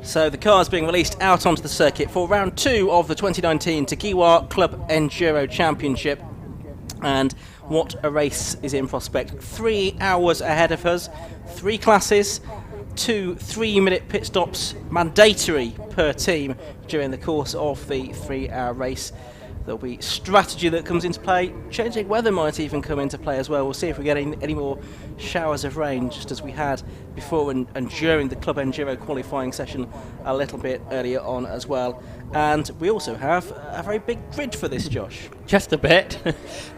So the car is being released out onto the circuit for round 2 of the 2019 TEGIWA Club Enduro Championship. And what a race is in prospect. 3 hours ahead of us, 3 classes, 2 3-minute pit stops mandatory per team during the course of the 3-hour race. There'll be strategy that comes into play. Changing weather might even come into play as well. We'll see if we're getting any more showers of rain, just as we had before and during the Club Enduro qualifying session a little bit earlier on as well. And we also have a very big grid for this, Josh. Just a bit.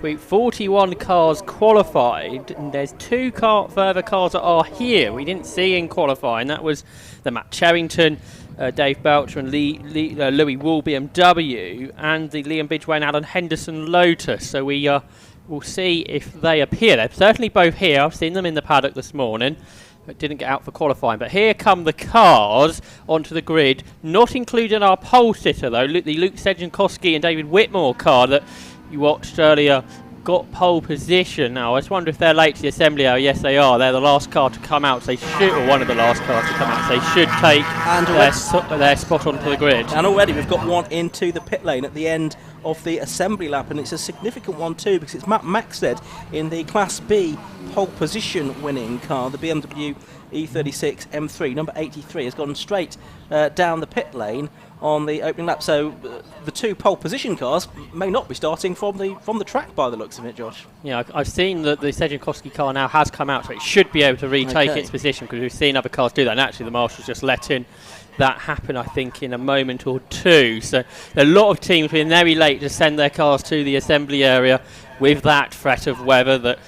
41 cars qualified, and there's 2 further cars that are here we didn't see in qualifying. That was the Matt Cherrington, Dave Belcher and Louis Wool BMW, and the Liam Bidgeway and Alan Henderson Lotus. So we will see if they appear. They're certainly both here. I've seen them in the paddock this morning, but didn't get out for qualifying. But here come the cars onto the grid, not including our pole sitter though, the Luke Tchaikovsky and David Whitmore car that you watched earlier. Got pole position now. I just wonder if they're late to the assembly hour. Yes, they are. They're the last car to come out. So they should, or one of the last cars to come out. So they should take their spot onto the grid. And already we've got one into the pit lane at the end of the assembly lap, and it's a significant one too, because it's Matt Maxted in the Class B pole position winning car, the BMW E36 M3, number 83, has gone straight down the pit lane on the opening lap. So the 2 pole position cars may not be starting from the track by the looks of it, Josh. Yeah, I've seen that the Tchaikovsky car now has come out, so it should be able to retake its position, because we've seen other cars do that, and actually the Marshal's just letting that happen, I think, in a moment or two. So a lot of teams being very late to send their cars to the assembly area with that threat of weather that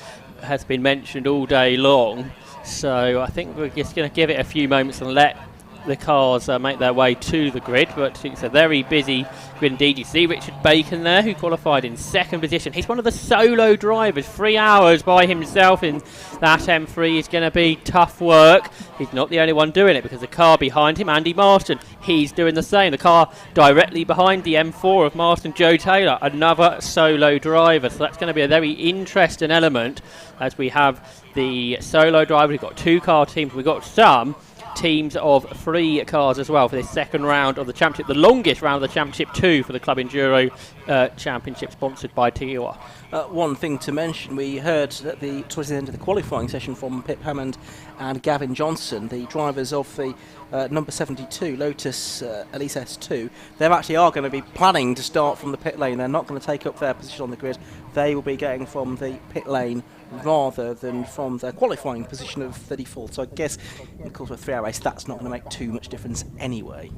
has been mentioned all day long. So I think we're just going to give it a few moments and let the cars make their way to the grid, but it's a very busy grid indeed. You see Richard Bacon there, who qualified in 2nd position. He's one of the solo drivers, 3 hours by himself in that M3 is going to be tough work. He's not the only one doing it, because the car behind him, Andy Marston, he's doing the same. The car directly behind the M4 of Marston, Joe Taylor, another solo driver. So that's going to be a very interesting element as we have the solo driver. We've got 2 car teams, we've got some teams of 3 cars as well for this 2nd round of the championship, the longest round of the championship, 2 for the Club Enduro Championship, sponsored by TEGIWA. One thing to mention, we heard towards the end of the qualifying session from Pip Hammond and Gavin Johnson, the drivers of the number 72 Lotus Elise S2. They actually are going to be planning to start from the pit lane. They're not going to take up their position on the grid. They will be getting from the pit lane rather than from their qualifying position of 34th. So I guess, of course, with a 3-hour race, that's not going to make too much difference anyway.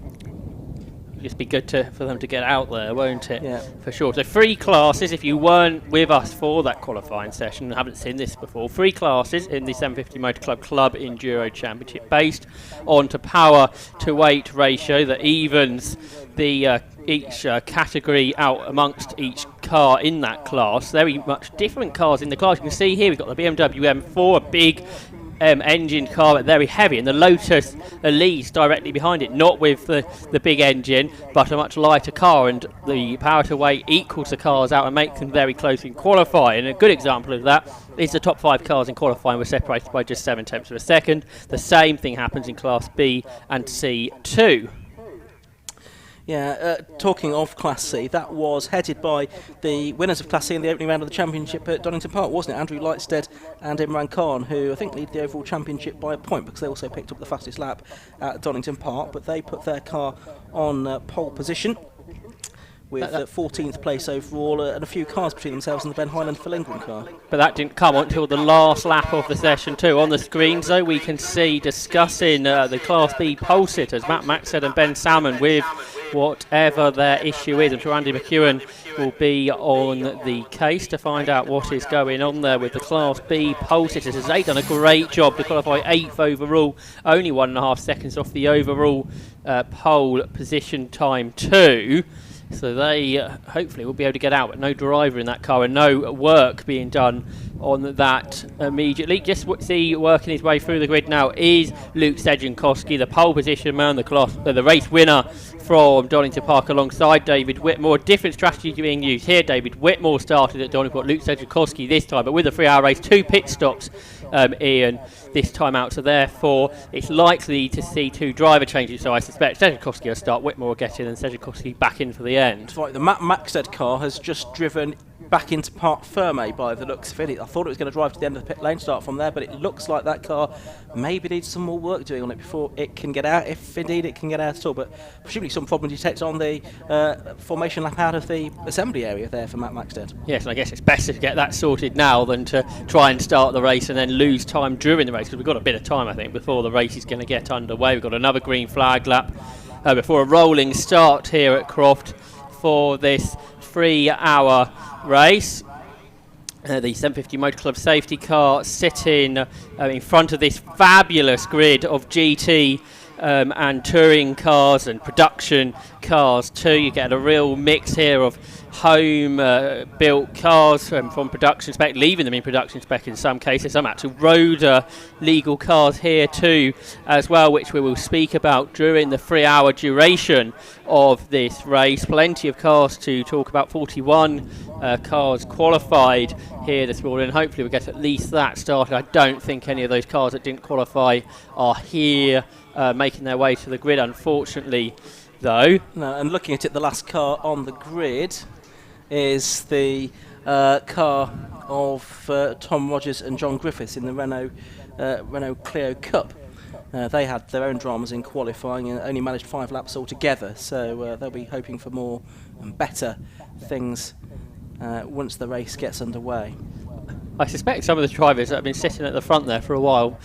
Just be good for them to get out there, won't it? Yeah. For sure. So 3 classes, if you weren't with us for that qualifying session and haven't seen this before, 3 classes in the 750 Motor Club Enduro Championship, based on to power to weight ratio that evens the each category out amongst each car in that class. Very much different cars in the class. You can see here we've got the BMW M4, a big engine car, but very heavy, and the Lotus Elise directly behind it, not with the big engine, but a much lighter car, and the power to weight equals the cars out and makes them very close in qualifying. And a good example of that is the top 5 cars in qualifying were separated by just 7/10 of a second. The same thing happens in Class B and C too. Yeah, talking of Class C, that was headed by the winners of Class C in the opening round of the championship at Donington Park, wasn't it? Andrew Lightstead and Imran Khan, who I think lead the overall championship by a point, because they also picked up the fastest lap at Donington Park, but they put their car on pole position with 14th place overall, and a few cars between themselves and the Ben Highland for Lindgren car. But that didn't come until the last lap of the session too. On the screens though, we can see discussing the Class B pole sitters, Matt Maxted and Ben Salmon, with whatever their issue is. I'm sure Andy McEwen will be on the case to find out what is going on there with the Class B pole sitters, as they've done a great job to qualify 8th overall, only 1.5 seconds off the overall pole position time too. So they hopefully will be able to get out, but no driver in that car and no work being done on that immediately. Just see working his way through the grid now is Luke Tchaikovsky, the pole position man, the race winner from Donington Park, alongside David Whitmore. Different strategy being used here. David Whitmore started at Donington Park, Luke Tchaikovsky this time, but with a 3-hour race, 2 pit stops Ian, this time out. So therefore, it's likely to see 2 driver changes. So I suspect Tchaikovsky will start, Whitmore will get in, and Tchaikovsky back in for the end. It's like the Matt Maxted car has just driven back into Parc Ferme by the looks of it. I thought it was going to drive to the end of the pit lane, start from there, but it looks like that car maybe needs some more work doing on it before it can get out, if indeed it can get out at all. But presumably some problem detected on the formation lap out of the assembly area there for Matt Maxted. Yes, and I guess it's better to get that sorted now than to try and start the race and then lose time during the race, because we've got a bit of time, I think, before the race is going to get underway. We've got another green flag lap before a rolling start here at Croft for this 3-hour race. The 750 Motor Club safety car sitting in front of this fabulous grid of GT and touring cars and production cars too. You get a real mix here of home built cars from production spec, leaving them in production spec in some cases, some actual road legal cars here too as well, which we will speak about during the 3-hour duration of this race. Plenty of cars to talk about, 41 cars qualified here this morning. Hopefully we'll get at least that started. I don't think any of those cars that didn't qualify are here making their way to the grid, unfortunately, though. No, and looking at it, the last car on the grid is the car of Tom Rogers and John Griffiths in the Renault Clio Cup. They had their own dramas in qualifying and only managed 5 laps altogether, so they'll be hoping for more and better things once the race gets underway. I suspect some of the drivers that have been sitting at the front there for a while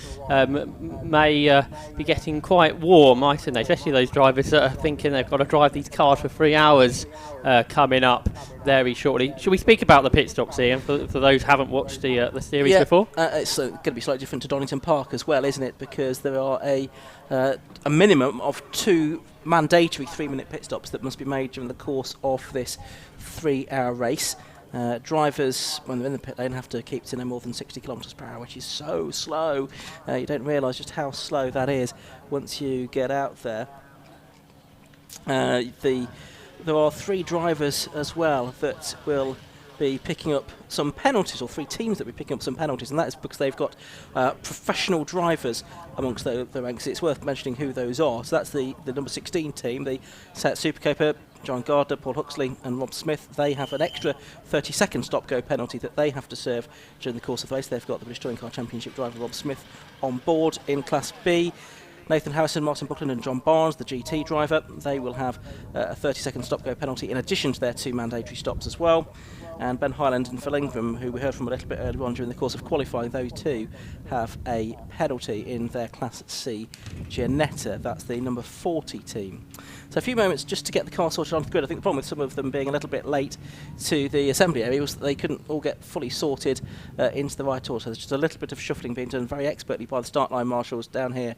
may be getting quite warm, mightn't they? Especially those drivers that are thinking they've got to drive these cars for 3 hours coming up very shortly. Should we speak about the pit stops, Ian, for those who haven't watched the series before? It's going to be slightly different to Donington Park as well, isn't it? Because there are a minimum of 2 mandatory 3-minute pit stops that must be made during the course of this 3-hour race. Drivers, when they're in the pit lane, have to keep to no more than 60 kilometres per hour, which is so slow. You don't realise just how slow that is once you get out there. There are 3 drivers as well that will be picking up some penalties, or 3 teams that will be picking up some penalties, and that is because they've got professional drivers amongst the ranks. It's worth mentioning who those are. So that's the number 16 team, the Seat Supercopa, John Gardner, Paul Huxley and Rob Smith. They have an extra 30-second stop-go penalty that they have to serve during the course of the race. They've got the British Touring Car Championship driver Rob Smith on board in Class B. Nathan Harrison, Martin Buckland and John Barnes, the GT driver, they will have a 30-second stop-go penalty in addition to their 2 mandatory stops as well. And Ben Highland and Phil Ingram, who we heard from a little bit earlier on during the course of qualifying, those 2 have a penalty in their Class C Giannetta. That's the number 40 team. So a few moments just to get the car sorted onto the grid. I think the problem with some of them being a little bit late to the assembly area was that they couldn't all get fully sorted into the right order. So there's just a little bit of shuffling being done very expertly by the start line marshals down here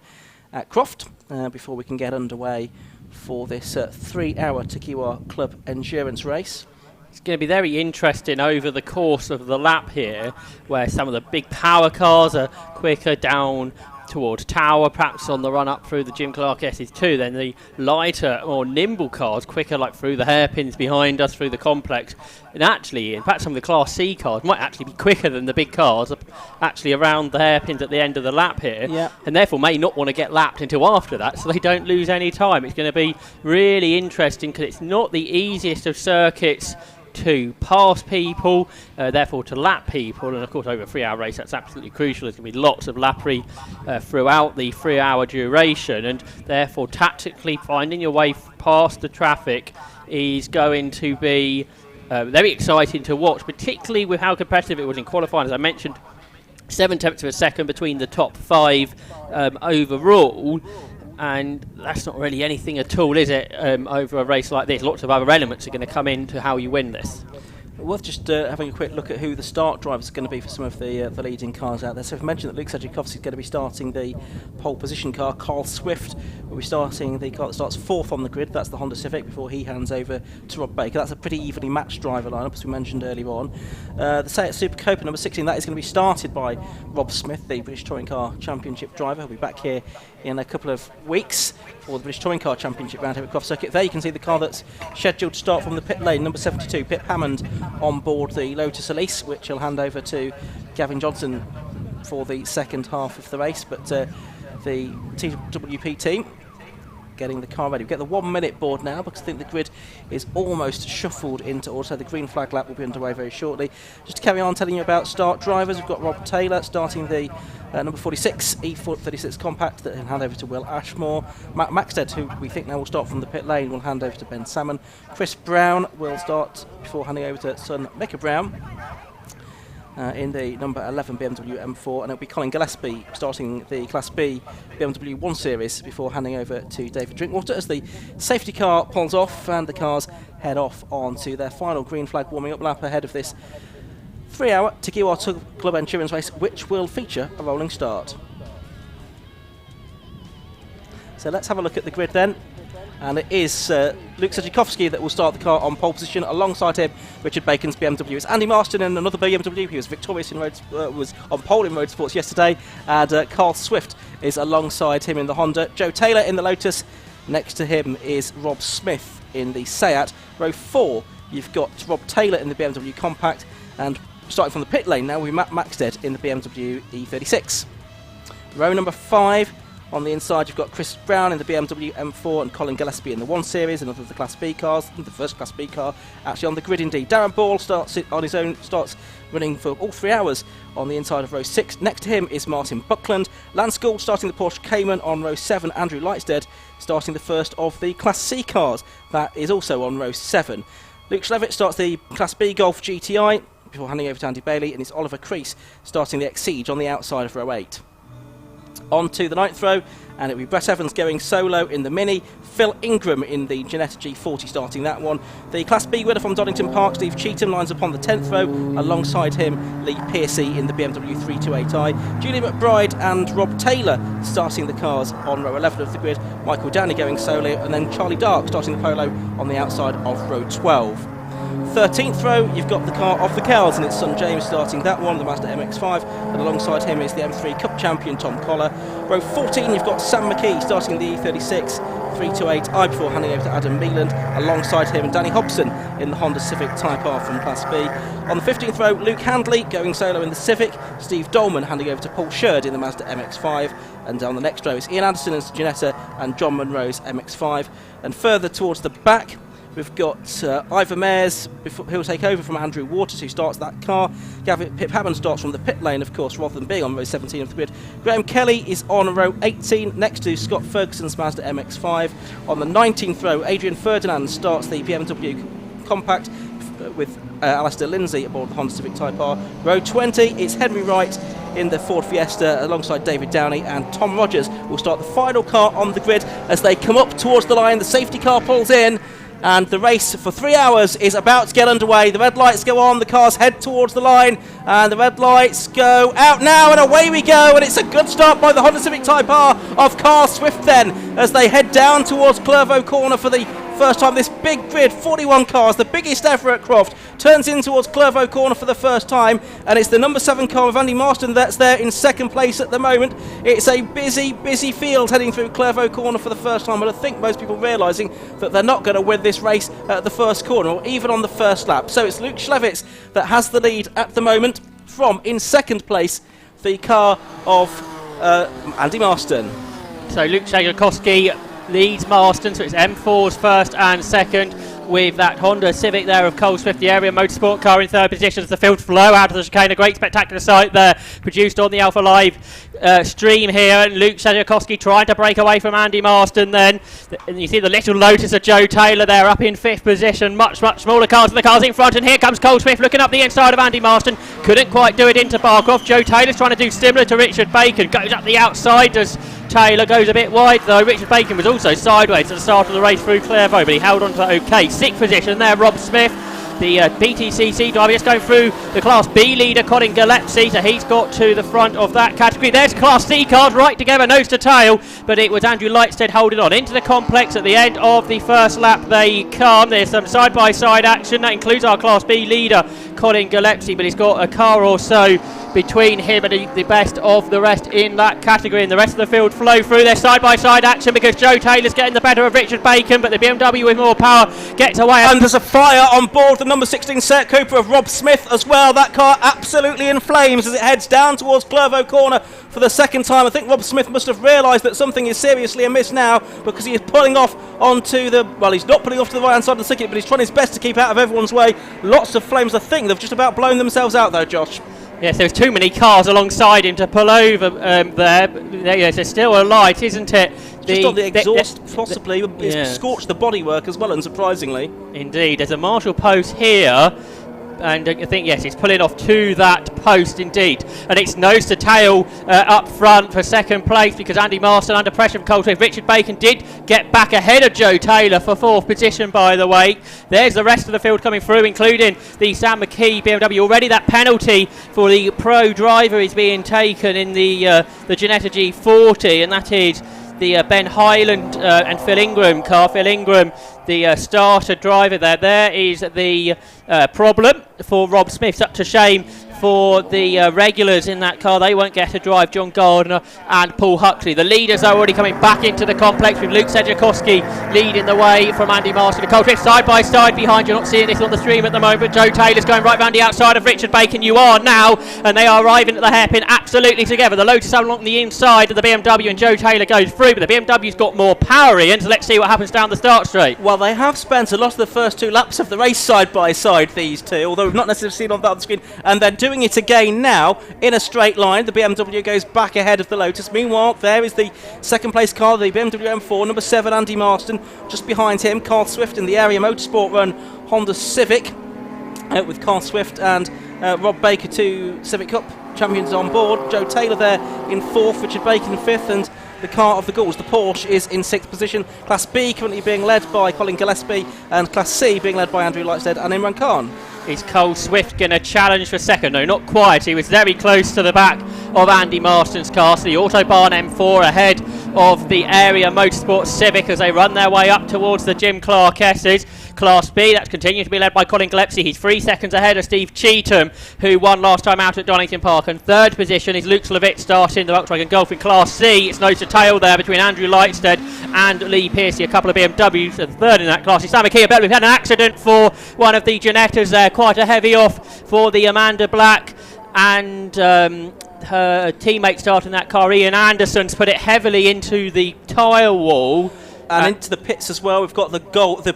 at Croft before we can get underway for this 3-hour TEGIWA Club endurance race. It's going to be very interesting over the course of the lap here, where some of the big power cars are quicker down towards Tower, perhaps on the run up through the Jim Clark SS2, then the lighter, more nimble cars quicker, like through the hairpins behind us, through the complex. And actually, in fact, some of the Class C cars might actually be quicker than the big cars, actually around the hairpins at the end of the lap here, and therefore may not want to get lapped until after that, so they don't lose any time. It's going to be really interesting because it's not the easiest of circuits to pass people, therefore to lap people, and of course over a 3-hour race that's absolutely crucial. There's going to be lots of lappery throughout the 3-hour duration, and therefore tactically finding your way past the traffic is going to be very exciting to watch, particularly with how competitive it was in qualifying. As I mentioned, 7/10 of a second between the top 5 overall, and that's not really anything at all, is it, over a race like this? Lots of other elements are going to come into how you win this. Worth just having a quick look at who the start drivers are going to be for some of the leading cars out there. So we've mentioned that Luke Tchaikovsky is going to be starting the pole position car. Carl Swift will be starting the car that starts 4th on the grid. That's the Honda Civic before he hands over to Rob Baker. That's a pretty evenly matched driver lineup, as we mentioned earlier on. The Seat Supercopa number 16, that is going to be started by Rob Smith, the British Touring Car Championship driver. He'll be back here in a couple of weeks for the British Touring Car Championship round here at Croft Circuit. There you can see the car that's scheduled to start from the pit lane, number 72, Pip Hammond, on board the Lotus Elise, which he'll hand over to Gavin Johnson for the second half of the race, but the TWP team getting the car ready. We get the 1 minute board now because I think the grid is almost shuffled into order. So the green flag lap will be underway very shortly. Just to carry on telling you about start drivers, we've got Rob Taylor starting the number 46 E36 Compact that will hand over to Will Ashmore. Matt Maxted, who we think now will start from the pit lane, will hand over to Ben Salmon. Chris Brown will start before handing over to son Micah Brown. In the number 11 BMW M4, and it'll be Colin Gillespie starting the Class B BMW 1 Series before handing over to David Drinkwater as the safety car pulls off and the cars head off onto their final green flag warming up lap ahead of this 3-hour TEGIWA Club Endurance race, which will feature a rolling start. So let's have a look at the grid then. And it is Luke Tchaikovsky that will start the car on pole position. Alongside him, Richard Bacon's BMW. It's Andy Marston in another BMW. He was victorious in was on pole in Motorsports yesterday. And Carl Swift is alongside him in the Honda. Joe Taylor in the Lotus. Next to him is Rob Smith in the Seat. Row 4, you've got Rob Taylor in the BMW Compact. And starting from the pit lane now, we've Matt Maxted in the BMW E36. Row number 5. On the inside, you've got Chris Brown in the BMW M4 and Colin Gillespie in the 1 Series, another of the Class B cars, the first Class B car actually on the grid indeed. Darren Ball starts on his own, starts running for all 3 hours on the inside of row 6. Next to him is Martin Buckland. Lance Gould starting the Porsche Cayman on row 7. Andrew Lightstead starting the first of the Class C cars. That is also on row 7. Luke Schlevitt starts the Class B Golf GTI before handing over to Andy Bailey, and it's Oliver Crease starting the Exige on the outside of row 8. On to the 9th row, and it'll be Brett Evans going solo in the Mini, Phil Ingram in the Ginetta G40 starting that one. The Class B winner from Donington Park, Steve Cheetham, lines up on the 10th row. Alongside him, Lee Piercy in the BMW 328i. Julie McBride and Rob Taylor starting the cars on row 11 of the grid. Michael Downey going solo, and then Charlie Dark starting the Polo on the outside of row 12. 13th row, you've got the car of the Cows, and it's son James starting that one, the Mazda MX-5, and alongside him is the M3 Cup champion Tom Collar. Row 14, you've got Sam McKee starting the E36 328i before handing over to Adam Meeland. Alongside him, Danny Hobson in the Honda Civic Type R from Class B. On the 15th row, Luke Handley going solo in the Civic, Steve Dolman handing over to Paul Sherd in the Mazda MX-5, and on the next row is Ian Anderson in Ginetta and John Munro's MX-5. And further towards the back, we've got Ivor Mayers, who'll take over from Andrew Waters, who starts that car. Pip Hammond starts from the pit lane, of course, rather than being on row 17 of the grid. Graham Kelly is on row 18, next to Scott Ferguson's Mazda MX-5. On the 19th row, Adrian Ferdinand starts the BMW Compact with Alistair Lindsay aboard the Honda Civic Type R. Row 20, it's Henry Wright in the Ford Fiesta alongside David Downey, and Tom Rogers will start the final car on the grid as they come up towards the line. The safety car pulls in, and the race for 3 hours is about to get underway. The red lights go on, the cars head towards the line, and the red lights go out now, and away we go. And it's a good start by the Honda Civic Type R of Carl Swift then, as they head down towards Clervaux Corner for the first time. This big grid, 41 cars, the biggest ever at Croft, turns in towards Clervaux Corner for the first time, and it's the number 7 car of Andy Marston that's there in second place at the moment. It's a busy field heading through Clervaux Corner for the first time, and I think most people realising that they're not going to win this race at the first corner or even on the first lap. So it's Luke Schlevitz that has the lead at the moment from, in second place, the car of Andy Marston. So Luke Tchaikovsky leads Marston, so it's M4's first and second, with that Honda Civic there of Cole Swift, the area motorsport car, in third position as the field flow out of the chicane. A great spectacular sight there produced on the Alpha Live stream here, and Luke Tchaikovsky trying to break away from Andy Marston then. And you see the little Lotus of Joe Taylor there up in fifth position. Much smaller cars than the cars in front, and here comes Cole Swift looking up the inside of Andy Marston. Couldn't quite do it into Barcroft. Joe Taylor's trying to do similar to Richard Bacon, goes up the outside as Taylor goes a bit wide, though. Richard Bacon was also sideways at the start of the race through Clervaux, but he held on to that okay. Sixth position there, Rob Smith, the BTCC driver, just going through the Class B leader, Colin Gillespie, so he's got to the front of that category. There's Class C cars right together, nose to tail, but it was Andrew Lightstead holding on. Into the complex at the end of the first lap they come. There's some side-by-side action. That includes our Class B leader, Colin Gillespie, but he's got a car or so between him and the best of the rest in that category, and the rest of the field flow through their side-by-side action because Joe Taylor's getting the better of Richard Bacon, but the BMW with more power gets away. And there's a fire on board the number 16 Set Cooper of Rob Smith as well. That car absolutely in flames as it heads down towards Clervaux Corner for the second time. I think Rob Smith must have realised that something is seriously amiss now, because he is pulling off onto the, well, he's not pulling off to the right hand side of the circuit, but he's trying his best to keep out of everyone's way. Lots of flames. I think they've just about blown themselves out though, Josh. Yes, there's too many cars alongside him to pull over there. Yes, there's still a light, isn't it? Just on the exhaust, possibly. It's scorched the bodywork as well, unsurprisingly. Indeed, there's a marshal post here. And I think, yes, it's pulling off to that post indeed. And it's nose to tail up front for second place, because Andy Marston under pressure from Colesworth. Richard Bacon did get back ahead of Joe Taylor for fourth position, by the way. There's the rest of the field coming through, including the Sam McKee BMW. Already that penalty for the pro driver is being taken in the Ginetta G40, and that is the Ben Highland and Phil Ingram car. Phil Ingram, the starter driver there. There is the problem for Rob Smith. Such a shame for the regulars in that car. They won't get a drive. John Gardner and Paul Huxley. The leaders are already coming back into the complex, with Luke Tchaikovsky leading the way from Andy Marston. The Colesworth side by side behind. You're not seeing this on the stream at the moment, but Joe Taylor's going right round the outside of Richard Bacon. You are now, and they are arriving at the hairpin absolutely together. The Lotus along the inside of the BMW, and Joe Taylor goes through, but the BMW's got more power in, so let's see what happens down the start straight. Well, they have spent a lot of the first two laps of the race side by side, these two, although we've not necessarily seen on the other screen, and they're doing it again now in a straight line. The BMW goes back ahead of the Lotus. Meanwhile, there is the second place car, the BMW M4, number 7 Andy Marston. Just behind him, Carl Swift in the Area Motorsport Run Honda Civic, with Carl Swift and Rob Baker, 2 Civic Cup champions on board. Joe Taylor there in 4th, Richard Bacon in 5th, and the car of the Gauls, the Porsche, is in 6th position. Class B currently being led by Colin Gillespie, and Class C being led by Andrew Lightstead and Imran Khan. Is Cole Swift going to challenge for second? No, not quite. He was very close to the back of Andy Marston's car. So the Autobahn M4 ahead of the Area Motorsport Civic as they run their way up towards the Jim Clark S's. Class B, that's continued to be led by Colin Gillespie. He's 3 seconds ahead of Steve Cheetham, who won last time out at Donington Park. And third position is Luke Slavitt starting the Volkswagen Golf. In Class C, it's nose to tail there between Andrew Lightstead and Lee Piercy. A couple of BMWs, and third in that class is Sam McKee. We've had an accident for one of the Ginettas there. Quite a heavy off for the Amanda Black, and her teammate starting that car, Ian Anderson's put it heavily into the tyre wall. And into the pits as well. We've got the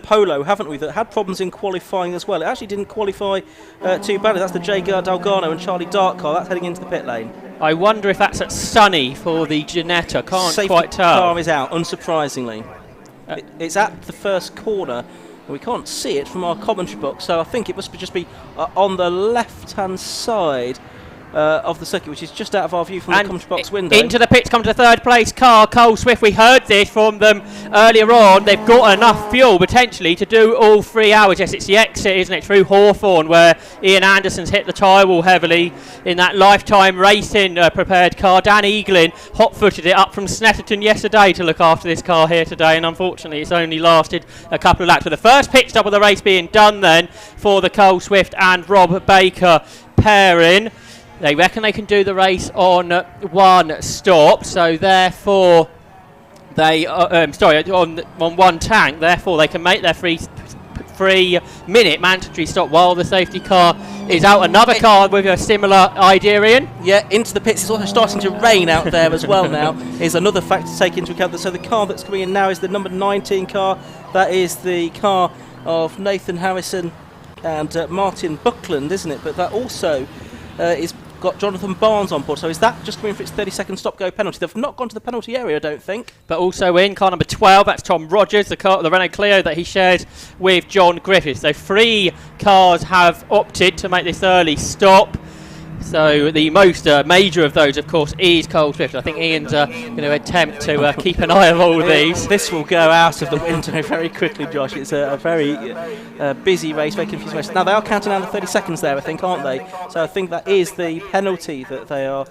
Polo, haven't we, that had problems in qualifying as well. It actually didn't qualify too badly. That's the Jay Dalgano and Charlie Dark car. That's heading into the pit lane. I wonder if that's at Sonny for the Ginetta. Can't Safety quite tell. Car is out, unsurprisingly. It's at the first corner. We can't see it from our commentary box, so I think it must just be on the left-hand side of the circuit, which is just out of our view from the commentary box window. Into the pits comes the third place car, Cole Swift. We heard this from them earlier on. They've got enough fuel potentially to do all 3 hours. Yes, it's the exit, isn't it, through Hawthorne, where Ian Anderson's hit the tyre wall heavily in that Lifetime Racing prepared car. Dan Eaglin hot-footed it up from Snetterton yesterday to look after this car here today, and unfortunately it's only lasted a couple of laps. With the first pit stop of the race being done then for the Cole Swift and Rob Baker pairing. They reckon they can do the race on one stop, so therefore they on one tank. Therefore, they can make their 3 minute mandatory stop while the safety car is out. Another car with a similar idea, Ian. Yeah, into the pits. It's also starting to rain out there as well now. Is another factor to take into account. So the car that's coming in now is the number 19 car. That is the car of Nathan Harrison and Martin Buckland, isn't it? But that also is got Jonathan Barnes on board, so is that just coming for its 30-second stop-go penalty? They've not gone to the penalty area, I don't think. But also in car number 12, that's Tom Rogers, the Renault Clio that he shares with John Griffiths. So 3 cars have opted to make this early stop. So the most major of those, of course, is Cole Swift. I think Ian's going to attempt to keep an eye on all of these. This will go out of the window very quickly, Josh. It's a very busy race, very confusing race. Now, they are counting down the 30 seconds there, I think, aren't they? So I think that is the penalty that they are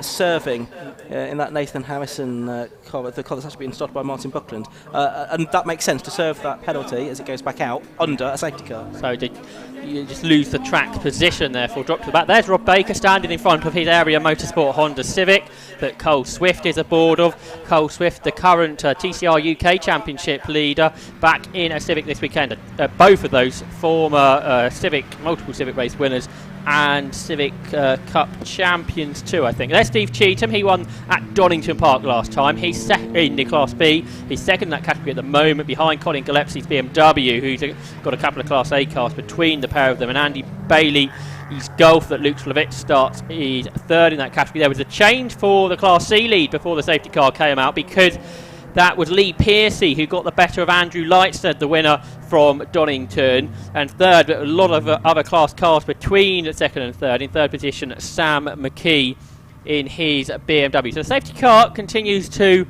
serving in that Nathan Harrison car, the car that's actually been started by Martin Buckland. And that makes sense to serve that penalty as it goes back out under a safety car. So you just lose the track position, therefore drop to the back. There's Rob Baker Baker standing in front of his area motorsport Honda Civic that Cole Swift is aboard of. Cole Swift, the current TCR UK Championship leader, back in a Civic this weekend. Both of those former multiple Civic race winners and Civic Cup champions too, I think. There's Steve Cheetham. He won at Donington Park last time. He's second in the Class B. He's second in that category at the moment, behind Colin Gillespie's BMW, who's got a couple of Class A cars between the pair of them, and Andy Bailey. He's Golf that Luke Slavitz starts. He's third in that category. There was a change for the Class C lead before the safety car came out, because that was Lee Piercy who got the better of Andrew Lightstead, the winner from Donington, and third, but a lot of other class cars between second and third. In third position, Sam McKee in his BMW. So the safety car continues to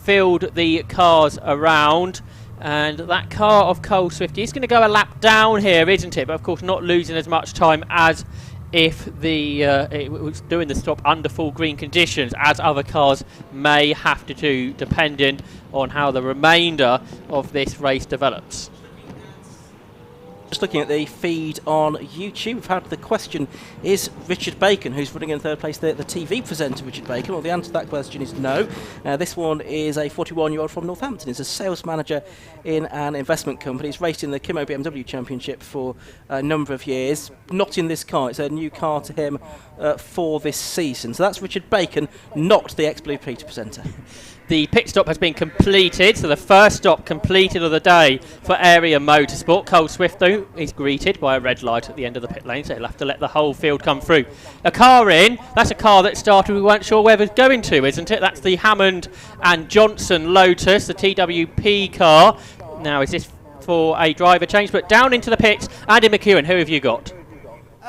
field the cars around, and that car of Cole Swift is going to go a lap down here, isn't it? But of course not losing as much time as if it was doing the stop under full green conditions, as other cars may have to do, depending on how the remainder of this race develops. Just looking at the feed on YouTube, we've had the question, is Richard Bacon, who's running in third place, the TV presenter Richard Bacon? Well, the answer to that question is no. This one is a 41-year-old from Northampton. He's a sales manager in an investment company. He's raced in the Kimo BMW Championship for a number of years. Not in this car. It's a new car to him for this season. So that's Richard Bacon, not the ex-Blue Peter presenter. The pit stop has been completed, so the first stop completed of the day for Area Motorsport. Cole Swift, though, is greeted by a red light at the end of the pit lane, so he'll have to let the whole field come through. A car in, that's a car that started, we weren't sure where it was going to, isn't it? That's the Hammond and Johnson Lotus, the TWP car. Now, is this for a driver change? But down into the pits, Andy McEwen, who have you got?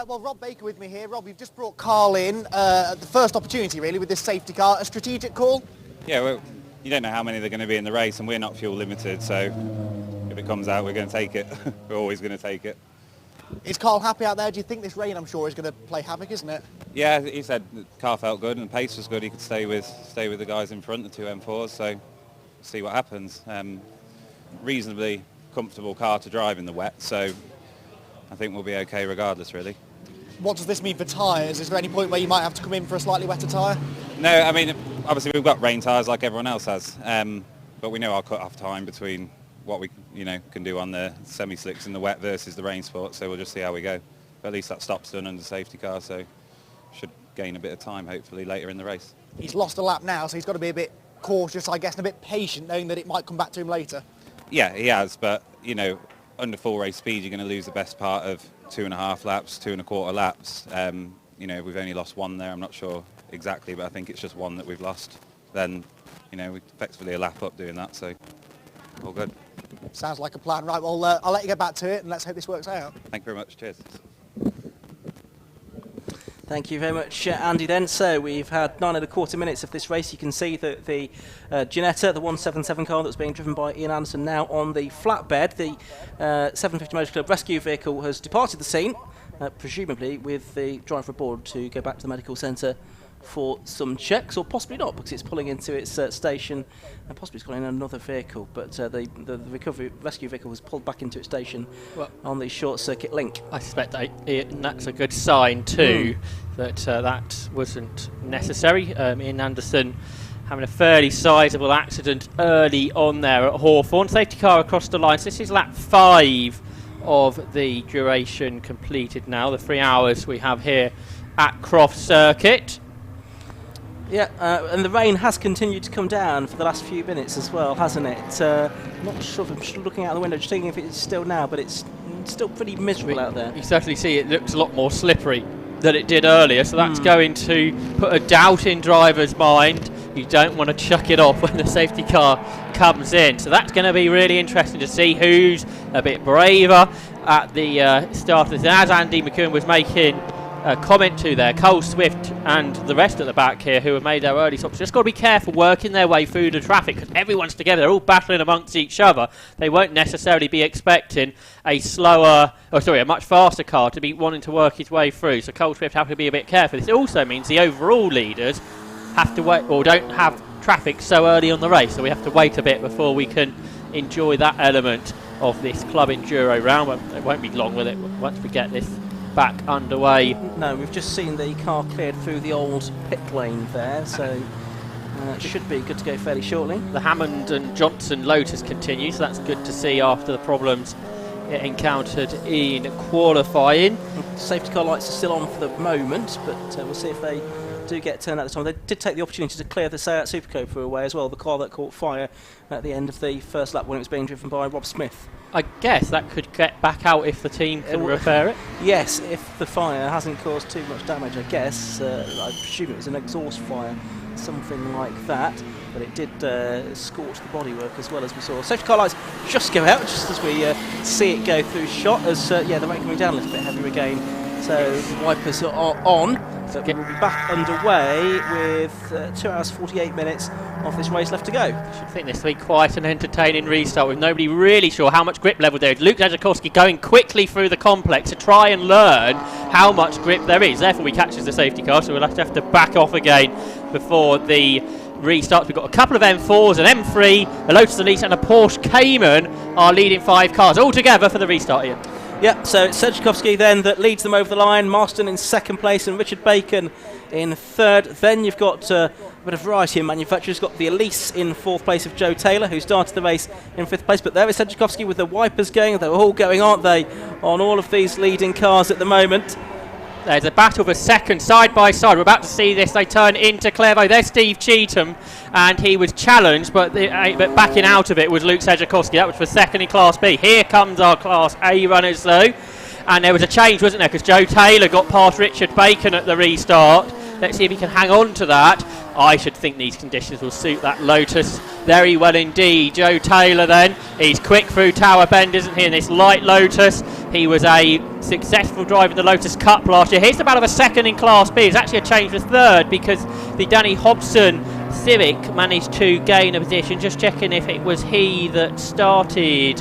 Well, Rob Baker with me here. Rob, you've just brought Carl in at the first opportunity, really, with this safety car. A strategic call? Yeah, well, you don't know how many they're going to be in the race, and we're not fuel limited, so if it comes out, we're going to take it. We're always going to take it. Is Carl happy out there? Do you think this rain, I'm sure, is going to play havoc, isn't it? Yeah, he said the car felt good and the pace was good. He could stay with the guys in front, the two M4s, so see what happens. Reasonably comfortable car to drive in the wet, so I think we'll be okay regardless, really. What does this mean for tyres? Is there any point where you might have to come in for a slightly wetter tyre? No, I mean, obviously we've got rain tyres like everyone else has, but we know our cut-off time between what we can do on the semi-slicks in the wet versus the rain sport, so we'll just see how we go. But at least that stop's done under the safety car, so should gain a bit of time hopefully later in the race. He's lost a lap now, so he's got to be a bit cautious, I guess, and a bit patient, knowing that it might come back to him later. Yeah, he has, but under full race speed, you're going to lose the best part of 2.5 laps, 2.25 laps. We've only lost one there. I'm not sure exactly, but I think it's just one that we've lost. Then, we're effectively a lap up doing that, so all good. Sounds like a plan. Right, well, I'll let you get back to it, and let's hope this works out. Thank you very much. Cheers. Thank you very much, Andy. Then, so we've had 9.25 minutes of this race. You can see that the Ginetta, the 177 car that's being driven by Ian Anderson, now on the flatbed. The 750 Motor Club rescue vehicle has departed the scene, presumably with the driver aboard to go back to the medical centre for some checks, or possibly not, because it's pulling into its station, and possibly it's got in another vehicle, but the recovery rescue vehicle was pulled back into its station on the short circuit link. I suspect that's a good sign too, that that wasn't necessary. Ian Anderson having a fairly sizable accident early on there at Hawthorne. Safety car across the line. So this is lap 5 of the duration completed now, the 3 hours we have here at Croft Circuit. Yeah, and the rain has continued to come down for the last few minutes as well, hasn't it? Not sure if I'm just looking out the window, just thinking if it's still now, but it's still pretty miserable out there. You certainly see it looks a lot more slippery than it did earlier, so that's going to put a doubt in drivers' mind. You don't want to chuck it off when the safety car comes in. So that's going to be really interesting to see who's a bit braver at the start of this. And as Andy McEwen was making a comment to there, Cole Swift and the rest at the back here who have made their early stops just got to be careful working their way through the traffic, because everyone's together, they're all battling amongst each other. They won't necessarily be expecting a much faster car to be wanting to work his way through, so Cole Swift have to be a bit careful. This also means the overall leaders have to wait, or don't have traffic so early on the race, so we have to wait a bit before we can enjoy that element of this Club Enduro round. It won't be long with it once we get this back underway. No, we've just seen the car cleared through the old pit lane there, so it should be good to go fairly shortly. The Hammond and Johnson Lotus continues, so that's good to see after the problems it encountered in qualifying. Safety car lights are still on for the moment, but we'll see if they do get turned out this time. They did take the opportunity to clear the Seat Super Cobra away as well, the car that caught fire at the end of the first lap when it was being driven by Rob Smith. I guess that could get back out if the team can repair it. Yes, if the fire hasn't caused too much damage, I guess. I presume it was an exhaust fire, something like that, but it did scorch the bodywork as well, as we saw. Safety car lights just go out just as we see it go through shot, as the rain coming down a little bit heavier again. So the wipers are on, but we'll be back underway with 2 hours 48 minutes of this race left to go. I should think this will be quite an entertaining restart with nobody really sure how much grip level there is. Luke Tchaikovsky going quickly through the complex to try and learn how much grip there is. Therefore he catches the safety car, so we'll have to back off again before the restart. We've got a couple of M4s, an M3, a Lotus Elise and a Porsche Cayman are leading 5 cars all together for the restart, Ian. Yeah, so it's Tchaikovsky then that leads them over the line, Marston in second place and Richard Bacon in third. Then you've got a bit of variety in manufacturers. Got the Elise in fourth place of Joe Taylor, who started the race in fifth place. But there is Tchaikovsky with the wipers going. They're all going, aren't they, on all of these leading cars at the moment. There's a battle for second, side by side. We're about to see this. They turn into Clairvaux. There's Steve Cheetham, and he was challenged, but backing out of it was Luke Tchaikovsky. That was for second in Class B. Here comes our Class A runners, though. And there was a change, wasn't there? Because Joe Taylor got past Richard Bacon at the restart. Let's see if he can hang on to that. I should think these conditions will suit that Lotus very well indeed. Joe Taylor then, he's quick through Tower Bend, isn't he, in this light Lotus. He was a successful driver in the Lotus Cup last year. Here's the battle of a second in Class B. It's actually a change for third because the Danny Hobson Civic managed to gain a position. Just checking if it was he that started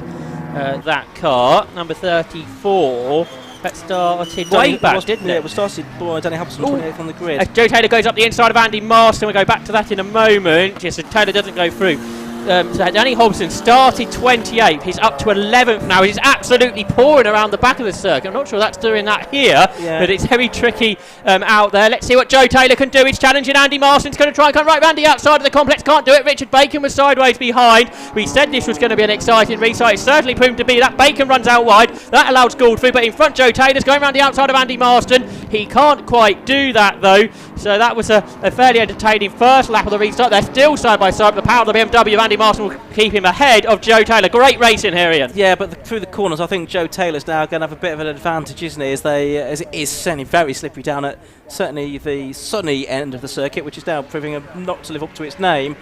that car, number 34. That started way back, didn't it? Yeah, it was started by Danny Hobson, 28th on the grid. As Joe Taylor goes up the inside of Andy Marston, we'll go back to that in a moment. Yes, so Taylor doesn't go through. So Danny Hobson started 28th, he's up to 11th now. He's absolutely pouring around the back of the circuit. I'm not sure that's doing that here, but it's very tricky out there. Let's see what Joe Taylor can do. He's challenging Andy Marston. He's going to try and come right round the outside of the complex. Can't do it. Richard Bacon was sideways behind. We said this was going to be an exciting restart. It's certainly proved to be that. Bacon runs out wide. That allowed Gould through, but in front Joe Taylor's going around the outside of Andy Marston. He can't quite do that though. So that was a fairly entertaining first lap of the restart. They're still side by side. The power of the BMW, Andy Marston will keep him ahead of Joe Taylor. Great racing here, Ian. Yeah, but through the corners, I think Joe Taylor's now going to have a bit of an advantage, isn't he? As it is certainly very slippery down at certainly the sunny end of the circuit, which is now proving not to live up to its name.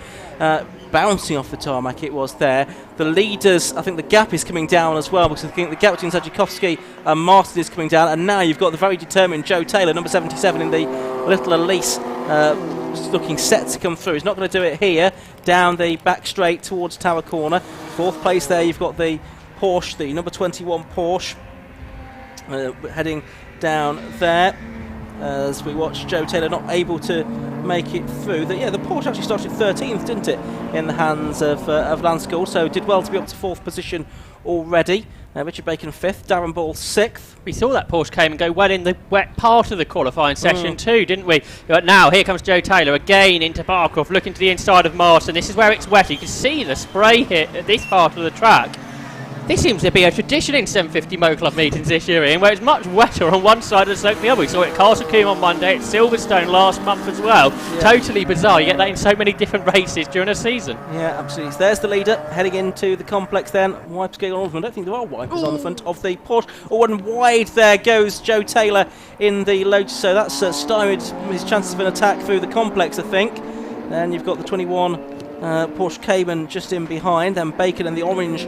Bouncing off the tarmac, it was there. The leaders, I think the gap is coming down as well, because I think the gap between Tchaikovsky and Marston is coming down, and now you've got the very determined Joe Taylor, number 77 in the little Elise, looking set to come through. He's not going to do it here, down the back straight towards Tower Corner. Fourth place there, you've got the Porsche, the number 21 Porsche, heading down there. As we watch Joe Taylor not able to make it through. The Porsche actually started 13th, didn't it, in the hands of Lance Gould, so did well to be up to 4th position already. Richard Bacon 5th, Darren Ball 6th. We saw that Porsche came and go well in the wet part of the qualifying session too, didn't we? But now here comes Joe Taylor again into Barcroft, looking to the inside of Marston. This is where it's wet. You can see the spray hit at this part of the track. This seems to be a tradition in 750 Motor Club meetings this year, Ian, where it's much wetter on one side of the circuit than the other. We saw it at Castle Combe on Monday, at Silverstone last month as well. Yeah. Totally bizarre. You get that in so many different races during a season. Yeah, absolutely. So there's the leader heading into the complex then. Wipers going on all of them. I don't think there are wipers on the front of the Porsche. Oh, and wide there goes Joe Taylor in the Lotus. So that's stymied his chances of an attack through the complex, I think. Then you've got the 21 Porsche Cayman just in behind. Then Bacon and the orange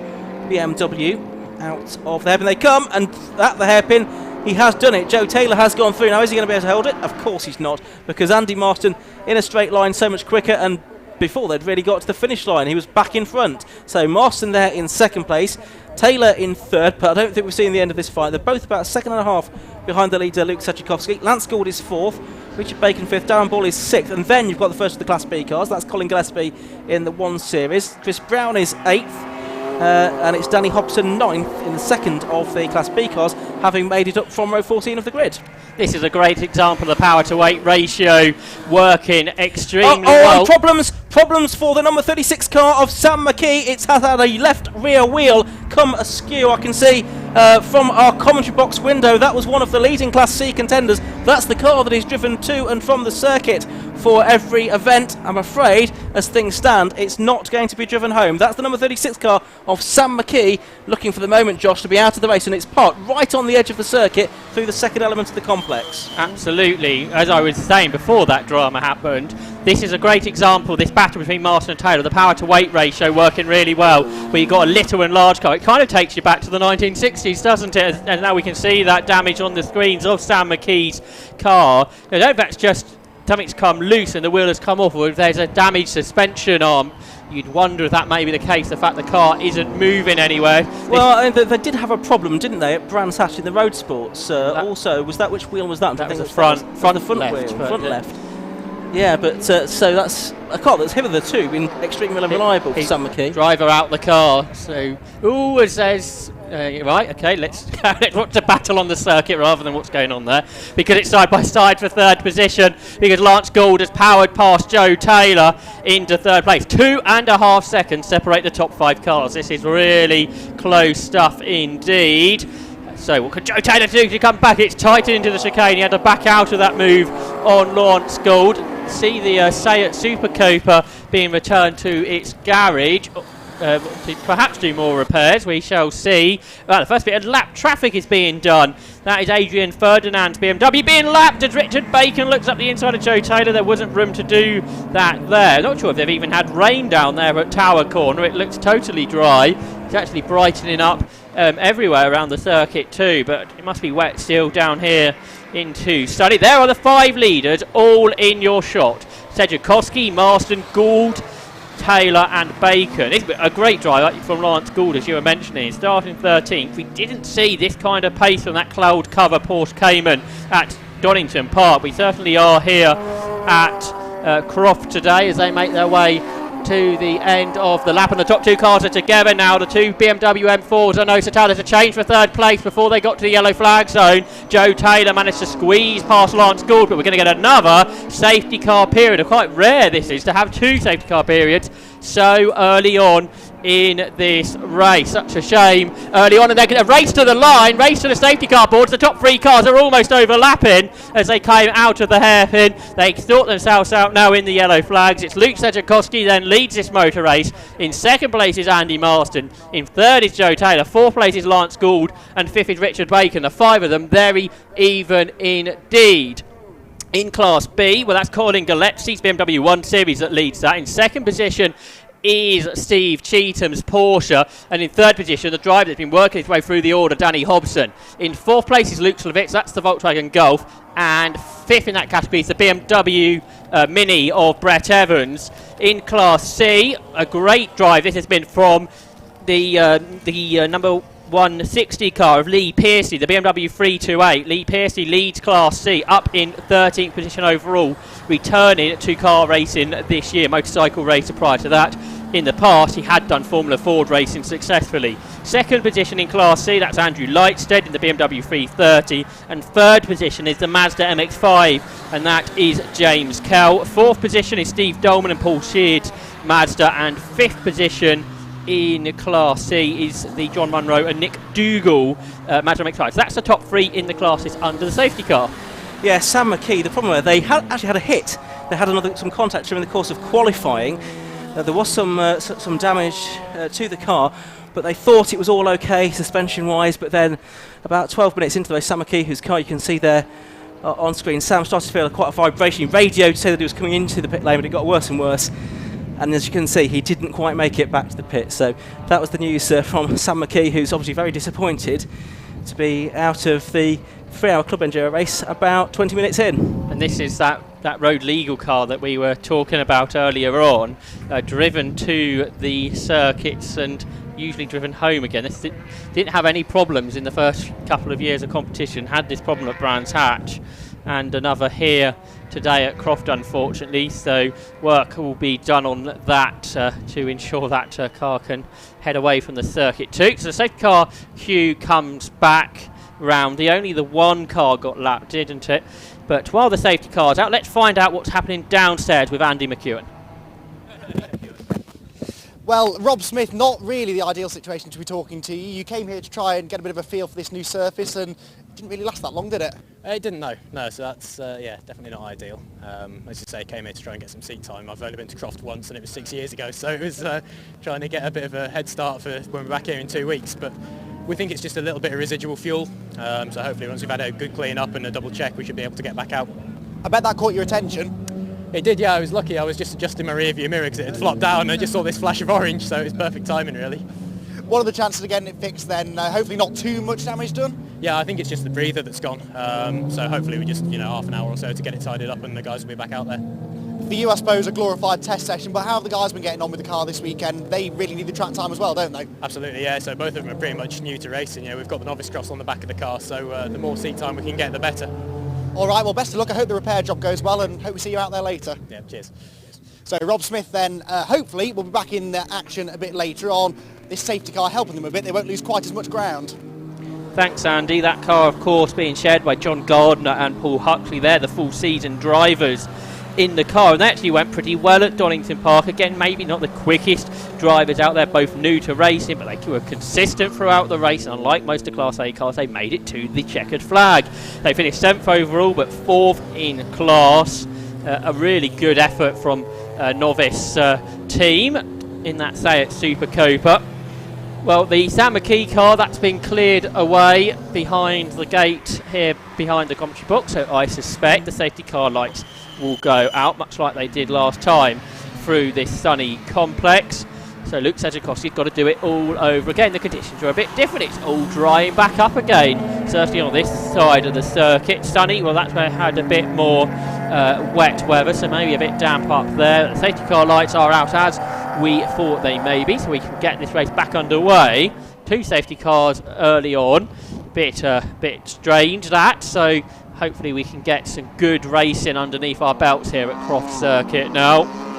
BMW out of the hairpin they come, and at the hairpin he has done it. Joe Taylor has gone through. Now is he going to be able to hold it? Of course he's not, because Andy Marston in a straight line so much quicker, and before they'd really got to the finish line he was back in front. So Marston there in second place, Taylor in third, but I don't think we've seen the end of this fight. They're both about a second and a half behind the leader Luke Tchaikovsky. Lance Gould is 4th, Richard Bacon 5th, Darren Ball is 6th, and then you've got the first of the Class B cars. That's Colin Gillespie in the 1 Series. Chris Brown is 8th. and it's Danny Hobson 9th in the second of the Class B cars, having made it up from row 14 of the grid. This is a great example of the power to weight ratio working extremely well. And problems for the number 36 car of Sam McKee. It's had a left rear wheel come askew. I can see from our commentary box window that was one of the leading Class C contenders. That's the car that he's driven to and from the circuit for every event. I'm afraid, as things stand, it's not going to be driven home. That's the number 36 car of Sam McKee, looking for the moment, Josh, to be out of the race, and it's parked right on the edge of the circuit through the second element of the complex. Absolutely. As I was saying before that drama happened, this is a great example, this battle between Marston and Taylor, the power to weight ratio working really well, where you've got a little and large car. It kind of takes you back to the 1960s, doesn't it? And now we can see that damage on the screens of Sam McKee's car. I don't know if that's just something's come loose and the wheel has come off, or if there's a damaged suspension arm. You'd wonder if that may be the case, the fact the car isn't moving anywhere. Well, they did have a problem, didn't they, at Brands Hatch in the road sports? Also, was that, which wheel was that? That was the front left, wheel, front left. Yeah, but so that's a car that's hitherto been extremely reliable for Sam McKee. Driver out the car. So, it says, right, okay, let's watch the battle on the circuit rather than what's going on there, because it's side by side for third position, because Lance Gould has powered past Joe Taylor into third place. 2.5 seconds separate the top 5 cars. This is really close stuff indeed. So what can Joe Taylor do to come back? It's tightened into the chicane. He had to back out of that move on Lance Gould. See the Sayat Super Cooper being returned to its garage to perhaps do more repairs. We shall see. Well, the first bit of lap traffic is being done. That is Adrian Ferdinand's BMW being lapped as Richard Bacon looks up the inside of Joe Taylor. There wasn't room to do that there. Not sure if they've even had rain down there at Tower Corner. It looks totally dry. It's actually brightening up everywhere around the circuit too, but it must be wet still down here into Study. There are the 5 leaders all in your shot. Tchaikovsky, Marston, Gould, Taylor and Bacon. It's a great drive from Lance Gould, as you were mentioning, starting 13th. We didn't see this kind of pace from that cloud cover Porsche Cayman at Donington Park. We certainly are here at Croft today as they make their way to the end of the lap, and the top 2 cars are together now. The 2 BMW M4s. I know Satala to change for third place before they got to the yellow flag zone. Joe Taylor managed to squeeze past Lance Gould, but we're going to get another safety car period. Quite rare this is to have 2 safety car periods so early on in this race. Such a shame early on, and they're going to race to the line, race to the safety car boards. The top 3 cars are almost overlapping as they came out of the hairpin. They sort themselves out now in the yellow flags. It's Luke Tchaikovsky then leads this motor race. In second place is Andy Marston. In third is Joe Taylor. Fourth place is Lance Gould, and fifth is Richard Bacon. The 5 of them very even indeed. In Class B, well, that's Colin Gillespie's BMW 1 Series that leads that. In second position is Steve Cheatham's Porsche, and in third position, the driver that's been working his way through the order, Danny Hobson. In fourth place is Luke Slavitz, that's the Volkswagen Golf, and fifth in that category is the BMW Mini of Brett Evans. In Class C, a great drive this has been from the number 160 car of Lee Piercy, the BMW 328. Lee Piercy leads Class C, up in 13th position overall, returning to car racing this year, motorcycle racer prior to that. In the past, he had done Formula Ford racing successfully. Second position in Class C, that's Andrew Lightstead in the BMW 330. And third position is the Mazda MX-5, and that is James Kell. Fourth position is Steve Dolman and Paul Sheard's Mazda. And fifth position in Class C is the John Munro and Nick Dougal Mazda MX-5. So that's the top 3 in the classes under the safety car. Yeah, Sam McKee, the problem where they actually had a hit. They had some contact during the course of qualifying. There was some damage to the car, but they thought it was all okay suspension-wise. But then about 12 minutes into the race, Sam McKee, whose car you can see there on screen, Sam started to feel quite a vibration. He radioed to say that he was coming into the pit lane, but it got worse and worse. And as you can see, he didn't quite make it back to the pit. So that was the news from Sam McKee, who's obviously very disappointed to be out of the 3-hour Club Enduro race about 20 minutes in. And this is that road legal car that we were talking about earlier on, driven to the circuits and usually driven home again. This didn't have any problems in the first couple of years of competition, had this problem at Brands Hatch, and another here today at Croft, unfortunately, so work will be done on that to ensure that car can head away from the circuit too. So the safety car queue comes back round. Only the one car got lapped, didn't it? But while the safety car's out, let's find out what's happening downstairs with Andy McEwen. Well, Rob Smith, not really the ideal situation to be talking to you. You came here to try and get a bit of a feel for this new surface, and it didn't really last that long, did it? It didn't, no. So that's, yeah, definitely not ideal. As you say, came here to try and get some seat time. I've only been to Croft once, and it was 6 years ago, so it was trying to get a bit of a head start for when we're back here in 2 weeks. But we think it's just a little bit of residual fuel, so hopefully once we've had a good clean up and a double check, we should be able to get back out. I bet that caught your attention. It did, yeah. I was lucky. I was just adjusting my rear view mirror because it had flopped down and I just saw this flash of orange, so it was perfect timing, really. What are the chances of getting it fixed then? Hopefully not too much damage done? Yeah, I think it's just the breather that's gone. So hopefully we just, half an hour or so to get it tidied up and the guys will be back out there. For you, I suppose, a glorified test session, but how have the guys been getting on with the car this weekend? They really need the track time as well, don't they? Absolutely, yeah. So both of them are pretty much new to racing. We've got the novice cross on the back of the car, so the more seat time we can get, the better. All right, well, best of luck. I hope the repair job goes well and hope we see you out there later. Yeah, cheers. So Rob Smith then, hopefully, will be back in action a bit later on. This safety car helping them a bit. They won't lose quite as much ground. Thanks, Andy. That car, of course, being shared by John Gardner and Paul Huxley. They're the full season drivers in the car, and they actually went pretty well at Donington Park. Again, maybe not the quickest drivers out there, both new to racing, but they were consistent throughout the race, and unlike most of Class A cars, they made it to the checkered flag. They finished 7th overall, but 4th in class. A really good effort from a novice team in that Sayat Super Copa. Well, the Sam McKee car, that's been cleared away behind the gate here, behind the commentary box, so I suspect the safety car lights will go out, much like they did last time through this sunny complex. So Luke Tchaikovsky's got to do it all over again. The conditions are a bit different. It's all drying back up again, certainly on this side of the circuit. Sunny, well, that's where it had a bit more wet weather, so maybe a bit damp up there. The safety car lights are out as we thought they may be, so we can get this race back underway. 2 safety cars early on. Bit strange that, so hopefully we can get some good racing underneath our belts here at Croft Circuit now.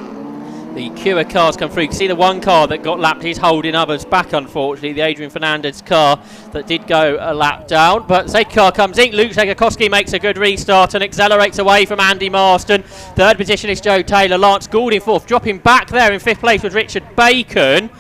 The Cura cars come through. You can see the one car that got lapped is holding others back, unfortunately. The Adrian Fernandez car that did go a lap down. But the safety car comes in. Luke Tchaikovsky makes a good restart and accelerates away from Andy Marston. 3rd position is Joe Taylor. Lance Gould in 4th. Dropping back there in 5th place was Richard Bacon.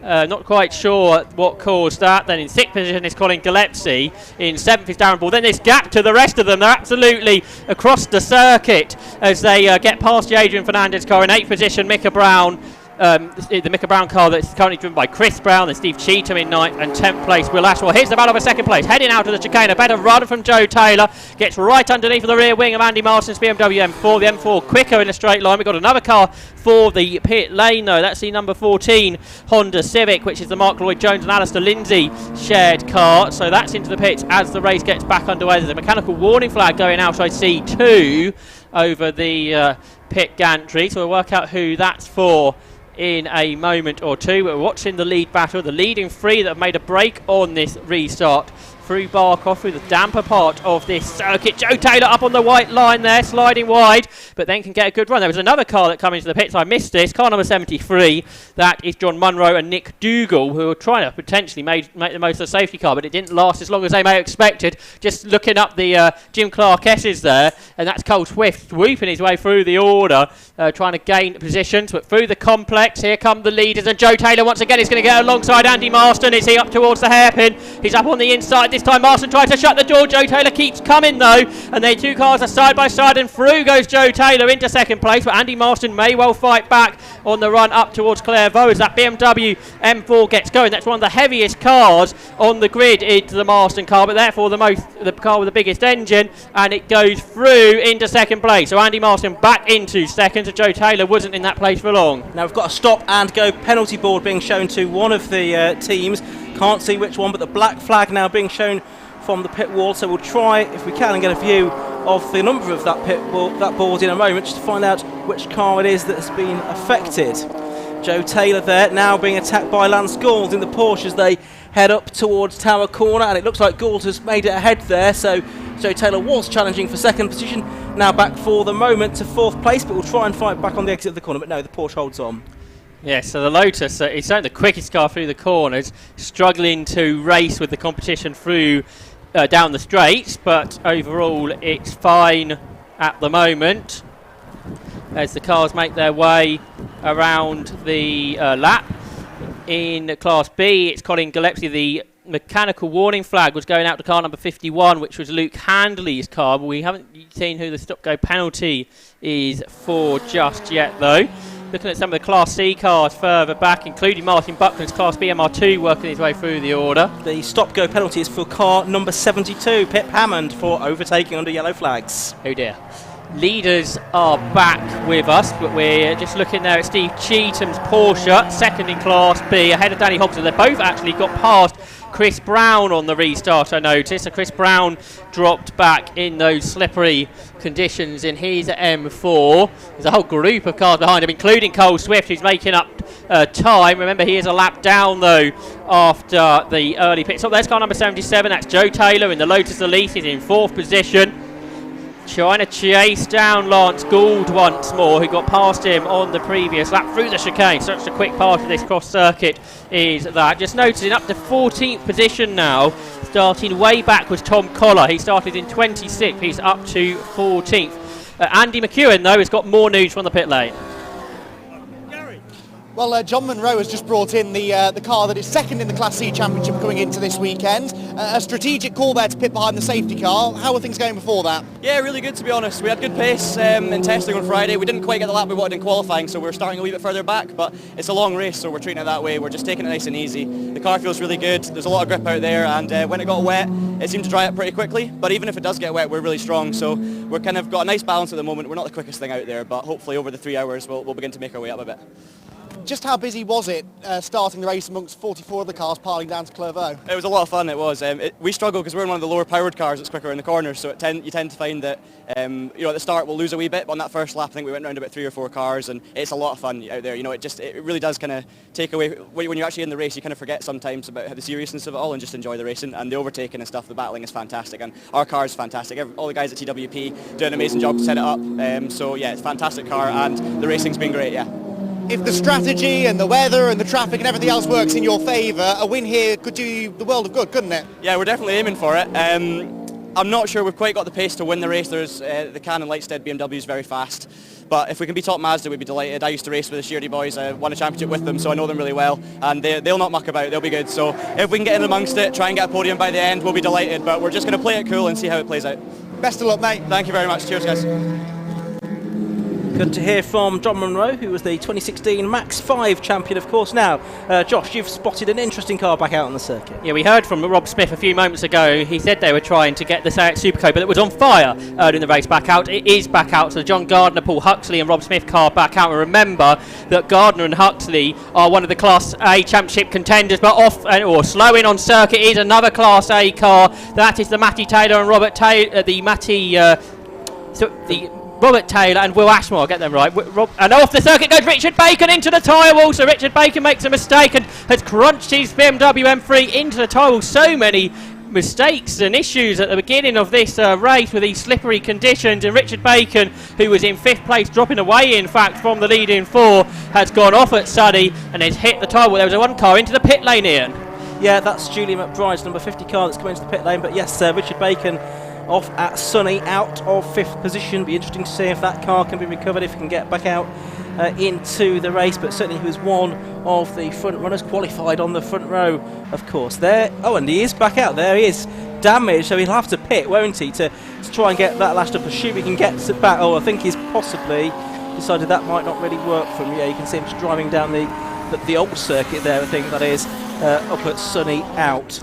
Not quite sure what caused that. Then in 6th position is Colin Gillespie. In 7th is Darren Ball. Then there's gap to the rest of them. They're absolutely across the circuit as they get past the Adrian Fernandez car. In 8th position, Micah Brown. The Micah Brown car that's currently driven by Chris Brown and Steve Cheetham in 9th, and 10th place Will Ashwell. Here's the battle for 2nd place, heading out of the chicane. A better run from Joe Taylor, gets right underneath the rear wing of Andy Marston's BMW M4. The M4 quicker in a straight line. We've got another car for the pit lane though. That's the number 14 Honda Civic, which is the Mark Lloyd Jones and Alistair Lindsay shared car. So that's into the pits as the race gets back underway. There's a mechanical warning flag going out, I see 2 over the pit gantry, so we'll work out who that's for in a moment or two. We're watching the lead battle, the leading 3 that have made a break on this restart through Barcroft, through the damper part of this circuit. Joe Taylor up on the white line there, sliding wide, but then can get a good run. There was another car that came into the pits. I missed this. Car number 73. That is John Munro and Nick Dougal, who are trying to potentially make the most of the safety car, but it didn't last as long as they may have expected. Just looking up the Jim Clark S's there, and that's Cole Swift swooping his way through the order, trying to gain positions, but through the complex, here come the leaders, and Joe Taylor once again is going to get alongside Andy Marston. Is he up towards the hairpin? He's up on the inside. This time Marston tries to shut the door. Joe Taylor keeps coming though, and the 2 cars are side by side, and through goes Joe Taylor into 2nd place, but Andy Marston may well fight back on the run up towards Clairvaux as that BMW M4 gets going. That's one of the heaviest cars on the grid into the Marston car, but therefore the car with the biggest engine, and it goes through into 2nd place. So Andy Marston back into 2nd, so Joe Taylor wasn't in that place for long. Now we've got a stop and go penalty board being shown to one of the teams. Can't see which one, but the black flag now being shown from the pit wall, so we'll try if we can and get a view of the number of that board in a moment, just to find out which car it is that has been affected. Joe Taylor there now being attacked by Lance Gould in the Porsche as they head up towards Tower Corner, and it looks like Gould has made it ahead there, so Joe Taylor was challenging for 2nd position. now back for the moment to 4th place, but will try and fight back on the exit of the corner, but no, the Porsche holds on. Yeah, so the Lotus is certainly the quickest car through the corners, struggling to race with the competition through down the straights, but overall it's fine at the moment as the cars make their way around the lap. In Class B, it's Colin Gillespie. The mechanical warning flag was going out to car number 51, which was Luke Handley's car, but we haven't seen who the stop-go penalty is for just yet, though. Looking at some of the Class C cars further back, including Martin Buckland's Class B MR2 working his way through the order. The stop-go penalty is for car number 72, Pip Hammond, for overtaking under yellow flags. Oh dear. Leaders are back with us, but we're just looking there at Steve Cheatham's Porsche, second in Class B, ahead of Danny Hobson. They both actually got past Chris Brown on the restart, I noticed. So Chris Brown dropped back in those slippery conditions in his M4. There's a whole group of cars behind him, including Cole Swift, who's making up time. Remember, he is a lap down, though, after the early pit stop. There's car number 77. That's Joe Taylor in the Lotus Elite. He's in 4th position, trying to chase down Lance Gould once more, who got past him on the previous lap through the chicane. Such a quick part of this cross circuit is that. Just noticing up to 14th position now. Starting way back was Tom Collar. He started in 26th. He's up to 14th. Andy McEwen, though, has got more news from the pit lane. Well, John Munro has just brought in the car that is second in the Class C Championship going into this weekend. A strategic call there to pit behind the safety car. How were things going before that? Yeah, really good, to be honest. We had good pace in testing on Friday. We didn't quite get the lap we wanted in qualifying, so we're starting a wee bit further back, but it's a long race, so we're treating it that way. We're just taking it nice and easy. The car feels really good. There's a lot of grip out there, and when it got wet, it seemed to dry up pretty quickly, but even if it does get wet, we're really strong, so we're kind of got a nice balance at the moment. We're not the quickest thing out there, but hopefully over the 3 hours, we'll begin to make our way up a bit. Just how busy was it starting the race amongst 44 other cars piling down to Clairvaux? It was a lot of fun, it was. We struggle because we're in one of the lower powered cars that's quicker in the corners, so you tend to find that at the start we'll lose a wee bit, but on that first lap I think we went around about 3 or 4 cars, and it's a lot of fun out there. It really does kind of take away, when you're actually in the race, you kind of forget sometimes about the seriousness of it all and just enjoy the racing, and the overtaking and stuff, the battling is fantastic, and our car is fantastic. All the guys at TWP do an amazing job to set it up, so yeah, it's a fantastic car, and the racing's been great, yeah. If the strategy and the weather and the traffic and everything else works in your favour, a win here could do you the world of good, couldn't it? Yeah, we're definitely aiming for it. I'm not sure we've quite got the pace to win the race. There's the Canon Lightstead BMW is very fast, but if we can be top Mazda, we'd be delighted. I used to race with the Sheardy boys. I won a championship with them, so I know them really well, and they'll not muck about. They'll be good. So if we can get in amongst it, try and get a podium by the end, we'll be delighted. But we're just going to play it cool and see how it plays out. Best of luck, mate. Thank you very much. Cheers, guys. Good to hear from John Munro, who was the 2016 Max 5 champion, of course. Now, Josh, you've spotted an interesting car back out on the circuit. Yeah, we heard from Rob Smith a few moments ago. He said they were trying to get the Seat Supercoach, but it was on fire early in the race back out. It is back out, so the John Gardner, Paul Huxley and Rob Smith car back out. And remember that Gardner and Huxley are one of the Class A Championship contenders, but off or slow in on circuit is another Class A car. That is the Matty Taylor and Robert Taylor, Robert Taylor and Will Ashmore, I'll get them right. And off the circuit goes Richard Bacon into the tyre wall. So Richard Bacon makes a mistake and has crunched his BMW M3 into the tyre wall. So many mistakes and issues at the beginning of this race with these slippery conditions. And Richard Bacon, who was in 5th place, dropping away in fact from the leading 4, has gone off at Sonny and has hit the tyre wall. There was one car into the pit lane, Ian. Yeah, that's Julie McBride's number 50 car that's come into the pit lane. But yes, Richard Bacon off at Sonny, out of 5th position. Be interesting to see if that car can be recovered, if he can get back out into the race. But certainly he was one of the front runners, qualified on the front row, of course. There, and he is back out. There he is, damaged, so he'll have to pit, won't he, to try and get that lashed up. Assume he can get it back. I think he's possibly decided that might not really work for him. Yeah, you can see him just driving down the old circuit there, I think that is, up at Sonny, out.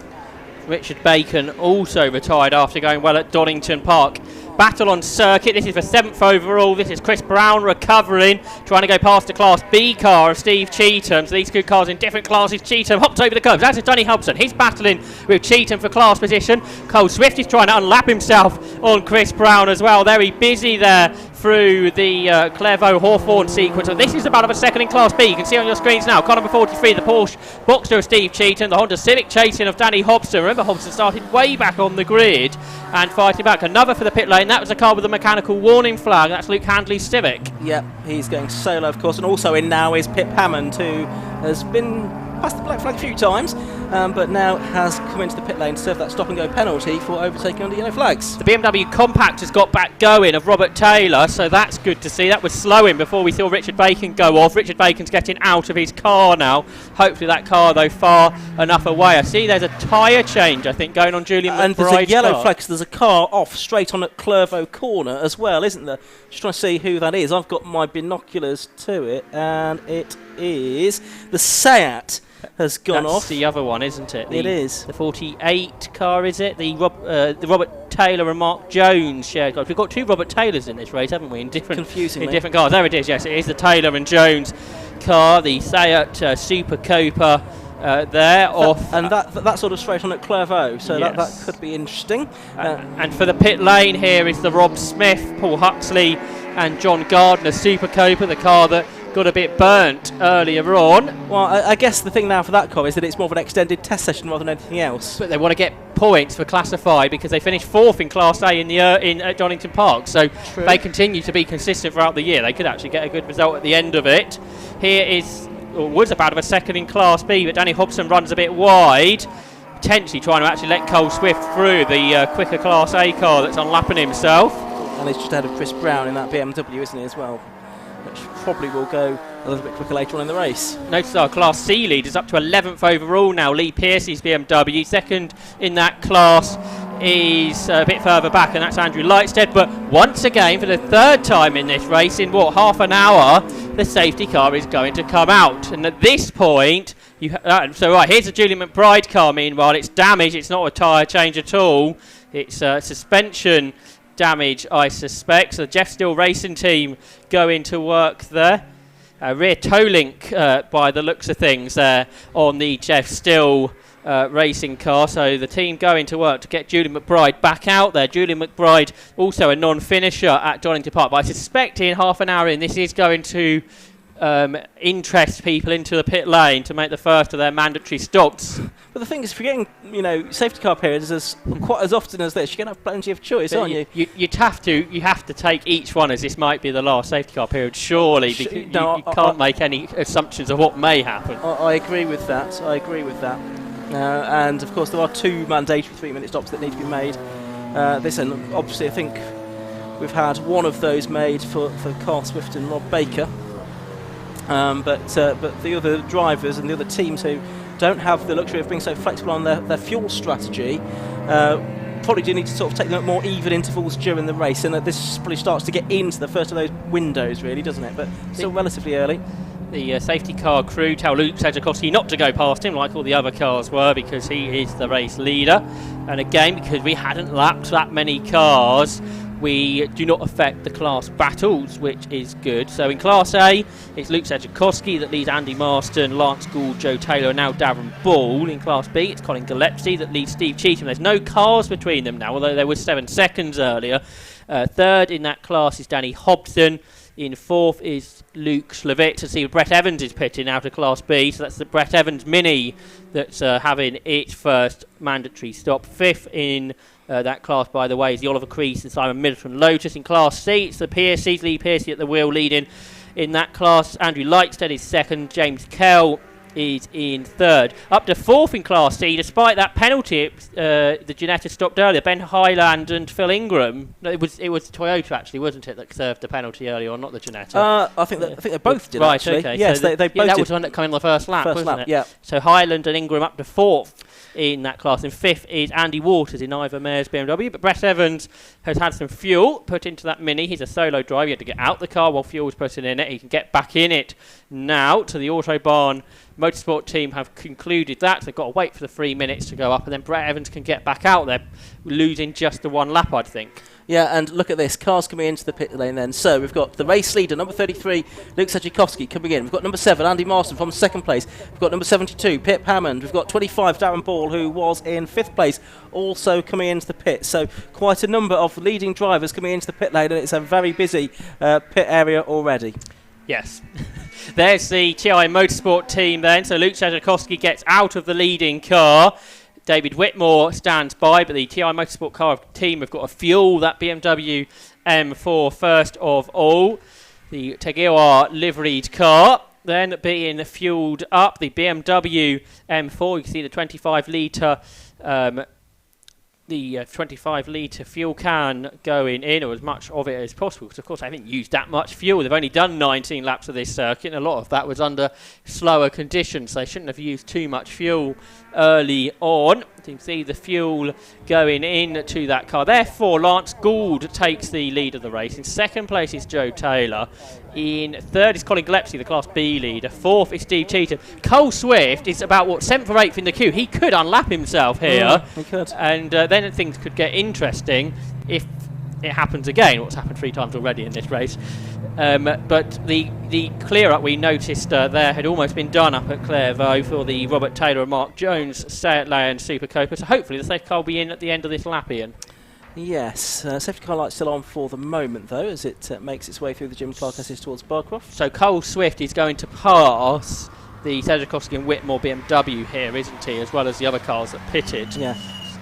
Richard Bacon also retired after going well at Donington Park. Battle on circuit. This is for 7th overall. This is Chris Brown recovering, trying to go past the Class B car of Steve Cheatham. So these two cars in different classes. Cheatham hopped over the curbs. That's Danny Hobson. He's battling with Cheatham for class position. Cole Swift is trying to unlap himself on Chris Brown as well. Very busy there through the Clairvaux Hawthorne sequence. And this is the battle of a second in Class B. You can see on your screens now, car number 43, the Porsche Boxster of Steve Cheatham, the Honda Civic chasing of Danny Hobson. Remember, Hobson started way back on the grid and fighting back. Another for the pit lane. That was a car with a mechanical warning flag. That's Luke Handley's Civic. Yep, he's going solo, of course, and also in now is Pip Hammond, who has been past the black flag a few times, but now has come into the pit lane to serve that stop-and-go penalty for overtaking under yellow flags. The BMW Compact has got back going of Robert Taylor, so that's good to see. That was slowing before we saw Richard Bacon go off. Richard Bacon's getting out of his car now. Hopefully that car, though, far enough away. I see there's a tyre change, I think, going on Julian McBride's car. And there's a yellow flag, so there's a car off straight on at Clervaux Corner as well, isn't there? Just trying to see who that is. I've got my binoculars to it, and it is the Seat has gone off. That's the other one, isn't it? It is. The 48 car, is it? The Robert Taylor and Mark Jones shared car. We've got two Robert Taylors in this race, haven't we? In different cars. There it is, yes. It is the Taylor and Jones car, the Seat Super Copa there off. And that sort of straight on at Clervaux, so yes. that could be interesting. And for the pit lane here is the Rob Smith, Paul Huxley and John Gardner Super Copa, the car that got a bit burnt earlier on. Well, I guess the thing now for that car is that it's more of an extended test session rather than anything else. But they want to get points for Classified because they finished 4th in Class A at Donington Park. So True. They continue to be consistent throughout the year. They could actually get a good result at the end of it. Here was about a second in Class B, but Danny Hobson runs a bit wide, potentially trying to actually let Cole Swift through the quicker Class A car that's on Lapin himself. And he's just ahead of Chris Brown in that BMW, isn't he, as well? Which probably will go a little bit quicker later on in the race. Notice our Class C lead is up to 11th overall now. Lee Piercy's BMW. Second in that class is a bit further back, and that's Andrew Lightstead. But once again, for the third time in this race, in half an hour, the safety car is going to come out. And at this point, here's the Julian McBride car. Meanwhile, it's damaged. It's not a tyre change at all. It's suspension damage, I suspect. So the Jeff Still Racing team go into work there. Rear toe link by the looks of things there on the Jeff Still racing car. So the team going to work to get Julian McBride back out there. Julian McBride also a non-finisher at Donington Park. But I suspect in half an hour in this is going to interest people into the pit lane to make the first of their mandatory stops. But the thing is, if you're getting, safety car periods quite as often as this, you're going to have plenty of choice, aren't you? You have to take each one as this might be the last safety car period, surely, because you can't make any assumptions of what may happen. I agree with that. And of course, there are 2 mandatory 3-minute stops that need to be made. And obviously, I think we've had one of those made for Carl Swift and Rob Baker. But the other drivers and the other teams who don't have the luxury of being so flexible on their fuel strategy probably do need to sort of take them at more even intervals during the race, and this probably starts to get into the first of those windows, really, doesn't it? But still relatively early. The safety car crew tell Luke Tchaikovsky not to go past him like all the other cars were, because he is the race leader. And again, because we hadn't lapped that many cars, we do not affect the class battles, which is good. So in Class A, it's Luke Tchaikovsky that leads Andy Marston, Lance Gould, Joe Taylor, and now Darren Ball. In Class B, it's Colin Gillespie that leads Steve Cheatham. There's no cars between them now, although there was 7 seconds earlier. Third in that class is Danny Hobson. In 4th is Luke Slavitz. See, Brett Evans is pitting out of Class B, so that's the Brett Evans Mini that's having its first mandatory stop. 5th in that class, by the way, is the Oliver Crease and Simon Middleton Lotus. In Class C, it's the Piercy's, Lee Piercy at the wheel leading in that class. Andrew Lightstead is 2nd. James Kell is in 3rd. Up to 4th in Class C, despite that penalty, the Ginetta stopped earlier. Ben Highland and Phil Ingram. No, it was Toyota, actually, wasn't it, that served the penalty earlier on, not the Ginetta? I think they both did, right, actually. Okay. Yes, so they both that did. was the one that came in the first lap, wasn't it? Yeah. So Highland and Ingram up to 4th in that class. And 5th is Andy Waters in Ivor Mayer's BMW. But Brett Evans has had some fuel put into that Mini. He's a solo driver. He had to get out the car while fuel was put in it. He can get back in it now. To the Autobahn Motorsport team have concluded that. They've got to wait for the 3 minutes to go up, and then Brett Evans can get back out there, losing just the 1 lap, I think. Yeah, and look at this. Cars coming into the pit lane then. So we've got the race leader, number 33, Luke Tchaikovsky, coming in. We've got number 7, Andy Marston from 2nd place. We've got number 72, Pip Hammond. We've got 25, Darren Ball, who was in 5th place, also coming into the pit. So quite a number of leading drivers coming into the pit lane, and it's a very busy pit area already. Yes. There's the TI Motorsport team then. So Luke Tchaikovsky gets out of the leading car. David Whitmore stands by, but the TI Motorsport car team have got to fuel that BMW M4 first of all. The TEGIWA liveried car then being fueled up. The BMW M4, you can see the 25 litre fuel can going in, or as much of it as possible, because of course I haven't used that much fuel. They've only done 19 laps of this circuit, and a lot of that was under slower conditions, so they shouldn't have used too much fuel early on. You can see the fuel going into that car. Therefore, Lance Gould takes the lead of the race. In second place is Joe Taylor. In third is Colin Gillespie, the Class B leader. Fourth is Steve Cheetham. Cole Swift is about, 7th or 8th in the queue. He could unlap himself here. He could. And then things could get interesting if it happens again, what's happened 3 times already in this race. But the clear-up we noticed there had almost been done up at Clairvaux for the Robert Taylor and Mark Jones Seat Leon Super Copa, so hopefully the safety car will be in at the end of this Lapin. Yes, safety car light's still on for the moment though, as it makes its way through the Jim Clark assist towards Barcroft. So Cole Swift is going to pass the Tchaikovsky and Whitmore BMW here, isn't he, as well as the other cars that pitted. Yeah.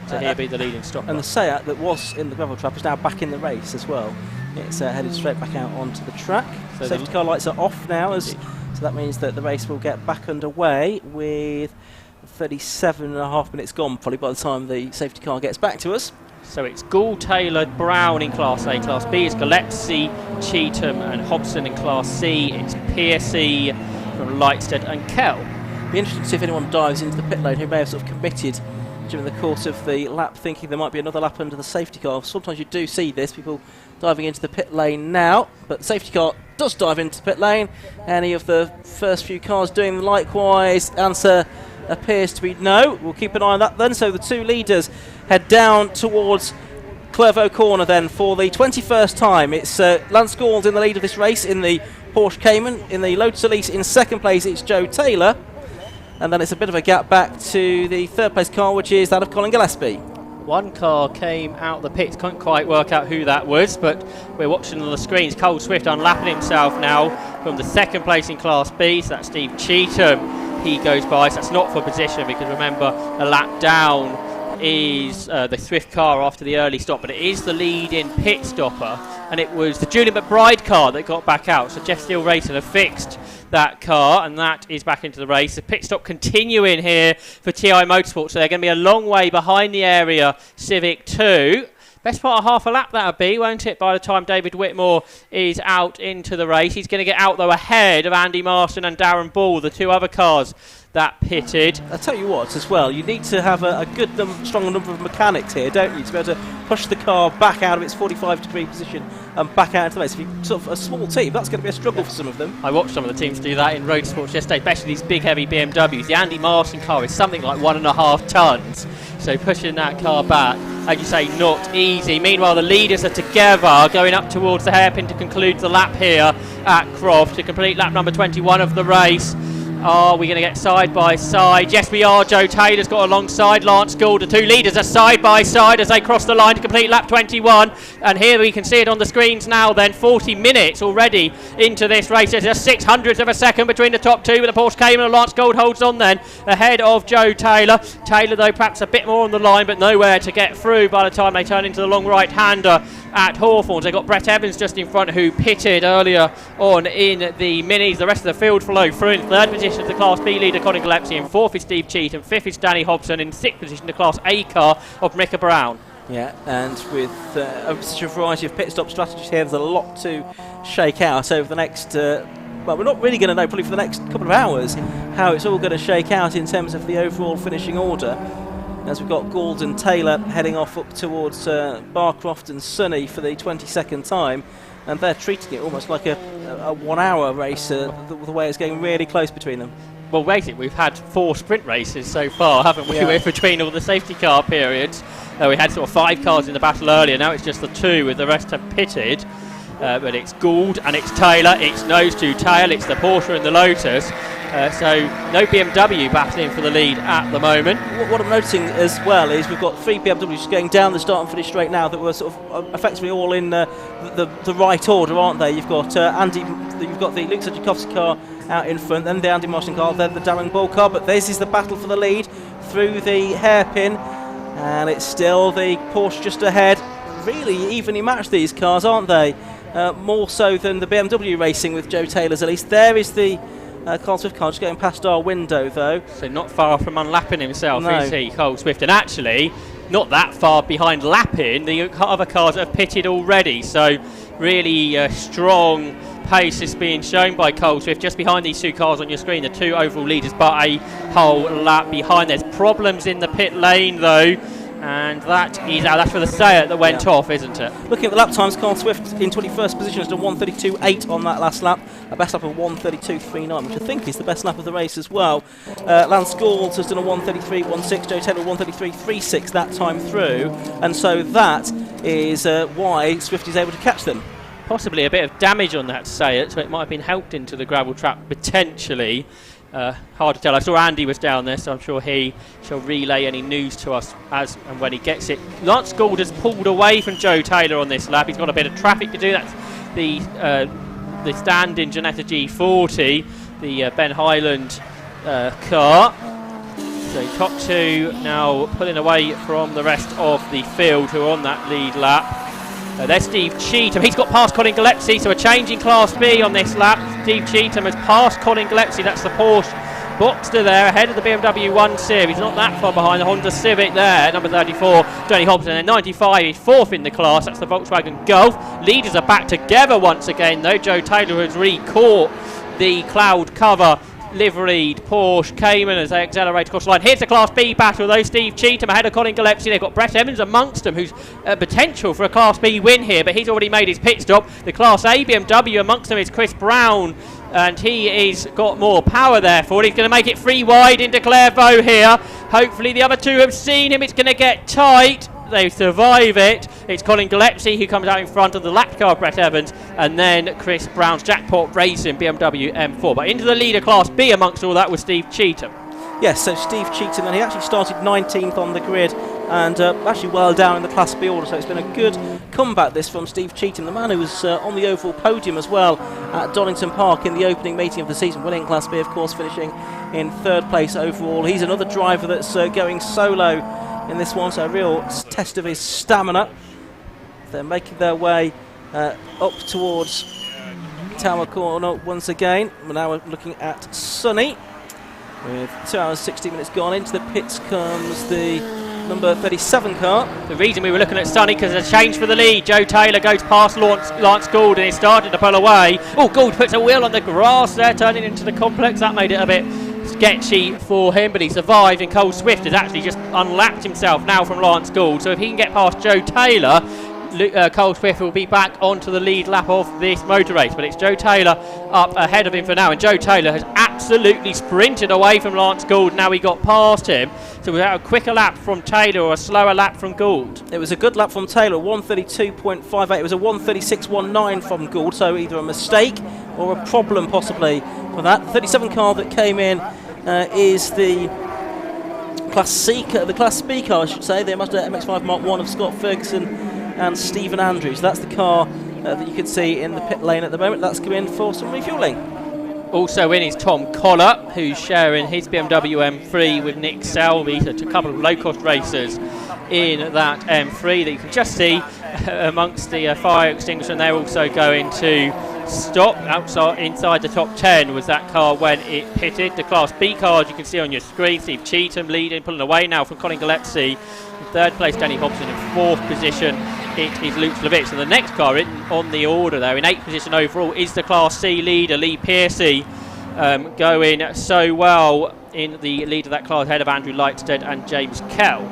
So he'll be the leading stop. And the Seat that was in the gravel trap is now back in the race as well. It's headed straight back out onto the track. So safety car lights are off now, so that means that the race will get back underway with 37.5 minutes gone, probably by the time the safety car gets back to us. So it's Gould, Taylor, Brown in Class A. Class B is Gillespie, Cheetham and Hobson in Class C. It's Piercy from Lightstead and Kell. Be interesting to see if anyone dives into the pit lane who may have sort of committed during the course of the lap, thinking there might be another lap under the safety car. Sometimes you do see this, people diving into the pit lane now, but the safety car does dive into the pit lane. Any of the first few cars doing likewise? Answer appears to be no. We'll keep an eye on that then. So the 2 leaders head down towards Clairvaux Corner then for the 21st time. It's Lance Gould in the lead of this race in the Porsche Cayman. In the Lotus Elise in second place it's Joe Taylor. And then it's a bit of a gap back to the third place car, which is that of Colin Gillespie. One car came out the pits, can't quite work out who that was, but we're watching on the screens. Cole Swift unlapping himself now from the second place in Class B, so that's Steve Cheetham. He goes by, so that's not for position, because remember, a lap down is the Swift car after the early stop, but it is the lead-in pit stopper, and it was the Julian McBride car that got back out, so Jeff Steele Racing have fixed that car, and that is back into the race. The pit stop continuing here for TI Motorsport, so they're going to be a long way behind the area Civic 2. Best part of half a lap that'll be, won't it, by the time David Whitmore is out into the race. He's going to get out, though, ahead of Andy Marston and Darren Ball, the 2 other cars that pitted. I'll tell you what, as well, you need to have a good strong number of mechanics here, don't you, to be able to push the car back out of its 45-degree position and back out into the race. If you're sort of a small team, that's going to be a struggle for some of them. I watched some of the teams do that in road sports yesterday, especially these big heavy BMWs. The Andy Marston car is something like 1.5 tonnes, so pushing that car back, as you say, not easy. Meanwhile, the leaders are together going up towards the hairpin to conclude the lap here at Croft, to complete lap number 21 of the race. Are we going to get side by side? Yes, we are. Joe Taylor's got alongside Lance Gould. The 2 leaders are side by side as they cross the line to complete lap 21. And here we can see it on the screens now then. 40 minutes already into this race. There's a 600th of a second between the top 2 with the Porsche Cayman, and Lance Gould holds on then ahead of Joe Taylor. Taylor, though, perhaps a bit more on the line, but nowhere to get through by the time they turn into the long right-hander at Hawthorns. They've got Brett Evans just in front, who pitted earlier on in the minis. The rest of the field flow through. In third position is the Class B leader Colin Gillespie, in fourth is Steve Cheetham, fifth is Danny Hobson, in sixth position the Class A car of Micah Brown. Yeah, and with such a variety of pit stop strategies here, there's a lot to shake out over the next well, we're not really going to know probably for the next couple of hours how it's all going to shake out in terms of the overall finishing order, as we've got Gould and Taylor heading off up towards Barcroft and Sonny for the 22nd time, and they're treating it almost like a 1 hour race, the way it's getting really close between them. Well, waiting, we've had 4 sprint races so far, haven't we, yeah, between all the safety car periods. We had sort of 5 cars in the battle earlier, now it's just the 2 with the rest have pitted. But it's Gould and it's Taylor, it's nose to tail, it's the Porsche and the Lotus. So no BMW battling for the lead at the moment. What I'm noticing as well is we've got 3 BMWs going down the start and finish straight now that were sort of effectively all in the right order, aren't they? You've got you've got the Luke Tchaikovsky car out in front, then the Andy Marston car, then the Darren Ball car, but this is the battle for the lead. through the hairpin, and it's still the Porsche just ahead. Really evenly matched, these cars, aren't they? More so than the BMW racing with Joe Taylor's, at least. There is the Carl Swift car just going past our window, though. So not far from Lapin himself, no. is he, Carl Swift? And actually, not that far behind Lapin, the other cars have pitted already. So really strong pace is being shown by Carl Swift just behind these two cars on your screen, the two overall leaders, but a whole lap behind. There's problems in the pit lane, though. And that's for the Seat that went off, isn't it? Looking at the lap times, Carl Swift in 21st position has done 1:32.8 on that last lap. A best lap of 1:32.39, which I think is the best lap of the race as well. Lance Gould has done a 1:33.16, Joe Taylor 1:33.36 that time through. And so that is why Swift is able to catch them. Possibly a bit of damage on that Seat, so it might have been helped into the gravel trap potentially. Hard to tell. I saw Andy was down there, so I'm sure he shall relay any news to us as and when he gets it. Lance Gould has pulled away from Joe Taylor on this lap. He's got a bit of traffic to do. That's the stand-in Janetta G40, the Ben Highland car. So top two now pulling away from the rest of the field who are on that lead lap. There's Steve Cheetham. He's got past Colin Gillespie, so a change in Class B on this lap. Steve Cheetham has passed Colin Gillespie. That's the Porsche Boxster there, ahead of the BMW 1 Series. Not that far behind the Honda Civic there. Number 34, Johnny Hobson. And 95 is fourth in the class. That's the Volkswagen Golf. Leaders are back together once again, though. Joe Taylor has re-caught the cloud cover liveried Porsche Cayman as they accelerate across the line. Here's the Class B battle, though. Steve Cheetham ahead of Colin Gillespie. They've got Brett Evans amongst them, who's potential for a Class B win here, but he's already made his pit stop. The Class A BMW amongst them is Chris Brown, and he is got more power there for it. He's going to make it free wide into Clairvaux here. Hopefully the other two have seen him. It's going to get tight. They survive it. It's Colin Gillespie who comes out in front of the lap car of Brett Evans, and then Chris Brown's Jackpot Racing BMW M4. But into the leader Class B amongst all that was Steve Cheetham. Yes, so Steve Cheetham, and he actually started 19th on the grid and actually well down in the Class B order, so it's been a good comeback this from Steve Cheetham, the man who was on the overall podium as well at Donington Park in the opening meeting of the season, winning Class B, of course, finishing in third place overall. He's another driver that's going solo in this one, so a real test of his stamina. They're making their way up towards Tower Corner once again. We're now looking at Sonny. With 2 hours 60 minutes gone, into the pits comes the number 37 car. The reason we were looking at Sonny, because there's a change for the lead. Joe Taylor goes past Lance Gould and he started to pull away. Oh, Gould puts a wheel on the grass there, turning into the complex. That made it a bit sketchy for him, but he survived, and Cole Swift has actually just unlapped himself now from Lance Gould. So if he can get past Joe Taylor, Cole Swift will be back onto the lead lap of this motor race, but it's Joe Taylor up ahead of him for now, and Joe Taylor has absolutely sprinted away from Lance Gould. Now he got past him, so without a quicker lap from Taylor or a slower lap from Gould. It was a good lap from Taylor, 1:32.58. It was a 1:36.19 from Gould, so either a mistake or a problem possibly for that. The 37 car that came in is the Class C, the Class B car, I should say, the Mazda MX-5 Mark 1 of Scott Ferguson and Stephen Andrews. That's the car that you can see in the pit lane at the moment. That's come in for some refuelling. Also in is Tom Collar, who's sharing his BMW M3 with Nick Selvey. So a couple of low-cost racers in that M3 that you can just see amongst the fire extinguisher, and they're also going to stop outside inside the top 10 was that car when it pitted. The Class B cars you can see on your screen. Steve Cheetham leading, pulling away now from Colin Gillespie. In third place Danny Hobson. In fourth position it is Luke Slavitz. And the next car on the order there in 8th position overall is the Class C leader Lee Piercy, going so well in the lead of that class ahead of Andrew Lightstead and James Kell.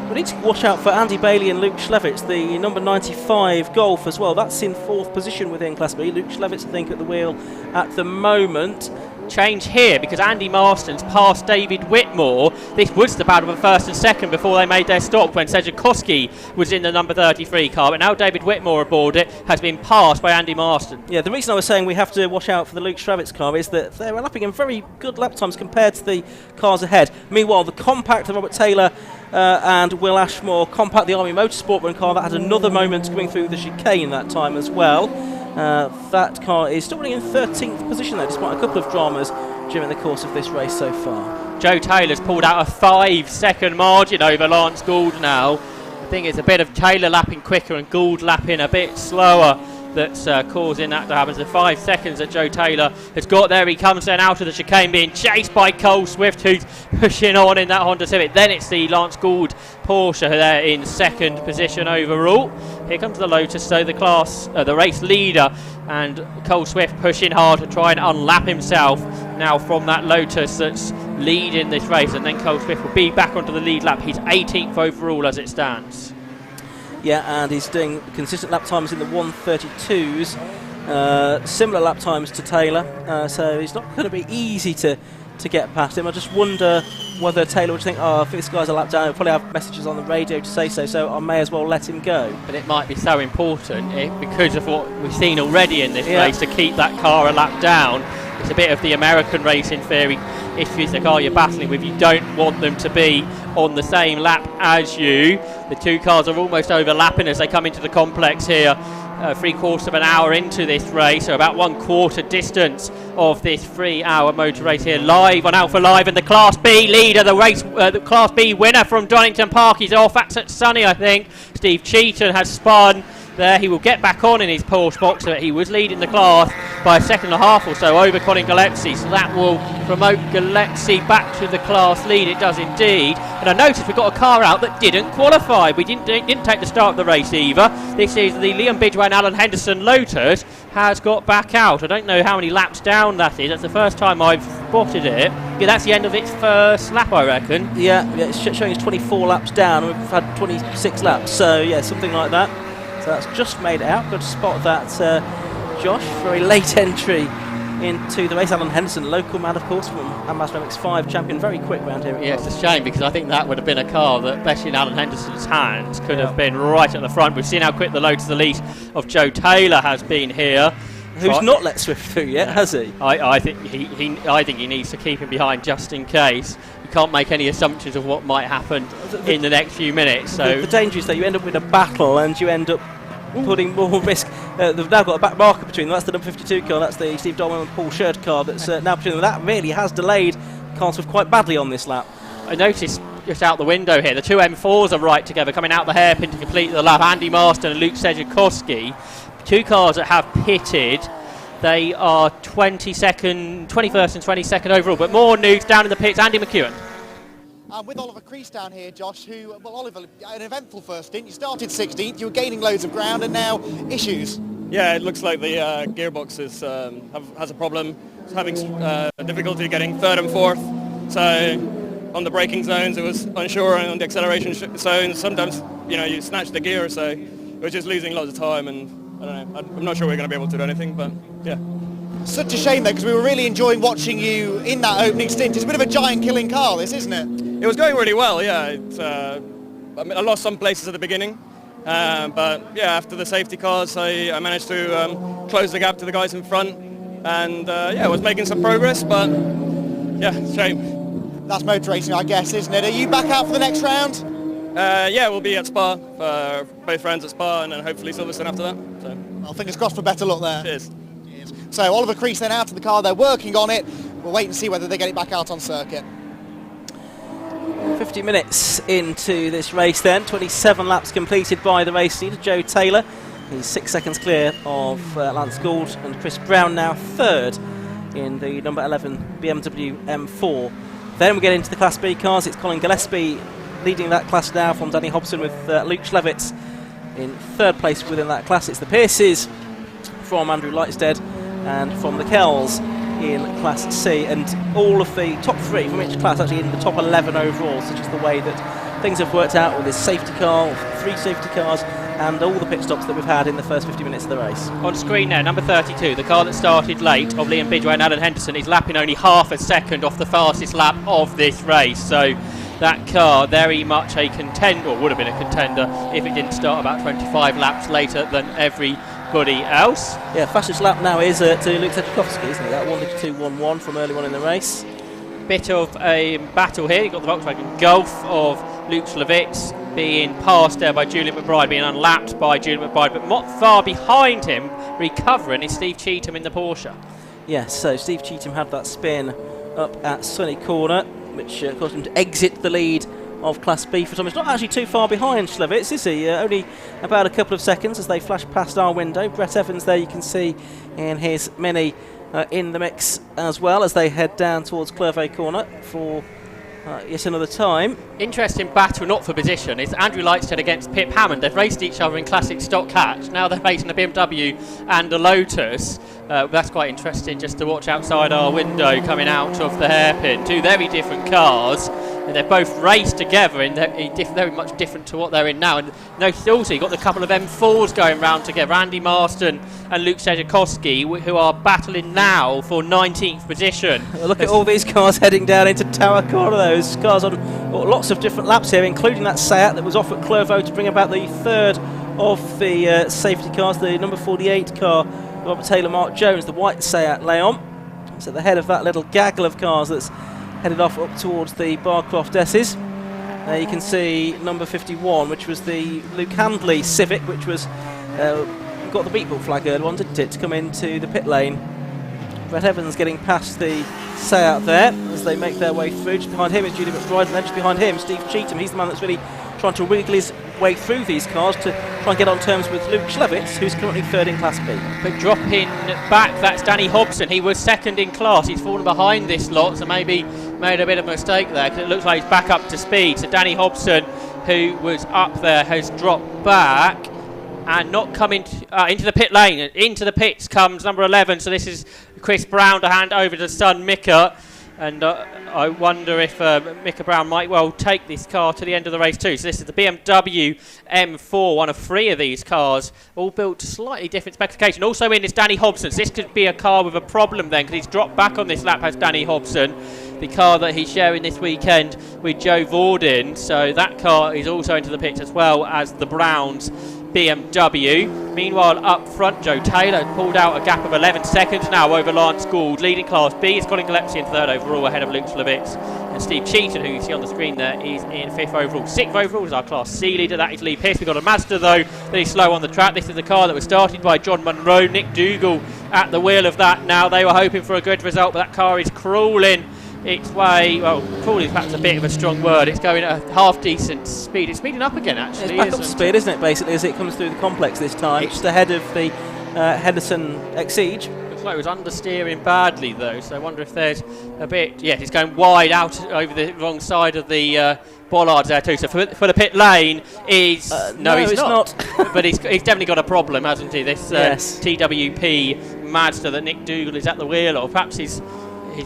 We need to watch out for Andy Bailey and Luke Schlevitz, the number 95 Golf as well. That's in 4th position within Class B. Luke Schlevitz, I think, at the wheel at the moment. Change here because Andy Marston's passed David Whitmore. This was the battle for first and second before they made their stop when Tchaikovsky was in the number 33 car, but now David Whitmore aboard it has been passed by Andy Marston. Yeah, the reason I was saying we have to watch out for the Luke Schlevitz car is that they're lapping in very good lap times compared to the cars ahead. Meanwhile, the compact, the Robert Taylor and Will Ashmore compact, the Army Motorsport run car, that had another moment going through the chicane that time as well. That car is still running in 13th position though, despite a couple of dramas during the course of this race so far. Joe Taylor's pulled out a 5-second margin over Lance Gould now. I think it's a bit of Taylor lapping quicker and Gould lapping a bit slower that's causing that to happen. So 5 seconds that Joe Taylor has got there. He comes then out of the chicane being chased by Cole Swift, who's pushing on in that Honda Civic. Then it's the Lance Gould Porsche there in second position overall. Here comes the Lotus, so the race leader, and Cole Swift pushing hard to try and unlap himself now from that Lotus that's leading this race, and then Cole Swift will be back onto the lead lap. He's 18th overall as it stands. Yeah, and he's doing consistent lap times in the 1:32s, similar lap times to Taylor, so it's not going to be easy to get past him. I just wonder whether Taylor would think, oh, if this guy's a lap down, he'll probably have messages on the radio to say so I may as well let him go. But it might be so important because of what we've seen already in this race to keep that car a lap down. It's a bit of the American racing theory. If it's the car you're battling with, you don't want them to be on the same lap as you. The two cars are almost overlapping as they come into the complex here. 3/4 of an hour into this race, so about 1/4 distance of this 3-hour motor race here, live on Alpha Live, and the Class B leader, the Class B winner from Donington Park, he's off. That's at Sonny, I think. Steve Cheaton has spun there. He will get back on in his Porsche Boxer. He was leading the class by 1.5 seconds or so over Colin Gillespie, so that will promote Gillespie back to the class lead. It does indeed. And I noticed we've got a car out that didn't qualify. We didn't take the start of the race either. This is the Liam Bidwell and Alan Henderson Lotus has got back out. I don't know how many laps down that is. That's the first time I've spotted it. Yeah, that's the end of its first lap, I reckon. Yeah, it's showing us 24 laps down, and we've had 26 laps, so yeah, something like that. So that's just made it out. Good to spot that, Josh. Very late entry into the race. Alan Henderson, local man, of course, from Ambassador MX5 champion. Very quick round here. Yeah, it's a shame because I think that would have been a car that, especially in Alan Henderson's hands, could have been right at the front. We've seen how quick the Lotus Elite of Joe Taylor has been here. Who's not let Swift through yet, has he? I think he needs to keep him behind just in case. You can't make any assumptions of what might happen in the next few minutes. So the danger is that you end up with a battle and you end up putting more risk. They've now got a back marker between them. That's the number 52 car. That's the Steve Dolman and Paul Sherd car that's now between them. That really has delayed Carlsworth quite badly on this lap. I noticed just out the window here, the two M4s are right together, coming out the hairpin to complete the lap. Andy Marston and Luke Tchaikovsky. Two cars that have pitted. They are 21st and 22nd overall, but more news down in the pits. Andy McEwen. With Oliver Crease down here, Josh, Oliver, an eventful first stint. You started 16th, you were gaining loads of ground, and now issues. Yeah, it looks like the gearbox has a problem. It's having difficulty getting third and fourth. So on the braking zones, it was unsure, and on the acceleration zones, sometimes you snatch the gear, so we're just losing lots of time, and I don't know. I'm not sure we're going to be able to do anything, but yeah. Such a shame though, because we were really enjoying watching you in that opening stint. It's a bit of a giant killing car, this, isn't it? It was going really well, yeah. I lost some places at the beginning, but yeah, after the safety cars, I managed to close the gap to the guys in front, and yeah, I was making some progress, but yeah, shame. That's motor racing, I guess, isn't it? Are you back out for the next round? Yeah, we'll be at Spa, both rounds at Spa, and then hopefully Silverstone after that. So. Well, fingers crossed for better luck there. Cheers. So Oliver Crease then out of the car, they're working on it. We'll wait and see whether they get it back out on circuit. 50 minutes into this race then, 27 laps completed by the race leader, Joe Taylor. He's 6 seconds clear of Lance Gould, and Chris Brown now third in the number 11 BMW M4. Then we get into the Class B cars. It's Colin Gillespie leading that class now from Danny Hobson, with Luke Schlevitz in third place within that class. It's the Pierces from Andrew Lightstead and from the Kells in Class C, and all of the top three from each class actually in the top 11 overall, such as the way that things have worked out with this safety car, or 3 safety cars, and all the pit stops that we've had in the first 50 minutes of the race. On screen now, number 32, the car that started late of Liam Bidwell and Alan Henderson is lapping only 0.5 seconds off the fastest lap of this race, so that car very much a contender, or would have been a contender if it didn't start about 25 laps later than everybody else. Yeah, fastest lap now is to Luke Tchaikovsky, isn't it? That 1:52.11 from early on in the race. Bit of a battle here. You've got the Volkswagen Golf of Luke Schlevitz being passed there by Julian McBride, being unlapped by Julian McBride, but not far behind him, recovering, is Steve Cheatham in the Porsche. Yes, so Steve Cheatham had that spin up at Sonny Corner. which caused him to exit the lead of Class B for Tom. It's not actually too far behind Schlevitz, is he? Only about a couple of seconds as they flash past our window. Brett Evans there you can see in his Mini in the mix as well as they head down towards Clervaux Corner for yet another time. Interesting battle, not for position. It's Andrew Lightstead against Pip Hammond. They've raced each other in classic stock hatch. Now they're racing a BMW and a Lotus. That's quite interesting just to watch outside our window coming out of the Hairpin. Two very different cars. And they're both raced together in very much different to what they're in now. And notice also you've got the couple of M4s going round together, Andy Marston and Luke Tchaikovsky, who are battling now for 19th position. Look at all these cars heading down into Tower Corner. Those cars on lots of different laps here, including that Seat that was off at Clervaux to bring about the third of the safety cars, the number 48 car, Robert Taylor, Mark Jones, the white Seat Leon. It's at the head of that little gaggle of cars that's headed off up towards the Barcroft S's. There you can see number 51, which was the Luke Handley Civic, which was got the beatbook flag earlier on, didn't it, to come into the pit lane. Brett Evans getting past the Seat there as they make their way through. Just behind him is Julie McBride, and then just behind him Steve Cheetham. He's the man that's really trying to wriggle his way through these cars to try and get on terms with Luke Schlevitz, who's currently third in Class B. But dropping back, that's Danny Hobson. He was second in class. He's fallen behind this lot, so maybe made a bit of a mistake there because it looks like he's back up to speed. So Danny Hobson, who was up there, has dropped back and not come into the pit lane. Into the pits comes number 11. So this is Chris Brown to hand over to son Mika. And I wonder if Mika Brown might well take this car to the end of the race too. So this is the BMW M4, one of three of these cars, all built to slightly different specification. Also in is Danny Hobson. So this could be a car with a problem then, because he's dropped back on this lap, has Danny Hobson, the car that he's sharing this weekend with Joe Vorden. So that car is also into the pits, as well as the Browns BMW. Meanwhile, up front, Joe Taylor pulled out a gap of 11 seconds now over Lance Gould, leading Class B. It's Colin Gillespie in third overall, ahead of Luke Schlevitz. And Steve Cheaton, who you see on the screen there, is in fifth overall. Sixth overall is our Class C leader, that is Lee Pearce. We've got a Mazda, though, that is slow on the track. This is the car that was started by John Munro. Nick Dougal at the wheel of that now. They were hoping for a good result, but that car is crawling its way, well, crawling is perhaps a bit of a strong word. It's going at a half decent speed. It's speeding up again, actually. It's back up to speed, isn't it, basically, as it comes through the complex this time. Just ahead of the Henderson Exige. Looks like it was understeering badly, though, so I wonder if there's a bit... Yeah, it's going wide out over the wrong side of the bollards there, too. So for the pit lane is... no, he's not. But he's definitely got a problem, hasn't he? This yes. TWP Mazda that Nick Dougal is at the wheel of. Perhaps he's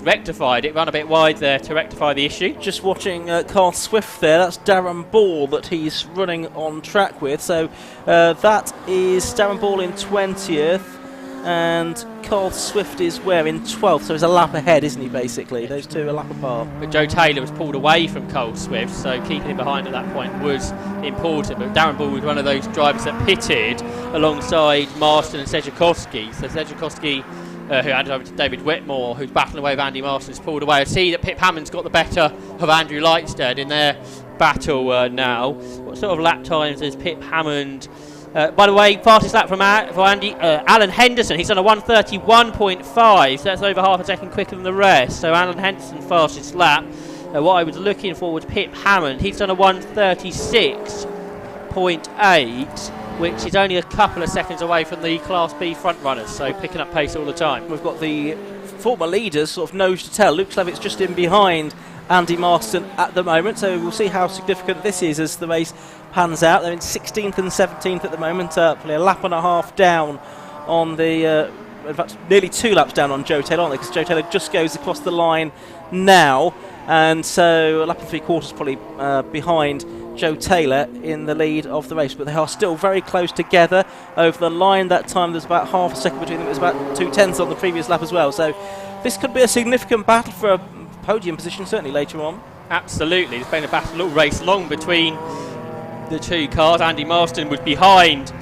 rectified it, run a bit wide there to rectify the issue. Just watching Carl Swift there, that's Darren Ball that he's running on track with. So that is Darren Ball in 20th and Carl Swift is where? In 12th, so he's a lap ahead, isn't he, basically? Those two are a lap apart. But Joe Taylor was pulled away from Carl Swift, so keeping him behind at that point was important. But Darren Ball was one of those drivers that pitted alongside Marston and Tchaikovsky. So Tchaikovsky, who handed over to David Whitmore, who's battling away with Andy Marston, is pulled away. I see that Pip Hammond's got the better of Andrew Lightstead in their battle now. What sort of lap times is Pip Hammond? By the way, fastest lap for Andy, Alan Henderson. He's done a 1:31.5, so that's over half a second quicker than the rest. So Alan Henderson fastest lap. What I was looking for was Pip Hammond. He's done a 1:36.8. which is only a couple of seconds away from the Class B front runners, so picking up pace all the time. We've got the former leaders sort of nose to tail. Luke Schlevitz just in behind Andy Marston at the moment, so we'll see how significant this is as the race pans out. They're in 16th and 17th at the moment, probably a lap and a half down on the, in fact, nearly 2 laps down on Joe Taylor, aren't they? Because Joe Taylor just goes across the line now, and so a lap and 3/4 probably behind Joe Taylor in the lead of the race, but they are still very close together over the line. That time there's about half a second between them. It was about 2/10 on the previous lap as well, so this could be a significant battle for a podium position certainly later on. Absolutely, there's been a battle all race long between the two cars. Andy Marston was behind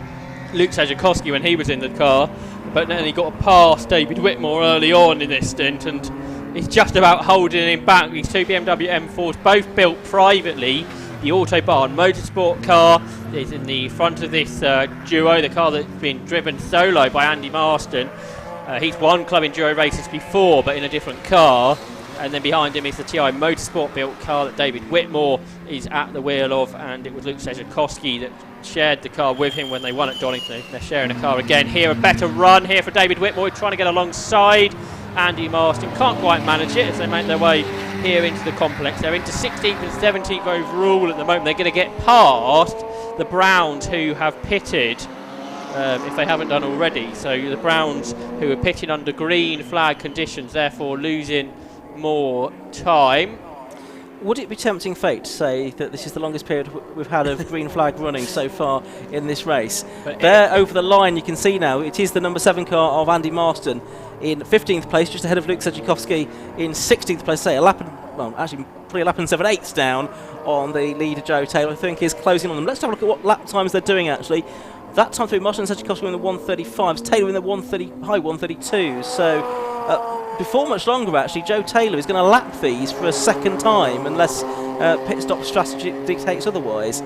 Luke Tchaikovsky when he was in the car, but then he got past David Whitmore early on in this stint, and he's just about holding him back. These two BMW M4s, both built privately. The Autobahn Motorsport car is in the front of this duo, the car that's been driven solo by Andy Marston. He's won Club Enduro races before, but in a different car. And then behind him is the TI Motorsport built car that David Whitmore is at the wheel of, and it was Luke Tchaikovsky that shared the car with him when they won at Donington. They're sharing a car again here. A better run here for David Whitmore, trying to get alongside Andy Marston. Can't quite manage it as they make their way here into the complex. They're into 16th and 17th overall at the moment. They're going to get past the Browns, who have pitted, if they haven't done already. So the Browns, who are pitting under green flag conditions, therefore losing more time. Would it be tempting fate to say that this is the longest period we've had of green flag running so far in this race? But there over the line you can see now it is the number 7 car of Andy Marston in 15th place, just ahead of Luke Tchaikovsky in 16th place. Say a Lapin, well, actually probably a Lapin 7/8 down on the leader Joe Taylor, I think, is closing on them. Let's have a look at what lap times they're doing actually. That time through, Marston and Tchaikovsky in the 1:35s, Taylor in the 1:30, high 1:32. So before much longer, actually, Joe Taylor is going to lap these for a second time unless pit stop strategy dictates otherwise.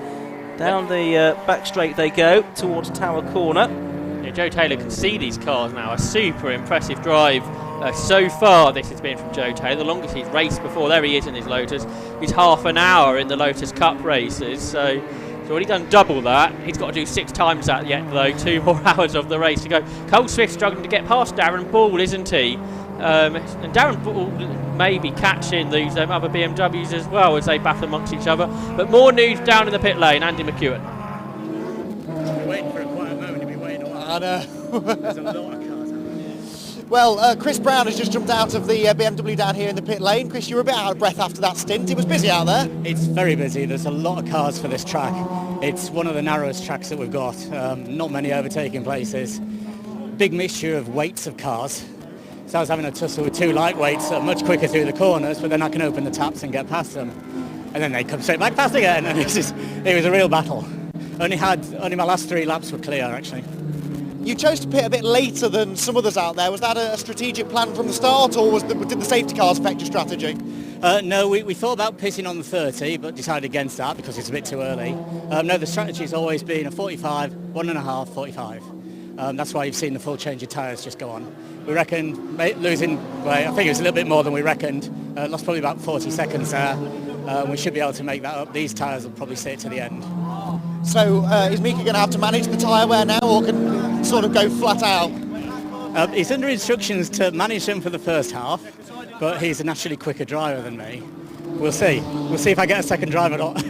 Down the back straight they go towards Tower Corner. Yeah, Joe Taylor can see these cars now. A super impressive drive so far this has been from Joe Taylor. The longest he's raced before, there he is in his Lotus. He's half an hour in the Lotus Cup races, so he's already done double that. He's got to do 6 times that yet, though. 2 more hours of the race to go. Cole Swift struggling to get past Darren Ball, isn't he? And Darren Ball may be catching these other BMWs as well as they battle amongst each other. But more news down in the pit lane. Andy McEwen. We're waiting for a quiet moment. You've been waiting a while. I know. There's a lot of cars out there. Well, Chris Brown has just jumped out of the BMW down here in the pit lane. Chris, you were a bit out of breath after that stint. It was busy out there. It's very busy. There's a lot of cars for this track. It's one of the narrowest tracks that we've got. Not many overtaking places. Big mixture of weights of cars. So I was having a tussle with 2 lightweights that are much quicker through the corners, but then I can open the taps and get past them. And then they come straight back past again, and it was a real battle. Only my last 3 laps were clear, actually. You chose to pit a bit later than some others out there. Was that a strategic plan from the start, or did the safety cars affect your strategy? No, we thought about pitting on the 30, but decided against that because it's a bit too early. No, the strategy's always been a 45, 1.5, 45. That's why you've seen the full change of tyres just go on. We reckon losing, I think it was a little bit more than we reckoned. Lost probably about 40 seconds there. We should be able to make that up. These tyres will probably sit to the end. So is Mika going to have to manage the tyre wear now, or can sort of go flat out? He's under instructions to manage them for the first half, but he's a naturally quicker driver than me. We'll see. We'll see if I get a second drive or not.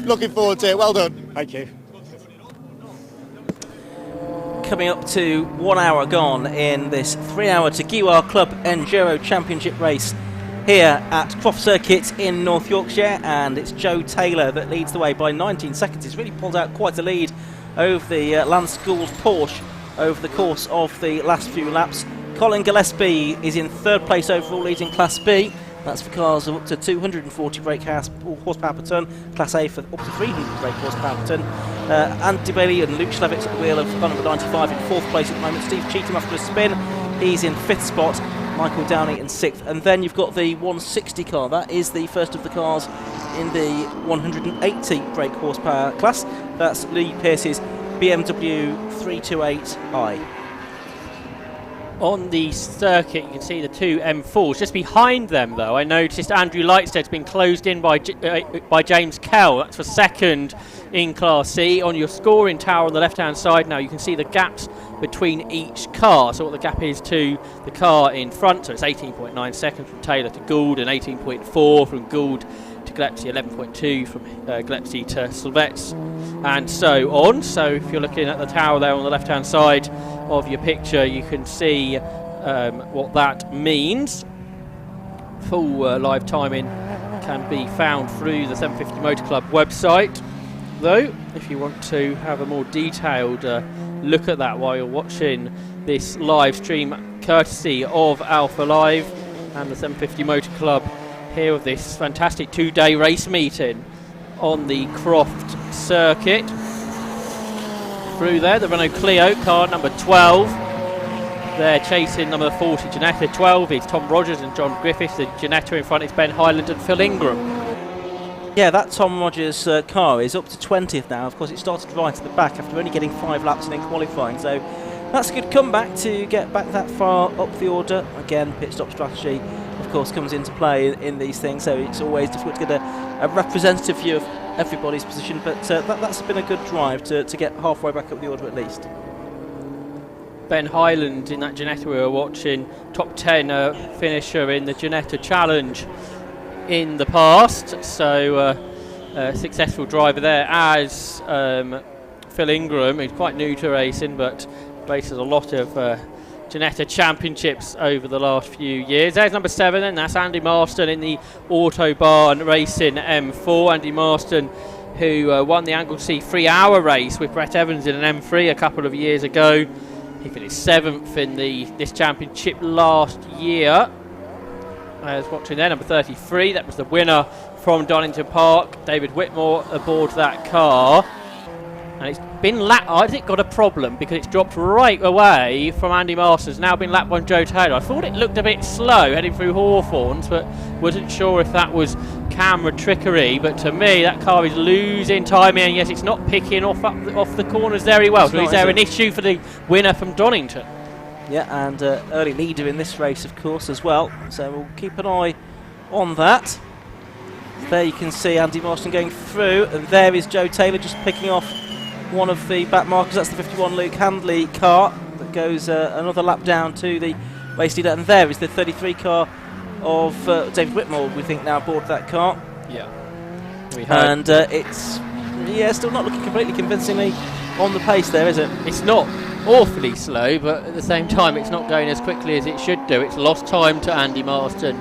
Looking forward to it. Well done. Thank you. Coming up to 1 hour gone in this 3-hour TEGIWA Club Enduro Championship race here at Croft Circuit in North Yorkshire, and it's Joe Taylor that leads the way by 19 seconds. He's really pulled out quite a lead over the Lance Gould Porsche over the course of the last few laps. Colin Gillespie is in 3rd place overall, leading Class B. That's for cars up to 240 brake horsepower per tonne. Class A for up to 300 brake horsepower per tonne. Andy Bailey and Luke Schlevitz at the wheel of car number 95 in 4th place at the moment. Steve Cheetham after a spin, he's in 5th spot. Michael Downey in 6th. And then you've got the 160 car. That is the first of the cars in the 180 brake horsepower class. That's Lee Pearce's BMW 328i. On the circuit, you can see the 2 M4s. Just behind them, though, I noticed Andrew Lightstead's been closed in by James Kell. That's for 2nd in Class C. On your scoring tower on the left-hand side now, you can see the gaps between each car. So what the gap is to the car in front. So it's 18.9 seconds from Taylor to Gould, and 18.4 from Gould to Gillespie, 11.2 from Gillespie to Sylvets, and so on. So if you're looking at the tower there on the left-hand side of your picture, you can see what that means. Full live timing can be found through the 750 Motor Club website, though, if you want to have a more detailed look at that while you're watching this live stream, courtesy of Alpha Live and the 750 Motor Club here with this fantastic 2-day race meeting on the Croft circuit. Through there, the Renault Clio, car number 12. They're chasing number 40, Janetta. 12 is Tom Rogers and John Griffiths. The Janetta in front is Ben Highland and Phil Ingram. Yeah, that Tom Rogers car is up to 20th now. Of course, it started right at the back after only getting 5 laps in qualifying. So that's a good comeback to get back that far up the order. Again, pit stop strategy, of course, comes into play in these things, so it's always difficult to get a representative view of everybody's position, but that's been a good drive to get halfway back up the order at least. Ben Hyland in that Ginetta we were watching, top 10 finisher in the Ginetta Challenge in the past, so successful driver there, as Phil Ingram, who's quite new to racing but races a lot of Ginetta Championships over the last few years. There's number 7, and that's Andy Marston in the Autobahn Racing M4. Andy Marston, who won the Anglesey 3-hour race with Brett Evans in an M3 a couple of years ago. He finished 7th in this championship last year. I was watching there, number 33, that was the winner from Donington Park. David Whitmore aboard that car. And it's been lapped. I think got a problem because it's dropped right away from Andy Marston. It's now been lapped by Joe Taylor. I thought it looked a bit slow heading through Hawthorns, but wasn't sure if that was camera trickery. But to me, that car is losing time, and yes, it's not picking off the corners very well. So is there an issue for the winner from Donington? Yeah, and early leader in this race, of course, as well. So we'll keep an eye on that. There you can see Andy Marston going through, and there is Joe Taylor just picking off one of the back markers. That's the 51 Luke Handley car that goes another lap down to the race leader, and there is the 33 car of David Whitmore, we think, now aboard that car. Yeah, and it's still not looking completely convincingly on the pace there, is it? It's not awfully slow, but at the same time it's not going as quickly as it should do. It's lost time to Andy Marston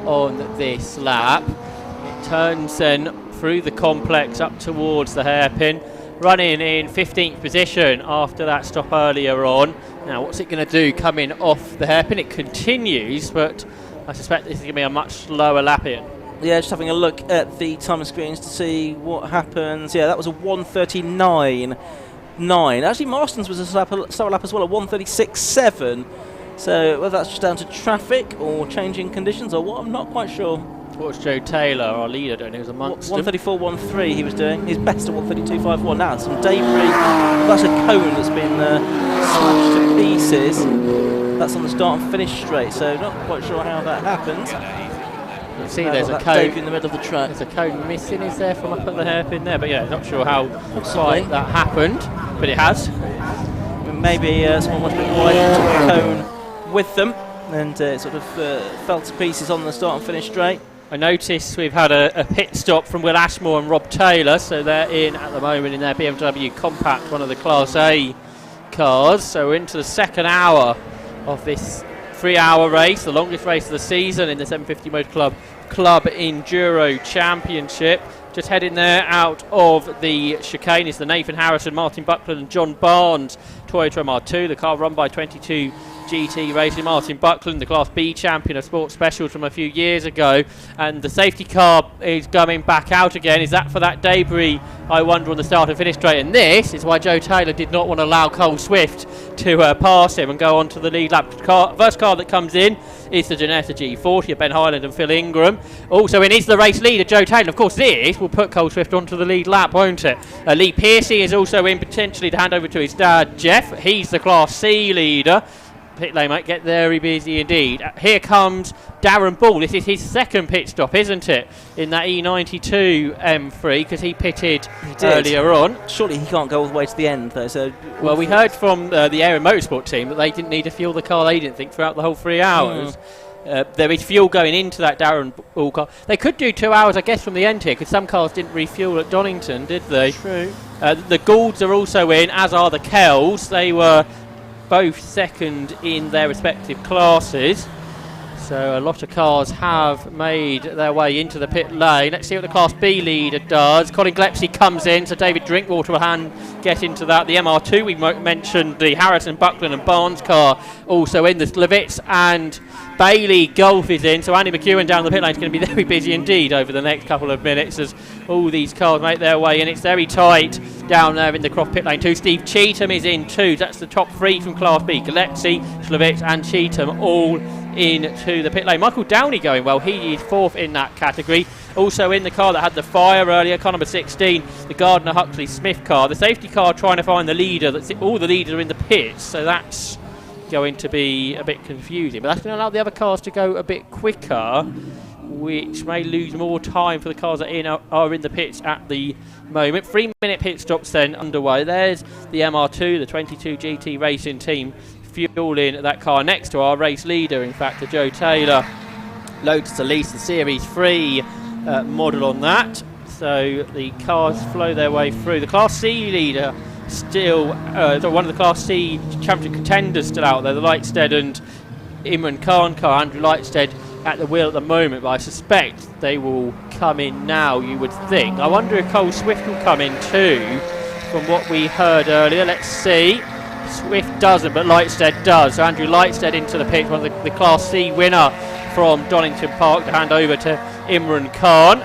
on this lap. It turns then through the complex up towards the hairpin, running in 15th position after that stop earlier on. Now what's it going to do coming off the hairpin? It continues, but I suspect this is going to be a much slower lap in. Yeah, just having a look at the time screens to see what happens. Yeah, that was a 1:39.9. Actually, Marston's was a slower lap as well, a 1:36.7. So whether that's just down to traffic or changing conditions or what, I'm not quite sure. What was Joe Taylor, our leader, doing? He was amongst 1:34.13 he was doing. His best at 1:32.51. Now some debris. That's a cone that's been smashed to pieces. That's on the start and finish straight, so not quite sure how that happened. You see there's a cone in the middle of the track. There's a cone missing, is there, from up at the hairpin there? But yeah, not sure how quite that happened, but it has. Maybe someone was a bit wide and took the cone with them, and sort of fell to pieces on the start and finish straight. I noticed we've had a pit stop from Will Ashmore and Rob Taylor, so they're in at the moment in their BMW Compact, one of the Class A cars. So we're into the second hour of this 3-hour race, the longest race of the season in the 750 Motor Club Enduro Championship. Just heading there out of the chicane is the Nathan Harrison, Martin Buckland and John Barnes Toyota MR2, the car run by 22 GT Racing. Martin Buckland, the Class B champion of Sports Specials from a few years ago, and the safety car is coming back out again. Is that for that debris, I wonder, on the start and finish straight? And this is why Joe Taylor did not want to allow Cole Swift to pass him and go on to the lead lap. First car that comes in is the Ginetta G40 of Ben Hyland and Phil Ingram. Also in is the race leader, Joe Taylor. Of course, this will put Cole Swift onto the lead lap, won't it? Lee Piercy is also in, potentially to hand over to his dad, Jeff. He's the Class C leader. Pit lane might get very busy indeed. Here comes Darren Ball. This is his second pit stop, isn't it, in that E92 M3, because he pitted earlier on. Surely he can't go all the way to the end, though. So, well, we heard from the Air and Motorsport team that they didn't need to fuel the car, they didn't think, throughout the whole 3 hours. There is fuel going into that Darren Ball car. They could do 2 hours, I guess, from the end here, because some cars didn't refuel at Donington, did they? True. The Goulds are also in, as are the Kells. They were both second in their respective classes. So a lot of cars have made their way into the pit lane. Let's see what the Class B leader does. Colin Glepsy comes in, so David Drinkwater will get into that. The MR2 we mentioned, the Harrison, Buckland and Barnes car also in. The Levitz and Bailey Golf is in, so Andy McEwen down the pit lane is going to be very busy indeed over the next couple of minutes as all these cars make their way in. It's very tight down there in the Croft pit lane too. Steve Cheetham is in too. That's the top 3 from Class B. Gillespie, Slavitz and Cheetham all into the pit lane. Michael Downey going well. He is 4th in that category. Also in the car that had the fire earlier, car number 16, the Gardner Huxley Smith car. The safety car trying to find the leader. All the leaders are in the pits, so that's going to be a bit confusing. But that's going to allow the other cars to go a bit quicker, which may lose more time for the cars that are in the pits at the moment. 3-minute pit stops then underway. There's the MR2, the 22 GT racing team, fueling that car next to our race leader, in fact, the Joe Taylor Lotus Elise, the Series 3 model on that. So the cars flow their way through. The Class C leader still, one of the Class C championship contenders still out there, the Lightstead and Imran Khan car, Andrew Lightstead at the wheel at the moment, but I suspect they will come in now, you would think. I wonder if Cole Swift will come in too, from what we heard earlier. Let's see. Swift doesn't, but Lightstead does. So Andrew Lightstead into the pit, one of the Class C winner from Donington Park, to hand over to Imran Khan.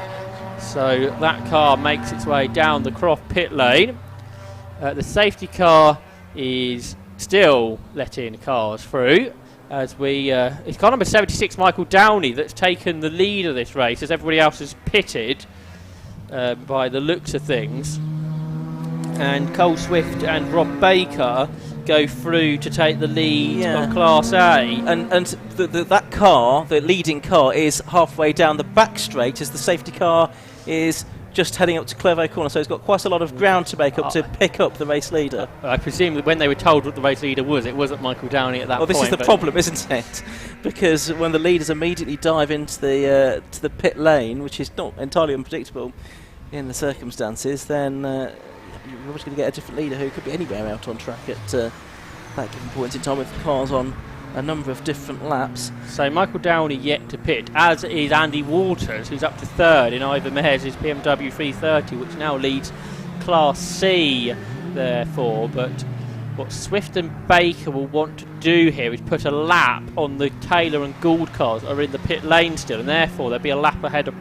So that car makes its way down the Croft pit lane. The safety car is still letting cars through, as it's car number 76, Michael Downey, that's taken the lead of this race, as everybody else has pitted by the looks of things. And Cole Swift and Rob Baker go through to take the lead of Class A. And that car, the leading car, is halfway down the back straight, as the safety car is just heading up to Clervaux Corner, so it's got quite a lot of ground to make up to pick up the race leader. I presume that when they were told what the race leader was, it wasn't Michael Downey at that point. Well, this is the problem, isn't it? Because when the leaders immediately dive into the to the pit lane, which is not entirely unpredictable in the circumstances, then you're always going to get a different leader who could be anywhere out on track at that given point in time, with cars on a number of different laps. So Michael Downey yet to pit, as is Andy Waters, who's up to third in Ivor Mares' BMW 330, which now leads Class C, therefore. But what Swift and Baker will want to do here is put a lap on the Taylor and Gould cars that are in the pit lane still, and therefore there'll be a lap ahead of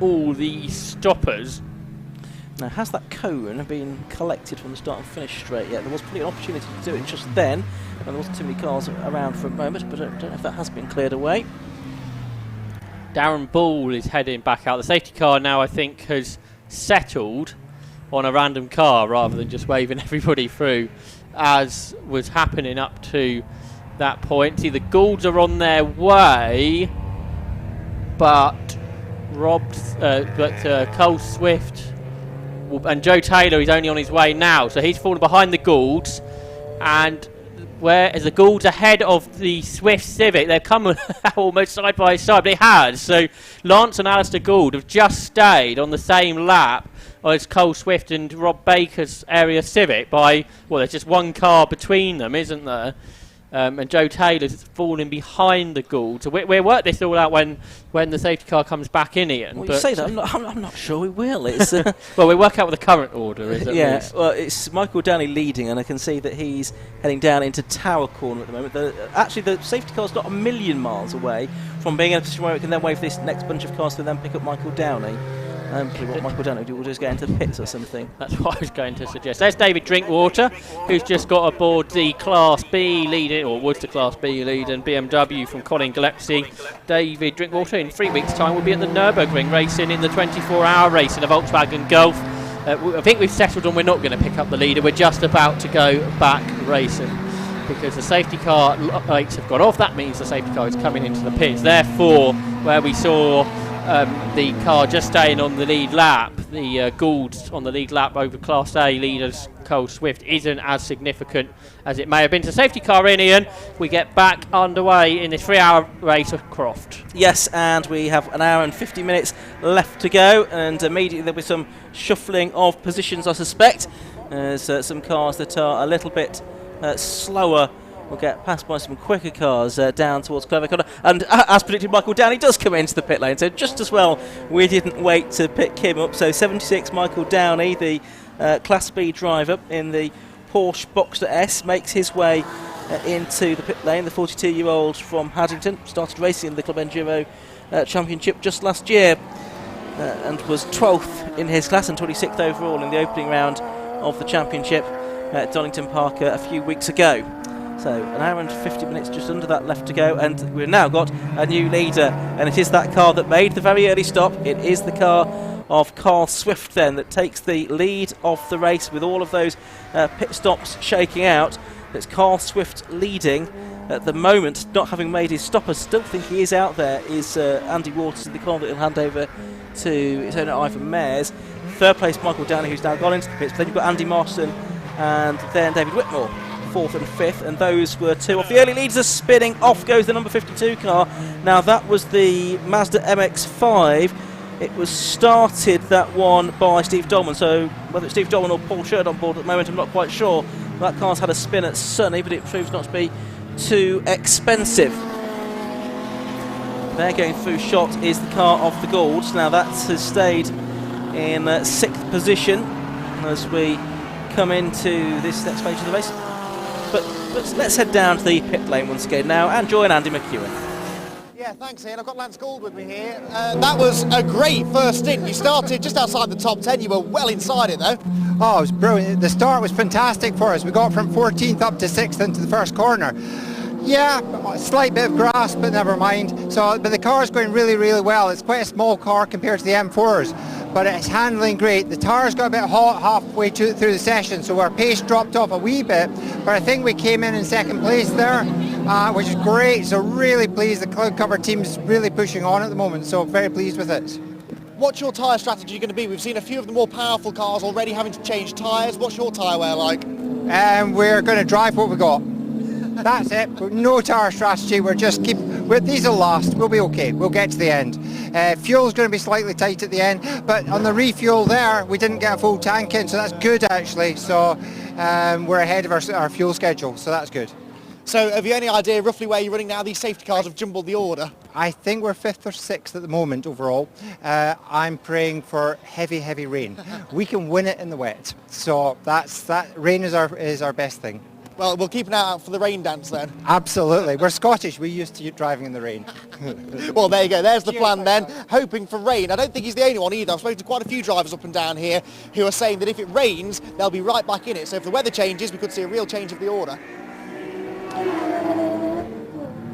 all the stoppers. Now, has that cone been collected from the start and finish straight yet? There was plenty of opportunity to do it just then, and there wasn't too many cars around for a moment, but I don't know if that has been cleared away. Darren Ball is heading back out. The safety car now, I think, has settled on a random car rather than just waving everybody through, as was happening up to that point. See, the Goulds are on their way, but Cole Swift and Joe Taylor is only on his way now, so he's fallen behind the Goulds. And whereas the Goulds ahead of the Swift Civic, they've come almost side by side. They had, so Lance and Alistair Gould have just stayed on the same lap as Cole Swift and Rob Baker's area Civic by, well, there's just one car between them, isn't there? And Joe Taylor's falling behind the Gould. So we'll work this all out when the safety car comes back in, Ian. Well, you say that, I'm not sure we will. It's well, we work out what the current order is at least. Well, it's Michael Downey leading, and I can see that he's heading down into Tower Corner at the moment. Actually, the safety car's not a million miles away from being in a position where it can then wave this next bunch of cars to then pick up Michael Downey. What Michael Downey will do is get into the pits or something. That's what I was going to suggest. There's David Drinkwater, who's just got aboard the Class B lead, or was the Class B lead, and BMW from Colin Gillespie. David Drinkwater, in 3 weeks' time, will be at the Nürburgring racing in the 24-hour race in a Volkswagen Golf. I think we've settled on we're not going to pick up the leader. We're just about to go back racing, because the safety car lights have gone off. That means the safety car is coming into the pits. Therefore, where we saw the car just staying on the lead lap, the Goulds on the lead lap over Class A leaders Cole Swift, isn't as significant as it may have been. So safety car in, Ian. We get back underway in this 3-hour race of Croft. Yes, and we have an hour and 50 minutes left to go, and immediately there'll be some shuffling of positions, I suspect. There's some cars that are a little bit slower. We'll get passed by some quicker cars down towards Clervaux Corner. And as predicted, Michael Downey does come into the pit lane. So just as well we didn't wait to pick him up. So 76 Michael Downey, the Class B driver in the Porsche Boxster S, makes his way into the pit lane. The 42-year-old from Haddington started racing in the Club Enduro Championship just last year and was 12th in his class and 26th overall in the opening round of the championship at Donington Park a few weeks ago. So an hour and 50 minutes just under that left to go, and we've now got a new leader, and it is that car that made the very early stop. It is the car of Carl Swift then that takes the lead of the race with all of those pit stops shaking out. It's Carl Swift leading at the moment, not having made his stop. I still think he is out there, is Andy Waters in the car that he'll hand over to his owner Ivan Mares. Third place Michael Downey, who's now gone into the pits. But then you've got Andy Marston and then David Whitmore, 4th and 5th, and those were two of the early leaders are spinning. Off goes the number 52 car. Now that was the Mazda MX-5. It was started, that one, by Steve Dolman, so whether it's Steve Dolman or Paul Sherd on board at the moment, I'm not quite sure. That car's had a spin at Sonny, but it proves not to be too expensive. There, going through shot, is the car of the Goulds. Now that has stayed in 6th position as we come into this next stage of the race. But let's head down to the pit lane once again now and join Andy McEwen. Yeah, thanks Ian. I've got Lance Gould with me here. That was a great first stint. You started just outside the top 10. You were well inside it though. Oh, it was brilliant. The start was fantastic for us. We got from 14th up to 6th into the first corner. Yeah, a slight bit of grass, but never mind. But the car's going really, really well. It's quite a small car compared to the M4s, but it's handling great. The tyres got a bit hot halfway through the session, so our pace dropped off a wee bit, but I think we came in 2nd place there, which is great. So really pleased. The cloud cover team's really pushing on at the moment, so very pleased with it. What's your tyre strategy going to be? We've seen a few of the more powerful cars already having to change tyres. What's your tyre wear like? We're going to drive what we got. That's it. No tyre strategy. These will last. We'll be okay. We'll get to the end. Fuel's going to be slightly tight at the end, but on the refuel there, we didn't get a full tank in, so that's good actually. So we're ahead of our fuel schedule, so that's good. So have you any idea roughly where you're running now? These safety cars have jumbled the order. I think we're 5th or 6th at the moment overall. I'm praying for heavy, heavy rain. We can win it in the wet. So that rain is our best thing. Well, we'll keep an eye out for the rain dance then. Absolutely. We're Scottish. We're used to driving in the rain. Well, there you go. There's the plan then, hoping for rain. I don't think he's the only one either. I've spoken to quite a few drivers up and down here who are saying that if it rains, they'll be right back in it. So if the weather changes, we could see a real change of the order.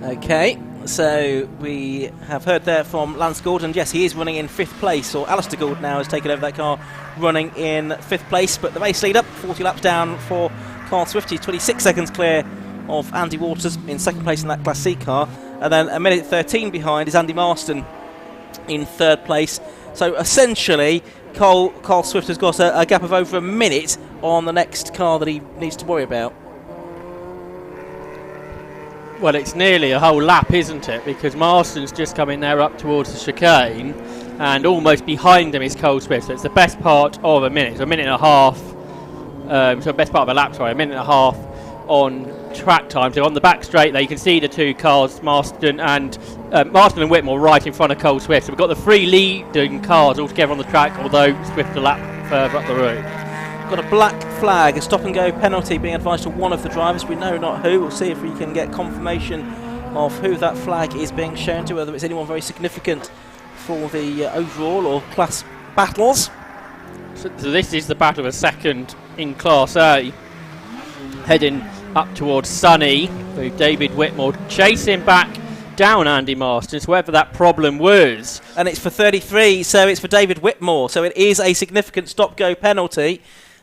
Okay, so we have heard there from Lance Gould, and yes, he is running in 5th place, or Alistair Gould now has taken over that car, running in 5th place, but the race lead up, 40 laps down for Carl Swift. He's 26 seconds clear of Andy Waters in 2nd place in that Class C car, and then a minute 13 behind is Andy Marston in 3rd place. So essentially, Carl Swift has got a gap of over a minute on the next car that he needs to worry about. Well, it's nearly a whole lap, isn't it? Because Marston's just coming there up towards the chicane, and almost behind him is Cole Swift. So it's the best part of a minute. So a minute and a half. So best part of a lap, sorry, a minute and a half on track time. So on the back straight there, you can see the two cars, Marston and Whitmore, right in front of Cole Swift. So we've got the 3 leading cars all together on the track, although Swift a lap further up the road. Got a black flag, a stop and go penalty being advised to one of the drivers. We know not who. We'll see if we can get confirmation of who that flag is being shown to, whether it's anyone very significant for the overall or class battles. So this is the battle of a second in Class A, heading up towards Sonny, with David Whitmore chasing back down Andy Marston, so whatever that problem was. And it's for 33, so it's for David Whitmore, so it is a significant stop-go penalty.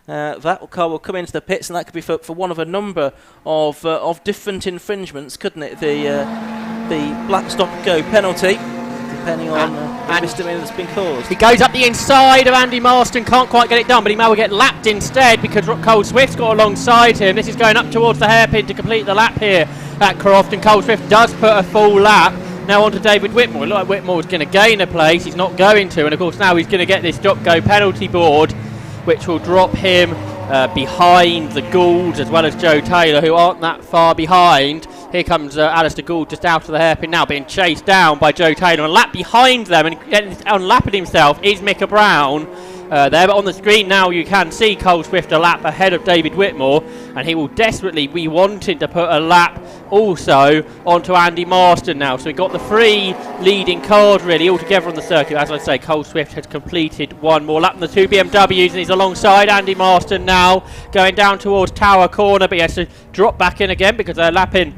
That car will come into the pits, and that could be for one of a number of different infringements, couldn't it? The black stop-go penalty, depending on the misdemeanor that's been caused. He goes up the inside of Andy Marston, can't quite get it done, but he may well get lapped instead because Cole Swift's got alongside him. This is going up towards the hairpin to complete the lap here at Croft, and Cole Swift does put a full lap. Now on to David Whitmore. It looked like Whitmore's going to gain a place. He's not going to, and of course now he's going to get this stop-go penalty board, which will drop him behind the Goulds as well as Joe Taylor, who aren't that far behind. Here comes Alistair Gould just out of the hairpin now, being chased down by Joe Taylor. And a lap behind them and unlapping himself is Micah Brown there. But on the screen now you can see Cole Swift a lap ahead of David Whitmore, and he will desperately be wanting to put a lap also onto Andy Marston now. So we've got the 3 leading cars really all together on the circuit. As I say, Cole Swift has completed one more lap in the 2 BMWs, and he's alongside Andy Marston now, going down towards Tower Corner, but he has to drop back in again because they're lapping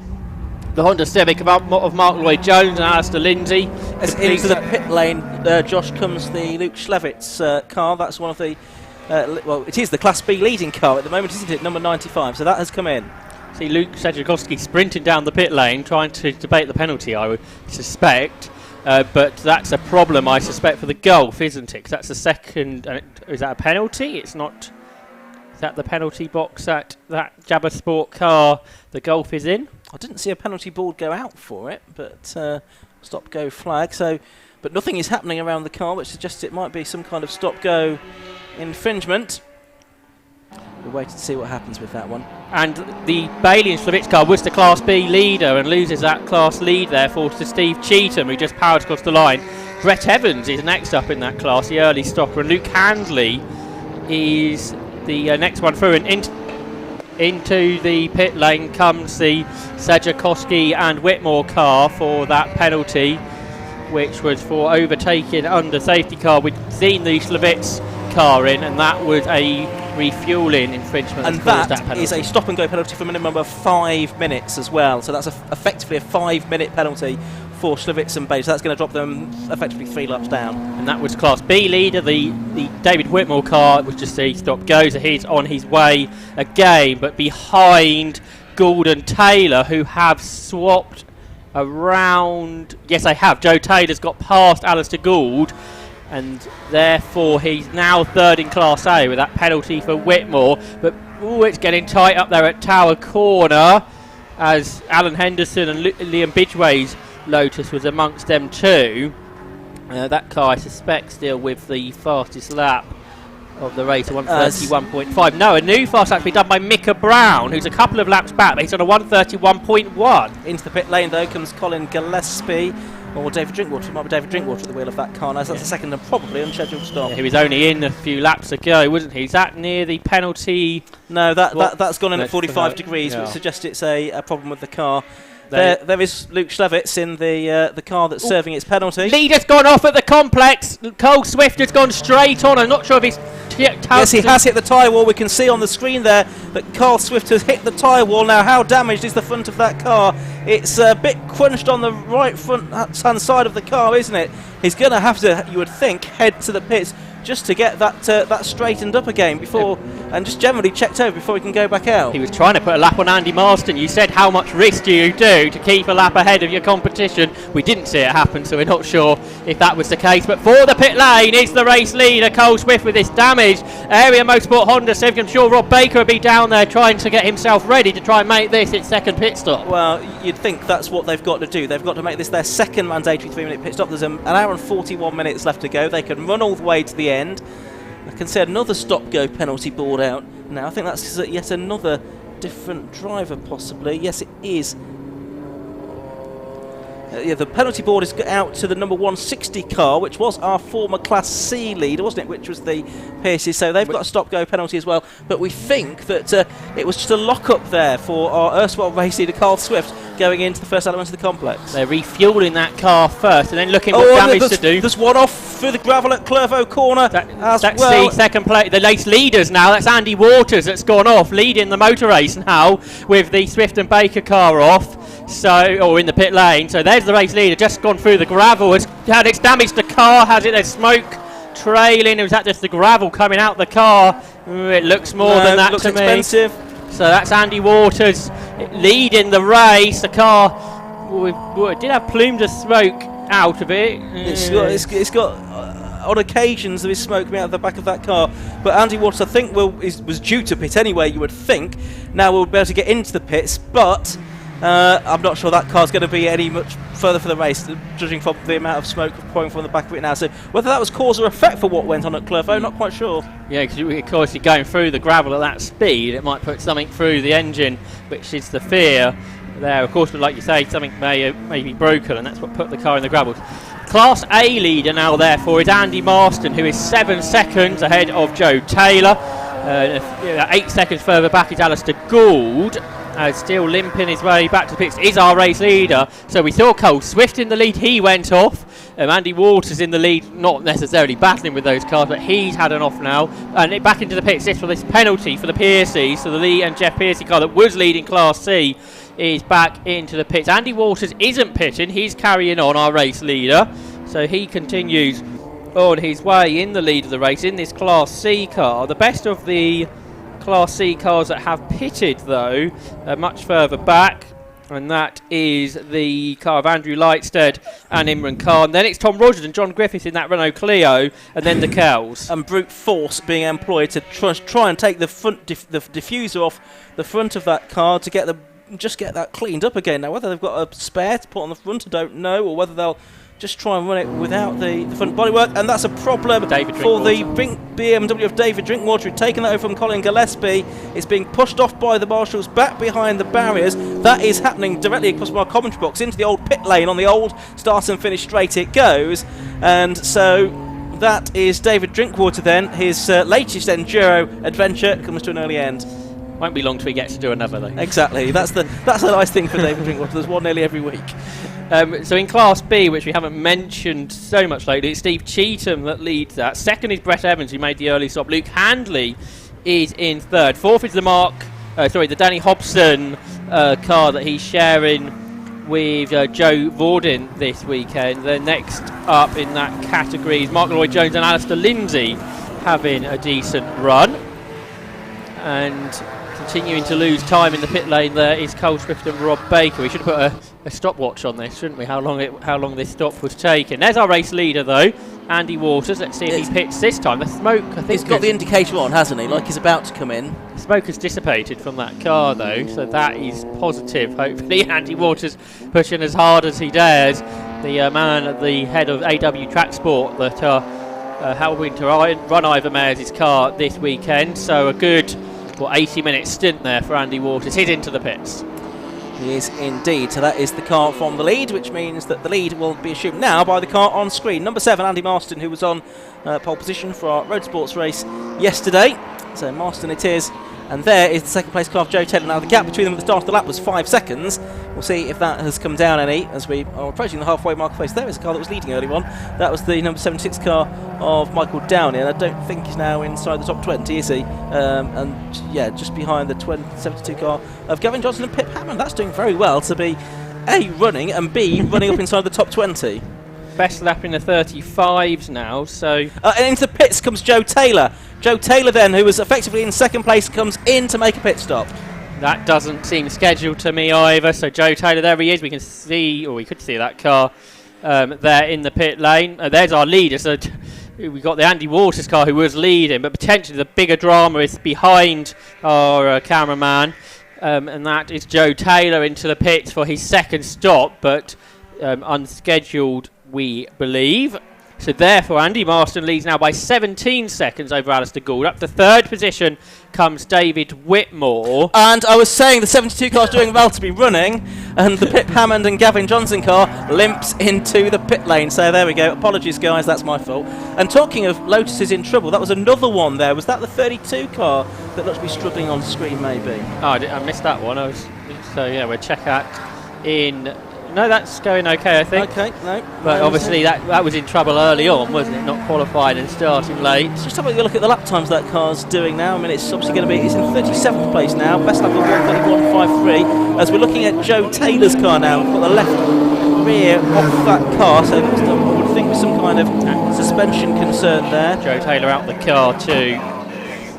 the Honda Civic of Mark Lloyd-Jones and Alistair Lindsay. As into the pit lane, Josh, comes the Luke Schlevitz car. That's one of the, well, it is the Class B leading car at the moment, isn't it? Number 95, so that has come in. See Luke Tchaikovsky sprinting down the pit lane, trying to debate the penalty, I would suspect. But that's a problem, I suspect, for the Gulf, isn't it? 'Cause that's the second. Is that a penalty? It's not. Is that the penalty box that Jabba Sport car the Gulf is in? I didn't see a penalty board go out for it, but stop-go flag. So, but nothing is happening around the car, which suggests it might be some kind of stop-go infringement. We'll wait to see what happens with that one. And the Bailey and Slavitz car was the Class B leader and loses that class lead, therefore, to Steve Cheetham, who just powered across the line. Brett Evans is next up in that class, the early stopper, and Luke Handley is the next one through. And into the pit lane comes the Tchaikovsky and Whitmore car for that penalty, which was for overtaking under safety car. We'd seen the Slavitz car in, and that was a refuelling infringement. And that is a stop and go penalty for a minimum of 5 minutes as well. So that's effectively a 5-minute penalty for Slavitz and Bailey. So that's going to drop them effectively 3 laps down. And that was Class B leader. The David Whitmore car was just a stop go. So he's on his way again, but behind Gould and Taylor, who have swapped around. Yes, they have. Joe Taylor's got past Alistair Gould, and therefore he's now third in Class A with that penalty for Whitmore. But it's getting tight up there at Tower Corner, as Alan Henderson and Liam Bidgeway's Lotus was amongst them too. That car, I suspect, still with the fastest lap of the race, 131.5. No, a new fast lap to be done by Micah Brown, who's a couple of laps back, but he's on a 131.1. Into the pit lane, though, comes Colin Gillespie. Or David Drinkwater. It might be David Drinkwater at the wheel of that car now. So that's the second and probably unscheduled stop. Yeah, he was only in a few laps ago, wasn't he? Is that near the penalty? No, that's gone in at 45 degrees, which suggests it's a problem with the car. There is Luke Slavitz in the car that's serving its penalty. Leader's gone off at the complex. Cole Swift has gone straight on. I'm not sure if he's... Yes, he has hit the tyre wall. We can see on the screen there that Carl Swift has hit the tyre wall. Now, how damaged is the front of that car? It's a bit crunched on the right front-hand side of the car, isn't it? He's going to have to, you would think, head to the pits just to get that straightened up again before, and just generally checked over before he can go back out. He was trying to put a lap on Andy Marston. You said how much risk do you do to keep a lap ahead of your competition. We didn't see it happen, so we're not sure if that was the case. But for the pit lane is the race leader, Cole Swift, with this damaged Area Motorsport Honda Civic. I'm sure Rob Baker will be down there trying to get himself ready to try and make this its second pit stop. Well, you'd think that's what they've got to do. They've got to make this their second mandatory 3-minute pit stop. There's an hour and 41 minutes left to go. They can run all the way to the end. I can see another stop-go penalty board out now. I think that's yet another different driver, possibly. Yes, it is. Yeah, the penalty board is out to the number 160 car, which was our former Class C leader, wasn't it? Which was the Pierces. So they've got a stop-go penalty as well. But we think that it was just a lock-up there for our erstwhile race leader, Carl Swift, going into the first element of the complex. They're refuelling that car first and then looking what damage to do. There's one off through the gravel at Clervaux Corner. That's the second place. The race leaders now. That's Andy Waters that's gone off, leading the motor race now with the Swift and Baker car off. Or in the pit lane. So there's the race leader, just gone through the gravel. Has had its damaged the car. Has it? There's smoke trailing. Was that just the gravel coming out the car? It looks more than that to expensive. me. So that's Andy Waters leading the race. The car did have plumes of smoke out of it. It's got on occasions there is smoke coming out of the back of that car. But Andy Waters, I think, was due to pit anyway, you would think. Now we'll be able to get into the pits, but I'm not sure that car's going to be any much further for the race, judging from the amount of smoke pouring from the back of it now. So whether that was cause or effect for what went on at Clervaux, not quite sure. Yeah, because of course you're going through the gravel at that speed, it might put something through the engine, which is the fear there. Of course, but like you say, something may be broken, and that's what put the car in the gravel. Class A leader now, therefore, is Andy Marston, who is 7 seconds ahead of Joe Taylor. 8 seconds further back is Alistair Gould. Still limping his way back to the pits is our race leader. So we saw Cole Swift in the lead, he went off. Andy Waters in the lead, not necessarily battling with those cars, but he's had an off now. And back into the pits, this for this penalty for the Piercy. So the Lee and Jeff Piercy car that was leading Class C is back into the pits. Andy Waters isn't pitting, he's carrying on, our race leader. So he continues on his way in the lead of the race in this Class C car. The best of the Class C cars that have pitted, though, much further back. And that is the car of Andrew Lightstead and Imran Khan. Then it's Tom Rogers and John Griffiths in that Renault Clio, and then the Kells. And brute force being employed to try and take the front the diffuser off the front of that car to get that cleaned up again. Now, whether they've got a spare to put on the front, I don't know, or whether they'll just try and run it without the front bodywork, and that's a problem for the BMW of David Drinkwater, who'd taken that over from Colin Gillespie. It's being pushed off by the marshals back behind the barriers. That is happening directly across from our commentary box into the old pit lane. On the old start and finish straight it goes, and so that is David Drinkwater then. His latest enduro adventure comes to an early end. Won't be long till he gets to do another, though. Exactly. That's the nice thing for David Drinkwater. There's one nearly every week. So in Class B, which we haven't mentioned so much lately, it's Steve Cheetham that leads that. Second is Brett Evans, who made the early stop. Luke Handley is in third. Fourth is the Danny Hobson car that he's sharing with Joe Vorden this weekend. Then next up in that category is Mark Lloyd-Jones and Alistair Lindsay having a decent run. And continuing to lose time in the pit lane there is Cole Swift and Rob Baker. We should have put a stopwatch on this, shouldn't we? How long this stop was taken. There's our race leader though, Andy Waters. Let's see if he pits this time. The smoke, I think, he's got the indicator on, hasn't he? Like he's about to come in. The smoke has dissipated from that car though, so that is positive. Hopefully Andy Waters pushing as hard as he dares. The man at the head of AW Track Sport that helping to run Ivor Mayers' car this weekend. So a good 80-minute stint there for Andy Waters. He's into the pits. He is indeed. So that is the car from the lead, which means that the lead will be assumed now by the car on screen. Number 7, Andy Marston, who was on pole position for our road sports race yesterday. So Marston it is. And there is the second place car of Joe Taylor. Now the gap between them at the start of the lap was 5 seconds. We'll see if that has come down any as we are approaching the halfway mark of the race. There is a car that was leading early on. That was the number 76 car of Michael Downey, and I don't think he's now inside the top 20, is he? And yeah, just behind the 72 car of Gavin Johnson and Pip Hammond. That's doing very well to be A, running, and B, running up inside the top 20. Best lap in the 35s now, so... and into the pits comes Joe Taylor. Joe Taylor then, who was effectively in second place, comes in to make a pit stop. That doesn't seem scheduled to me either, so Joe Taylor, there he is. We can see, or we could see that car there in the pit lane. There's our leader, so we've got the Andy Waters car who was leading, but potentially the bigger drama is behind our cameraman, and that is Joe Taylor into the pits for his second stop, but unscheduled, we believe. So therefore Andy Marston leads now by 17 seconds over Alistair Gould. Up to third position comes David Whitmore. And I was saying the 72 car's doing well to be running, and the Pip Hammond and Gavin Johnson car limps into the pit lane. So there we go. Apologies guys, that's my fault. And talking of Lotus is in trouble, that was another one there. Was that the 32 car that looks to be struggling on screen maybe? Oh, I missed that one. So yeah, we'll check out in... No, that's going okay, I think. Okay, no. But obviously that was in trouble early on, wasn't it? Not qualified and starting late. Let's just have a look at the lap times that car's doing now. I mean, it's obviously going to be... It's in 37th place now. Best lap of 1:31.53. As we're looking at Joe Taylor's car now, we've got the left rear of that car, so I would think with some kind of suspension concern there. Joe Taylor out the car too.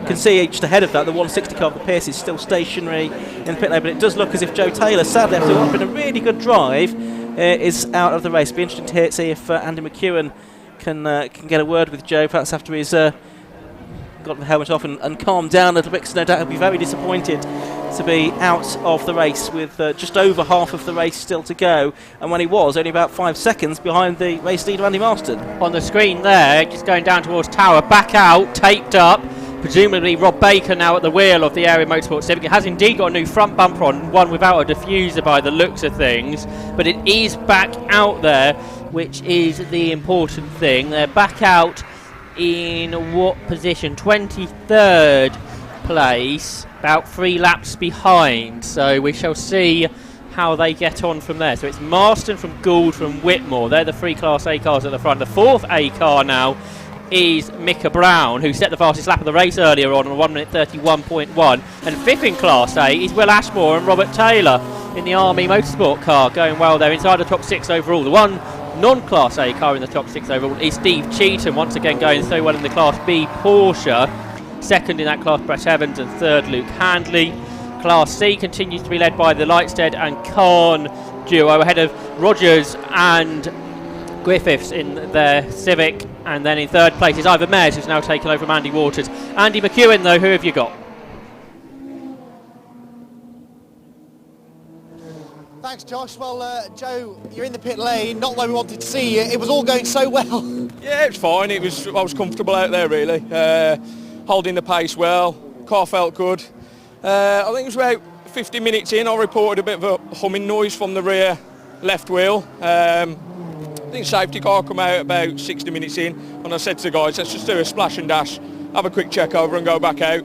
You can see just ahead of that, the 160 car of the Pierce is still stationary in the pit lane, but it does look as if Joe Taylor, sadly after what has been a really good drive, is out of the race. It'll be interesting to see if Andy McEwen can get a word with Joe, perhaps after he's got the helmet off and calmed down a little bit, because no doubt he'll be very disappointed to be out of the race with just over half of the race still to go, and when he was only about 5 seconds behind the race leader Andy Marston. On the screen there, just going down towards Tower, back out, taped up. Presumably Rob Baker now at the wheel of the Area Motorsport Civic. It has indeed got a new front bumper on, one without a diffuser by the looks of things, but it is back out there, which is the important thing. They're back out in what position? 23rd place, about 3 laps behind, so we shall see how they get on from there. So it's Marston from Gould from Whitmore. They're the 3 Class A cars at the front. The 4th A car now is Micah Brown, who set the fastest lap of the race earlier on 1:31.1, and 5th in Class A is Will Ashmore and Robert Taylor in the Army Motorsport car, going well there inside the top 6 overall. The one non-Class A car in the top 6 overall is Steve Cheetham, once again going so well in the Class B Porsche. Second in that class, Brett Evans, and third, Luke Handley. Class C continues to be led by the Lightstead and Khan duo, ahead of Rogers and Griffiths in their Civic. And then in third place is Ivan Mayers, who's now taken over from Andy Waters. Andy McEwen, though, who have you got? Thanks, Josh. Well, Joe, you're in the pit lane, not where we wanted to see you. It was all going so well. Yeah, it was fine. I was comfortable out there, really. Holding the pace well. Car felt good. I think it was about 50 minutes in, I reported a bit of a humming noise from the rear left wheel. I think safety car come out about 60 minutes in, and I said to the guys, let's just do a splash and dash, have a quick check over and go back out.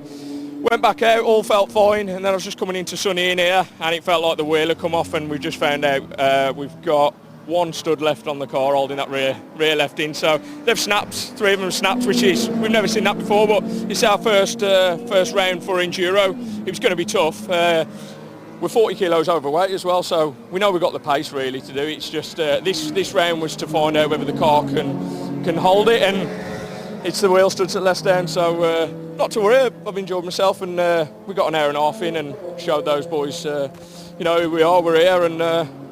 Went back out, all felt fine, and then I was just coming into Sonny in here, and it felt like the wheel had come off, and we just found out we've got one stud left on the car holding that rear left in. So they've snapped, 3 of them snapped, which is, we've never seen that before, but it's our first round for Enduro. It was going to be tough. We're 40 kilos overweight as well, so we know we've got the pace really to do. It's just this round was to find out whether the car can hold it, and it's the wheel studs that let us down. So not to worry, I've enjoyed myself, and we got an hour and a half in and showed those boys, who we are. We're here, and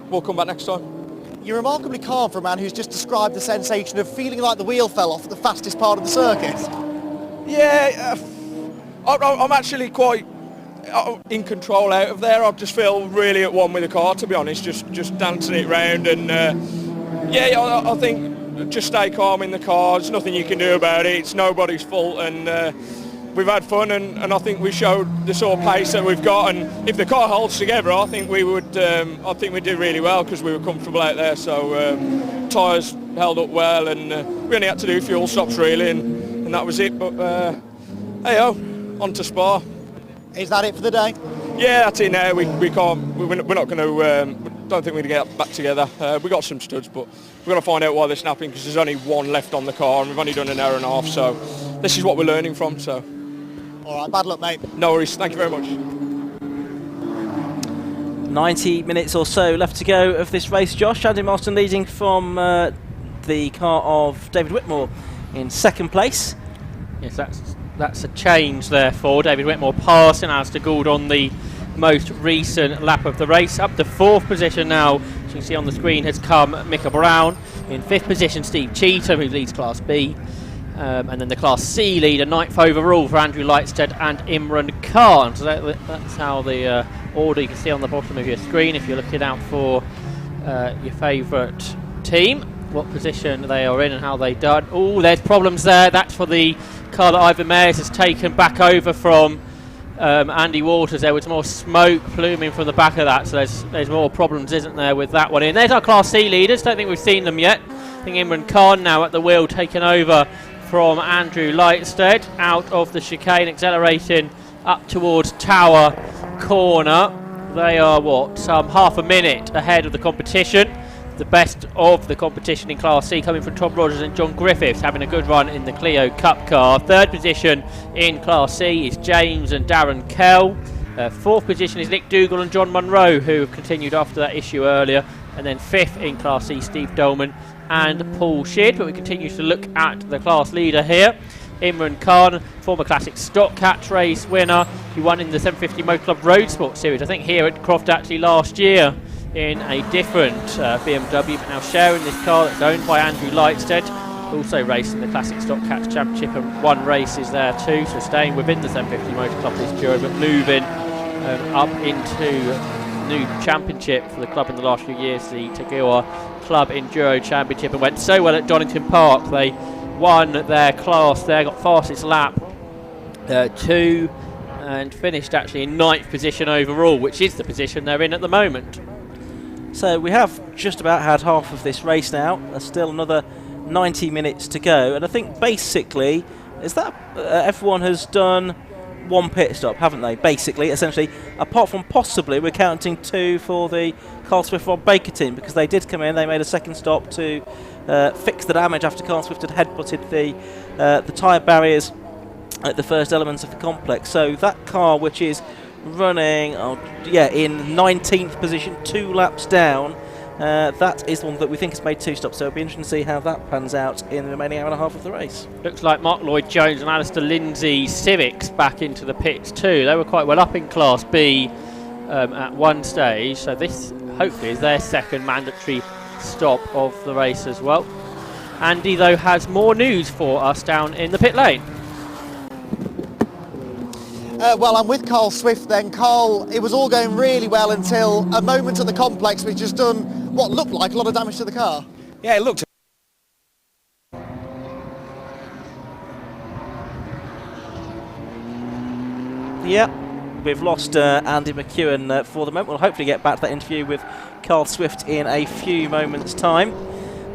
we'll come back next time. You're remarkably calm for a man who's just described the sensation of feeling like the wheel fell off at the fastest part of the circuit. Yeah, I'm actually quite in control out of there. I just feel really at one with the car, to be honest, just dancing it round, and I think just stay calm in the car. There's nothing you can do about it. It's nobody's fault, and we've had fun, and I think we showed the sort of pace that we've got, and if the car holds together, I think we would. I think we did really well because we were comfortable out there. So tyres held up well, and we only had to do fuel stops really, and that was it. But hey-ho, on to Spa. Is that it for the day? Yeah, that's it now. We can't. We're not going to. Don't think we're going to get back together. We got some studs, but we're going to find out why they're snapping because there's only one left on the car, and we've only done an hour and a half. So this is what we're learning from. So. All right, bad luck, mate. No worries. Thank you very much. 90 minutes or so left to go of this race, Josh. Andy Marston leading from the car of David Whitmore in second place. Yes, that's a change there for David Whitmore, passing Alistair Gould on the most recent lap of the race. Up to fourth position now, as you can see on the screen, has come Micah Brown. In fifth position, Steve Cheetham, who leads Class B. And then the Class C leader, ninth overall for Andrew Lightstead and Imran Khan. So that's how the order you can see on the bottom of your screen if you're looking out for your favourite team, what position they are in and how they've done. Oh, there's problems there. That's for the car that Ivan Mayers has taken back over from Andy Waters. There was more smoke pluming from the back of that, so there's more problems, isn't there, with that one in. There's our Class C leaders. Don't think we've seen them yet. I think Imran Khan now at the wheel, taking over from Andrew Lightstead out of the chicane, accelerating up towards Tower Corner. They are some half a minute ahead of the competition. The best of the competition in Class C coming from Tom Rogers and John Griffiths, having a good run in the Clio Cup car. Third position in Class C is James and Darren Kell. Fourth position is Nick Dougal and John Munro, who have continued after that issue earlier. And then fifth in Class C, Steve Dolman and Paul Shid. But we continue to look at the class leader here. Imran Khan, former classic stock catch race winner. He won in the 750 Motor Club Road Sport Series, I think here at Croft actually last year in a different BMW, but now sharing this car that's owned by Andrew Lightstead. Also raced in the Classic Stock Catch Championship and won races there too, so staying within the 750 Motor Club this Enduro, but moving up into new championship for the club in the last few years, the TEGIWA Club Enduro Championship, and went so well at Donington Park. They won their class there, got fastest lap 2, and finished actually in 9th position overall, which is the position they're in at the moment. So we have just about had half of this race now. There's still another 90 minutes to go, and I think basically is that everyone has done one pit stop, haven't they? Basically, essentially, apart from possibly we're counting 2 for the Carl Swift Rob Baker team, because they did come in, they made a second stop to fix the damage after Carl Swift had headbutted the tyre barriers at the first elements of the complex. So that car, which is running in 19th position, 2 laps down, that is the one that we think has made 2 stops, so it'll be interesting to see how that pans out in the remaining hour and a half of the race. Looks like Mark Lloyd-Jones and Alistair Lindsay Civics back into the pits too. They were quite well up in Class B at one stage, so this hopefully is their second mandatory stop of the race as well. Andy, though, has more news for us down in the pit lane. Well, I'm with Carl Swift then. Carl, it was all going really well until a moment at the complex which has done what looked like a lot of damage to the car. Yeah, it looked. Yeah, we've lost Andy McEwen for the moment. We'll hopefully get back to that interview with Carl Swift in a few moments' time.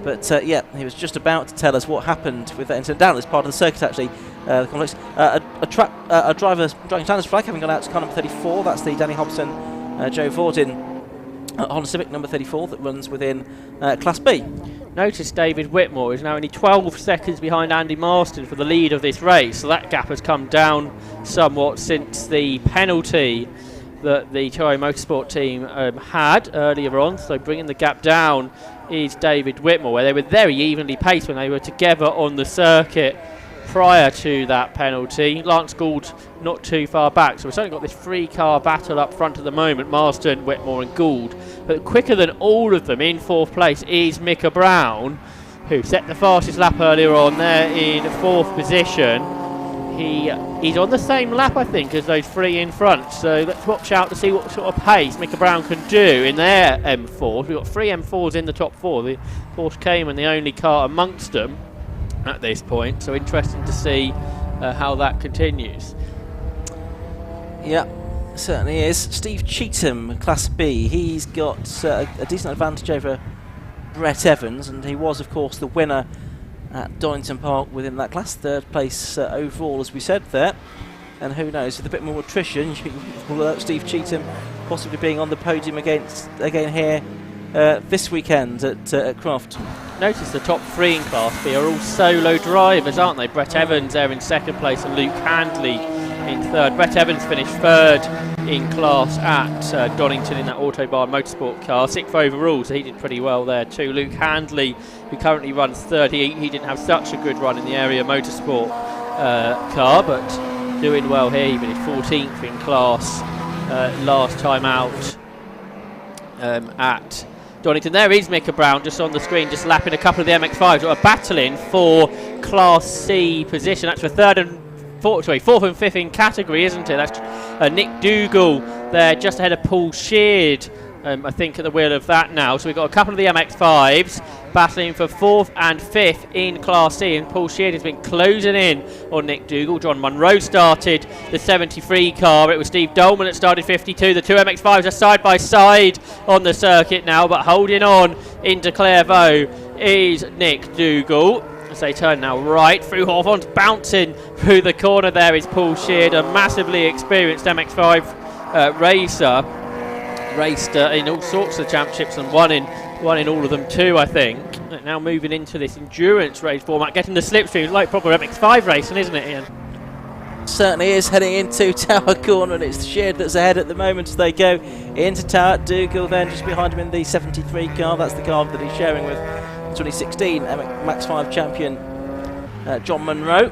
But yeah, he was just about to tell us what happened with that incident down this part of the circuit, actually. The complex. A driver driving standards flag having gone out to car number 34. That's the Danny Hobson, Joe Vorden Honda Civic number 34 that runs within Class B. Notice David Whitmore is now only 12 seconds behind Andy Marston for the lead of this race, so that gap has come down somewhat since the penalty that the Toyo Motorsport team had earlier on. So bringing the gap down is David Whitmore, where they were very evenly paced when they were together on the circuit prior to that penalty. Lance Gould not too far back, so we've certainly got this 3-car battle up front at the moment, Marston, Whitmore and Gould. But quicker than all of them in 4th place is Micah Brown, who set the fastest lap earlier on there in 4th position. He's on the same lap, I think, as those 3 in front, so let's watch out to see what sort of pace Micah Brown can do in their M4s. We've got 3 M4s in the top 4, the Porsche Cayman the only car amongst them at this point, so interesting to see how that continues. Yeah, certainly is. Steve Cheetham, Class B, he's got a decent advantage over Brett Evans, and he was, of course, the winner at Donington Park within that class, 3rd place overall, as we said there. And who knows, with a bit more attrition, Steve Cheetham possibly being on the podium again here this weekend at Croft. Notice the top 3 in Class B are all solo drivers, aren't they? Brett Evans there in 2nd place and Luke Handley in 3rd. Brett Evans finished 3rd in class at Donington in that Autobar Motorsport car, 6th overall, so he did pretty well there too. Luke Handley, who currently runs 3rd, he didn't have such a good run in the area Motorsport car, but doing well here. He finished 14th in class last time out at Donington. There is Micah Brown just on the screen, just lapping a couple of the MX-5s that are battling for Class C position. That's for 4th and 5th in category, isn't it? That's Nick Dougal there just ahead of Paul Sheard, I think, at the wheel of that now. So we've got a couple of the MX-5s battling for 4th and 5th in Class C, and Paul Sheard has been closing in on Nick Dougal. John Munro started the 73 car. It was Steve Dolman that started 52. The 2 MX-5s are side by side on the circuit now, but holding on into Clairvaux is Nick Dougal. As they turn now right through Hawthorne's, bouncing through the corner there is Paul Sheard, a massively experienced MX-5 racer. Raced in all sorts of championships and won in all of them too, I think. Now moving into this endurance race format, getting the slipstream like proper MX-5 racing, isn't it, Ian? Certainly is, heading into Tower Corner, and it's Sheard that's ahead at the moment as they go into Tower. Dougal then just behind him in the 73 car. That's the car that he's sharing with 2016 MX-5 champion John Munro.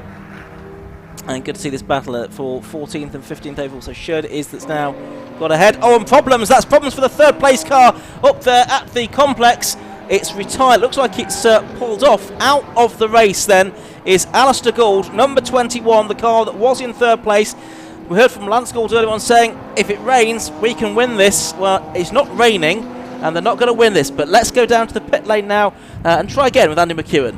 And good to see this battle for 14th and 15th overall. So Sheard is that's now got ahead. Oh, and problems. That's problems for the 3rd place car up there at the complex. It's retired. Looks like it's pulled off. Out of the race then is Alistair Gould, number 21, the car that was in 3rd place. We heard from Lance Gould earlier on saying, if it rains, we can win this. Well, it's not raining, and they're not going to win this. But let's go down to the pit lane now and try again with Andy McEwen.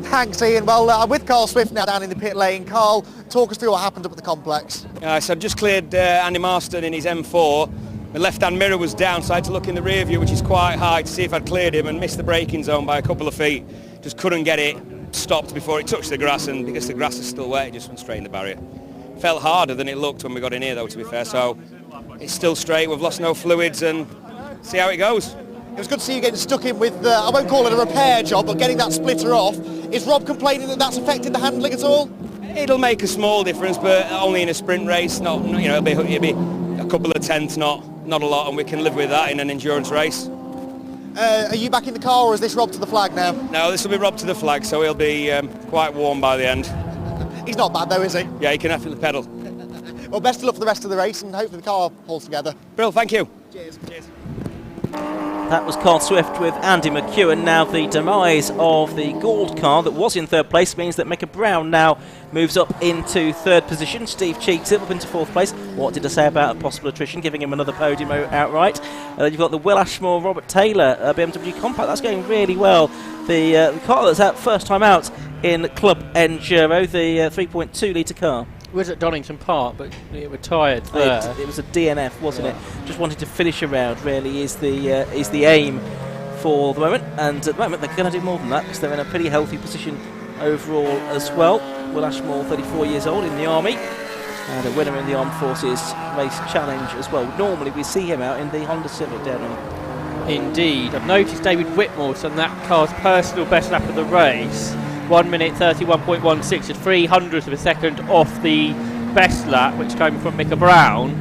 Thanks, Ian. Well, I'm with Carl Swift now down in the pit lane. Carl, talk us through what happened up at the complex. So I just cleared Andy Marston in his M4. My left-hand mirror was down, so I had to look in the rear view, which is quite high, to see if I'd cleared him, and missed the braking zone by a couple of feet. Just couldn't get it stopped before it touched the grass, and because the grass is still wet, it just went straight in the barrier. Felt harder than it looked when we got in here, though, to be fair. So it's still straight. We've lost no fluids, and see how it goes. It was good to see you getting stuck in with, I won't call it a repair job, but getting that splitter off. Is Rob complaining that that's affected the handling at all? It'll make a small difference, but only in a sprint race. Not, you know, it'll be a couple of tenths, not a lot, and we can live with that in an endurance race. Are you back in the car, or is this Rob to the flag now? No, this will be Rob to the flag, so he'll be quite warm by the end. He's not bad though, is he? Yeah, he can definitely pedal. Well, best of luck for the rest of the race, and hopefully the car holds together. Brill, thank you. Cheers. Cheers. That was Carl Swift with Andy McEwen. Now the demise of the Gould car that was in third place means that Micah Brown now moves up into third position. Steve Cheeks up into fourth place. What did I say about possible attrition, giving him another podium outright? You've got the Will Ashmore, Robert Taylor BMW Compact. That's going really well. The car that's out first time out in Club Enduro, the 3.2 litre car. It was at Donington Park, but it was tired there. It was a DNF, wasn't it? Just wanted to finish a round, really, is the aim for the moment. And at the moment, they're going to do more than that, because they're in a pretty healthy position overall as well. Will Ashmore, 34 years old, in the Army, and a winner in the Armed Forces Race Challenge as well. Normally, we see him out in the Honda Civic down in. Indeed. I've noticed David Whitmore's done that car's personal best lap of the race. 1 minute 31.16, just 300th of a second off the best lap, which came from Micah Brown,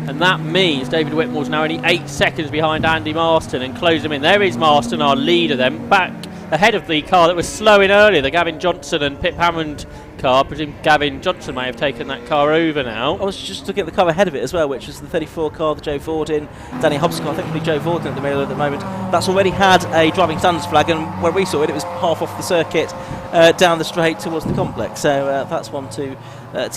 and that means David Whitmore's now only 8 seconds behind Andy Marston and close them in. There is Marston, our leader, then back ahead of the car that was slowing earlier, the Gavin Johnson and Pip Hammond car. I presume Gavin Johnson may have taken that car over now. I was just looking at the car ahead of it as well, which was the 34 car, the Joe Vorden, Danny Hobbs car. I think it'll be Joe Vorden at the middle at the moment. That's already had a driving standards flag, and where we saw it, it was half off the circuit down the straight towards the complex. So that's one to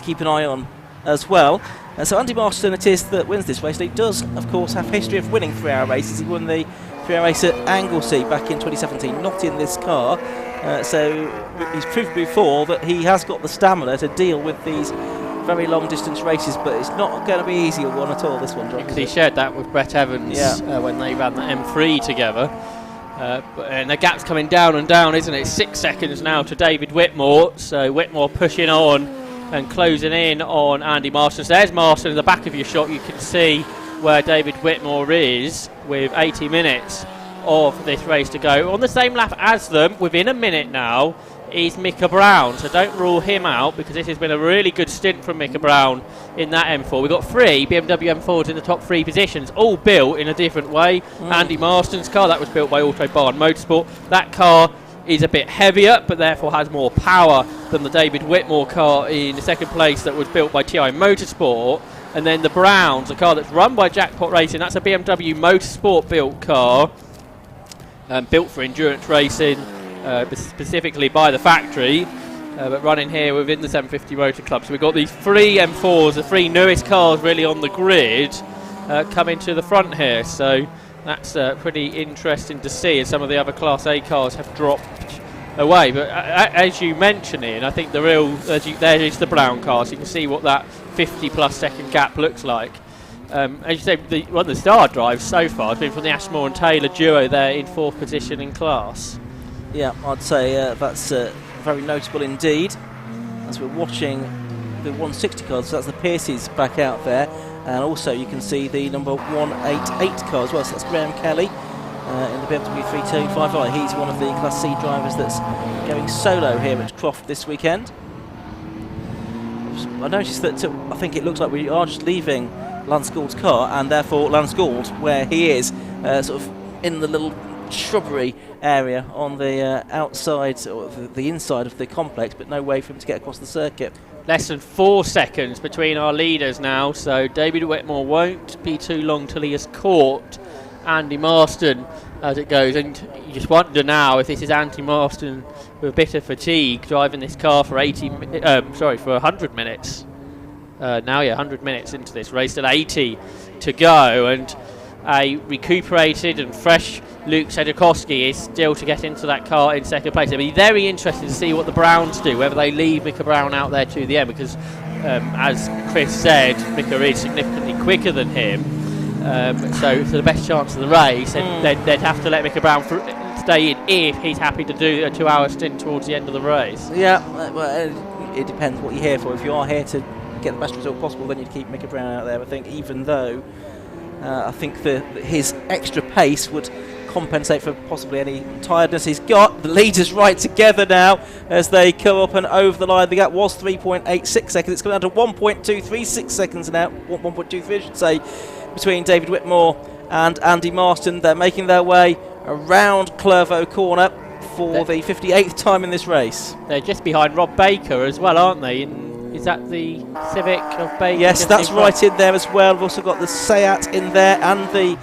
keep an eye on as well. So Andy Marston it is that wins this race. He does, of course, have history of winning 3-hour races. He won the 3-hour race at Anglesey back in 2017, not in this car. So he's proved before that he has got the stamina to deal with these very long distance races, but it's not going to be easy one at all, this one, John. Because he shared that with Brett Evans when they ran the M3 together. And the gap's coming down and down, isn't it? 6 seconds now to David Whitmore. So Whitmore pushing on and closing in on Andy Marston. So there's Marston in the back of your shot. You can see where David Whitmore is with 80 minutes of this race to go. On the same lap as them, within a minute now, is Micah Brown. So don't rule him out, because this has been a really good stint from Micah Brown in that M4. We've got 3 BMW M4s in the top 3 positions, all built in a different way. Andy Marston's car, that was built by Autobahn Motorsport. That car is a bit heavier, but therefore has more power than the David Whitmore car in the second place that was built by TI Motorsport. And then the Browns, a car that's run by Jackpot Racing, that's a BMW Motorsport built car, built for endurance racing, specifically by the factory, but running here within the 750 Motor Club. So we've got these 3 M4s, the 3 newest cars really on the grid, coming to the front here. So that's pretty interesting to see, as some of the other Class A cars have dropped away. But as you mentioned, Ian, I think the real, there is the Brown car, so you can see what that 50+ second gap looks like. As you say, one of the star drives so far has been from the Ashmore and Taylor duo there in 4th position in class. Yeah, I'd say that's very notable indeed. As we're watching the 160 cars, so that's the Pierces back out there, and also you can see the number 188 car as well. So that's Graham Kelly in the BMW 325i. He's one of the Class C drivers that's going solo here at Croft this weekend. I noticed that I think it looks like we are just leaving Lance Gould's car, and therefore Lance Gould, where he is, sort of in the little shrubbery area on the outside or the inside of the complex, but no way for him to get across the circuit. Less than 4 seconds between our leaders now, so David Whitmore won't be too long till he has caught Andy Marston as it goes. And you just wonder now if this is Andy Marston with a bit of fatigue driving this car for 100 minutes. 100 minutes into this race, still 80 to go, and a recuperated and fresh Luke Tchaikovsky is still to get into that car in second place. It'll be very interesting to see what the Browns do, whether they leave Micah Brown out there to the end, because as Chris said, Micah is significantly quicker than him. So for the best chance of the race, they'd have to let Micah Brown stay in if he's happy to do a 2-hour stint towards the end of the race. Yeah, well, it depends what you're here for. If you are here to get the best result possible, then you'd keep Micah Brown out there. I think, even though I think his extra pace would compensate for possibly any tiredness he's got. The leaders right together now as they come up and over the line. The gap was 3.86 seconds. It's come down to 1.236 seconds now. 1.23, I should say, between David Whitmore and Andy Marston. They're making their way around Clervaux Corner for the 58th time in this race. They're just behind Rob Baker as well, aren't they? Is that the Civic of Baker? Yes, that's right in there as well. We've also got the Seat in there and the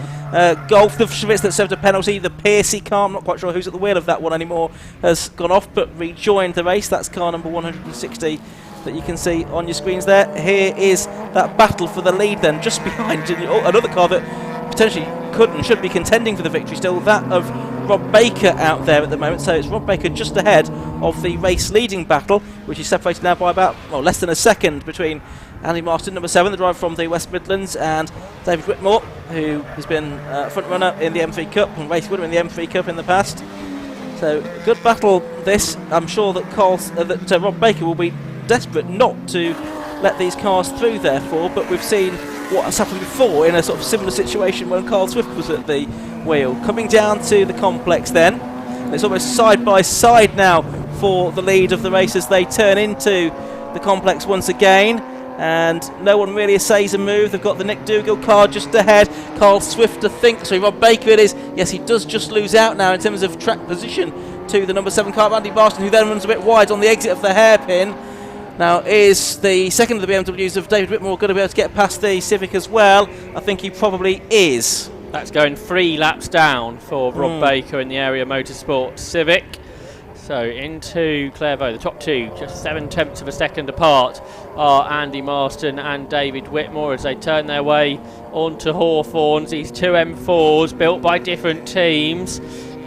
Golf. The Schwitz that served a penalty. The Piercy car, I'm not quite sure who's at the wheel of that one anymore, has gone off but rejoined the race. That's car number 160 that you can see on your screens there. Here is that battle for the lead then, just behind another car that potentially could and should be contending for the victory still, that of Rob Baker out there at the moment. So it's Rob Baker just ahead of the race leading battle, which is separated now by about less than a second between Andy Marston, number 7, the driver from the West Midlands, and David Whitmore, who has been front runner in the M3 Cup and race winner in the M3 Cup in the past. So good battle this. I'm sure that Rob Baker will be desperate not to let these cars through therefore, but we've seen what has happened before in a sort of similar situation when Carl Swift was at the wheel. Coming down to the complex then, it's almost side by side now for the lead of the race as they turn into the complex once again, and no one really essays a move. They've got the Nick Dougal car just ahead. Carl Swift, Rob Baker it is. Yes, he does just lose out now in terms of track position to the number 7 car, Andy Marston, who then runs a bit wide on the exit of the hairpin. Now, is the second of the BMWs of David Whitmore going to be able to get past the Civic as well? I think he probably is. That's going 3 laps down for Rob Baker in the Area Motorsport Civic. So into Clervaux, the top 2, just 7/10 of a second apart, are Andy Marston and David Whitmore as they turn their way onto Hawthorns. These 2 M4s built by different teams,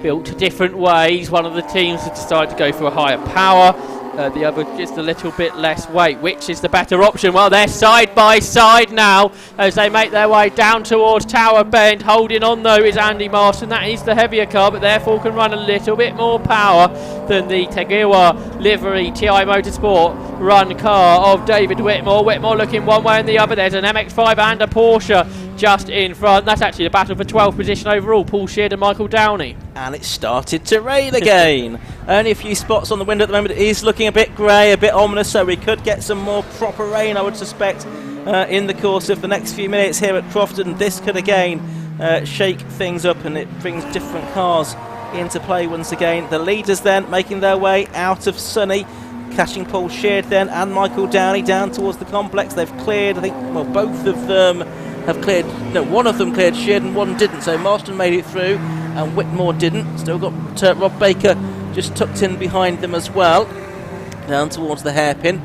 built different ways. One of the teams has decided to go for a higher power. The other just a little bit less weight. Which is the better option? Well, they're side by side now as they make their way down towards Tower Bend. Holding on though is Andy Marston. That is the heavier car, but therefore can run a little bit more power than the TEGIWA livery TI Motorsport run car of David Whitmore. Whitmore looking one way and the other. There's an MX-5 and a Porsche just in front. That's actually the battle for 12th position overall. Paul Sheard and Michael Downey. And it started to rain again. Only a few spots on the window at the moment. It is looking a bit grey, a bit ominous, so we could get some more proper rain, I would suspect, in the course of the next few minutes here at Croft, and this could again shake things up, and it brings different cars into play once again. The leaders then making their way out of Sonny, catching Paul Sheard then and Michael Downey down towards the complex. They've cleared, I think, well, both of them have cleared, no, one of them cleared Sheard and one didn't, so Marston made it through and Whitmore didn't. Still got Rob Baker just tucked in behind them as well, down towards the hairpin.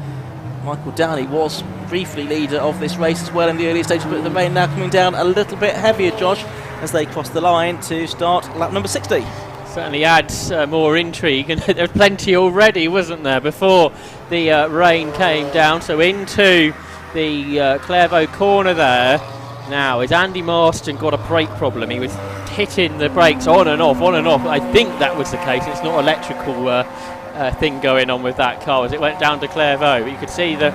Michael Downey was briefly leader of this race as well in the earlier stages, but the rain now coming down a little bit heavier, Josh, as they cross the line to start lap number 60. Certainly adds more intrigue, and there was plenty already, wasn't there, before the rain came down. So into the Clervaux corner there. Now, has Andy Marston got a brake problem? He was hitting the brakes on and off, on and off. I think that was the case. It's not electrical thing going on with that car as it went down to Clervaux. But you could see the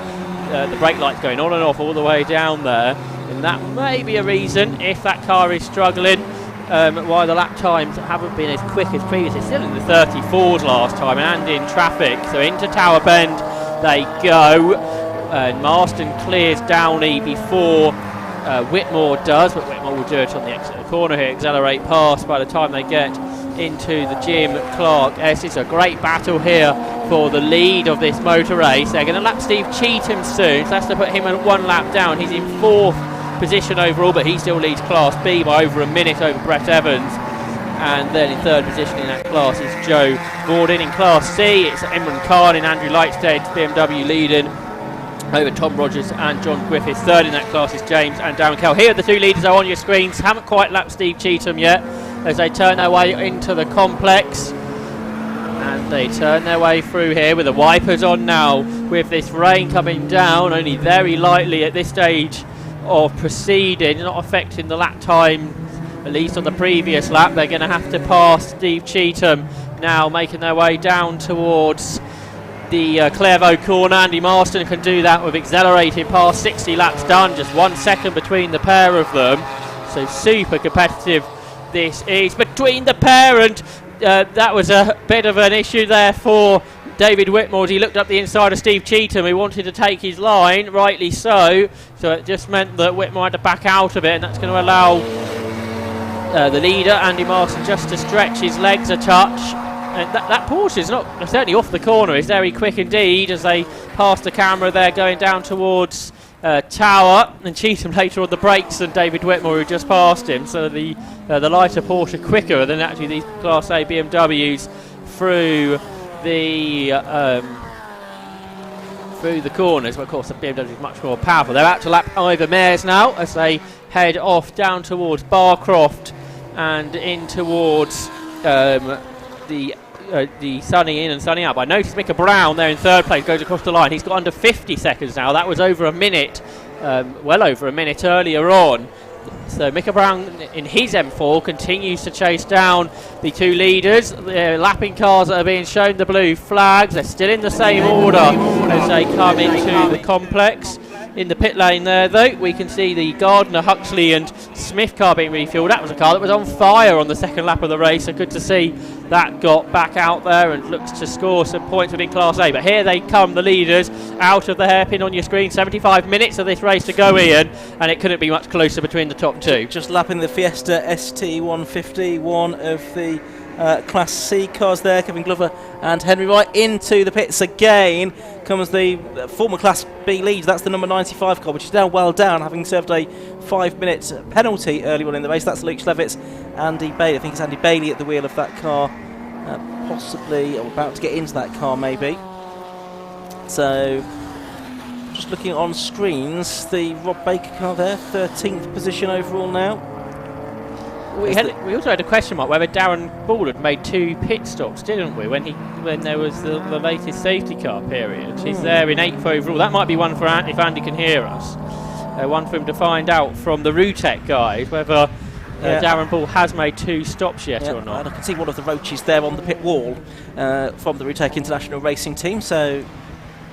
brake lights going on and off all the way down there. And that may be a reason, if that car is struggling, why the lap times haven't been as quick as previously. Still in the 34s last time and in traffic. So into Tower Bend they go. And Marston clears Downey before Whitmore does, but Whitmore will do it on the exit of the corner here, accelerate past by the time they get into the Jim Clark. This is a great battle here for the lead of this motor race. They're going to lap Steve Cheetham soon, so that's to put him 1 lap down. He's in 4th position overall, but he still leads Class B by over a minute over Brett Evans. And then in 3rd position in that class is Joe Gordon. In Class C, it's Imran Khan and Andrew Lightstead's BMW leading over Tom Rogers and John Griffiths. 3rd in that class is James and Darren Kell. Here the 2 leaders are on your screens. Haven't quite lapped Steve Cheetham yet as they turn their way into the complex. And they turn their way through here with the wipers on now. With this rain coming down only very lightly at this stage of proceeding, not affecting the lap time, at least on the previous lap. They're going to have to pass Steve Cheetham now, making their way down towards the Clervaux corner. Andy Marston can do that with accelerating past 60 laps done, just 1 second between the pair of them. So super competitive this is between the pair, and that was a bit of an issue there for David Whitmore as he looked up the inside of Steve Cheetham, who wanted to take his line, rightly so. So it just meant that Whitmore had to back out of it, and that's going to allow the leader, Andy Marston, just to stretch his legs a touch. And that Porsche is not certainly off the corner. It's very quick indeed as they pass the camera there, going down towards Tower, and Cheatham later on the brakes than David Whitmore, who just passed him. So the lighter Porsche quicker than actually these Class A BMWs through the corners. But of course the BMW is much more powerful. They're out to lap Ivor Mares now as they head off down towards Croft and in towards the Sonny in and Sonny out. But I noticed Micah Brown there in third place goes across the line. He's got under 50 seconds now. That was over a minute, well over a minute earlier on. So Micah Brown in his M4 continues to chase down the two leaders. The lapping cars that are being shown the blue flags, they're still in the same order as they come into the complex. In the pit lane there, though, we can see the Gardner, Huxley and Smith car being refueled. That was a car that was on fire on the second lap of the race, so good to see that got back out there and looks to score some points within Class A. But here they come, the leaders, out of the hairpin on your screen. 75 minutes of this race to go, Ian, and it couldn't be much closer between the top two. Just lapping the Fiesta ST150, one of the Class C cars there. Kevin Glover and Henry Wright into the pits again. Comes the former Class B lead. That's the number 95 car, which is now well down, having served a 5-minute penalty early on in the race. That's Luke Schlevitz, Andy Bailey. I think it's Andy Bailey at the wheel of that car, possibly about to get into that car, maybe. So, just looking on screens, the Rob Baker car there, 13th position overall now. We also had a question mark whether Darren Ball had made 2 pit stops, didn't we, when there was the latest safety car period. He's there in 8th overall. That might be one for if Andy can hear us. One for him to find out from the Rutec guys whether Darren Ball has made 2 stops yet or not. And I can see one of the roaches there on the pit wall from the Rutec International Racing Team. So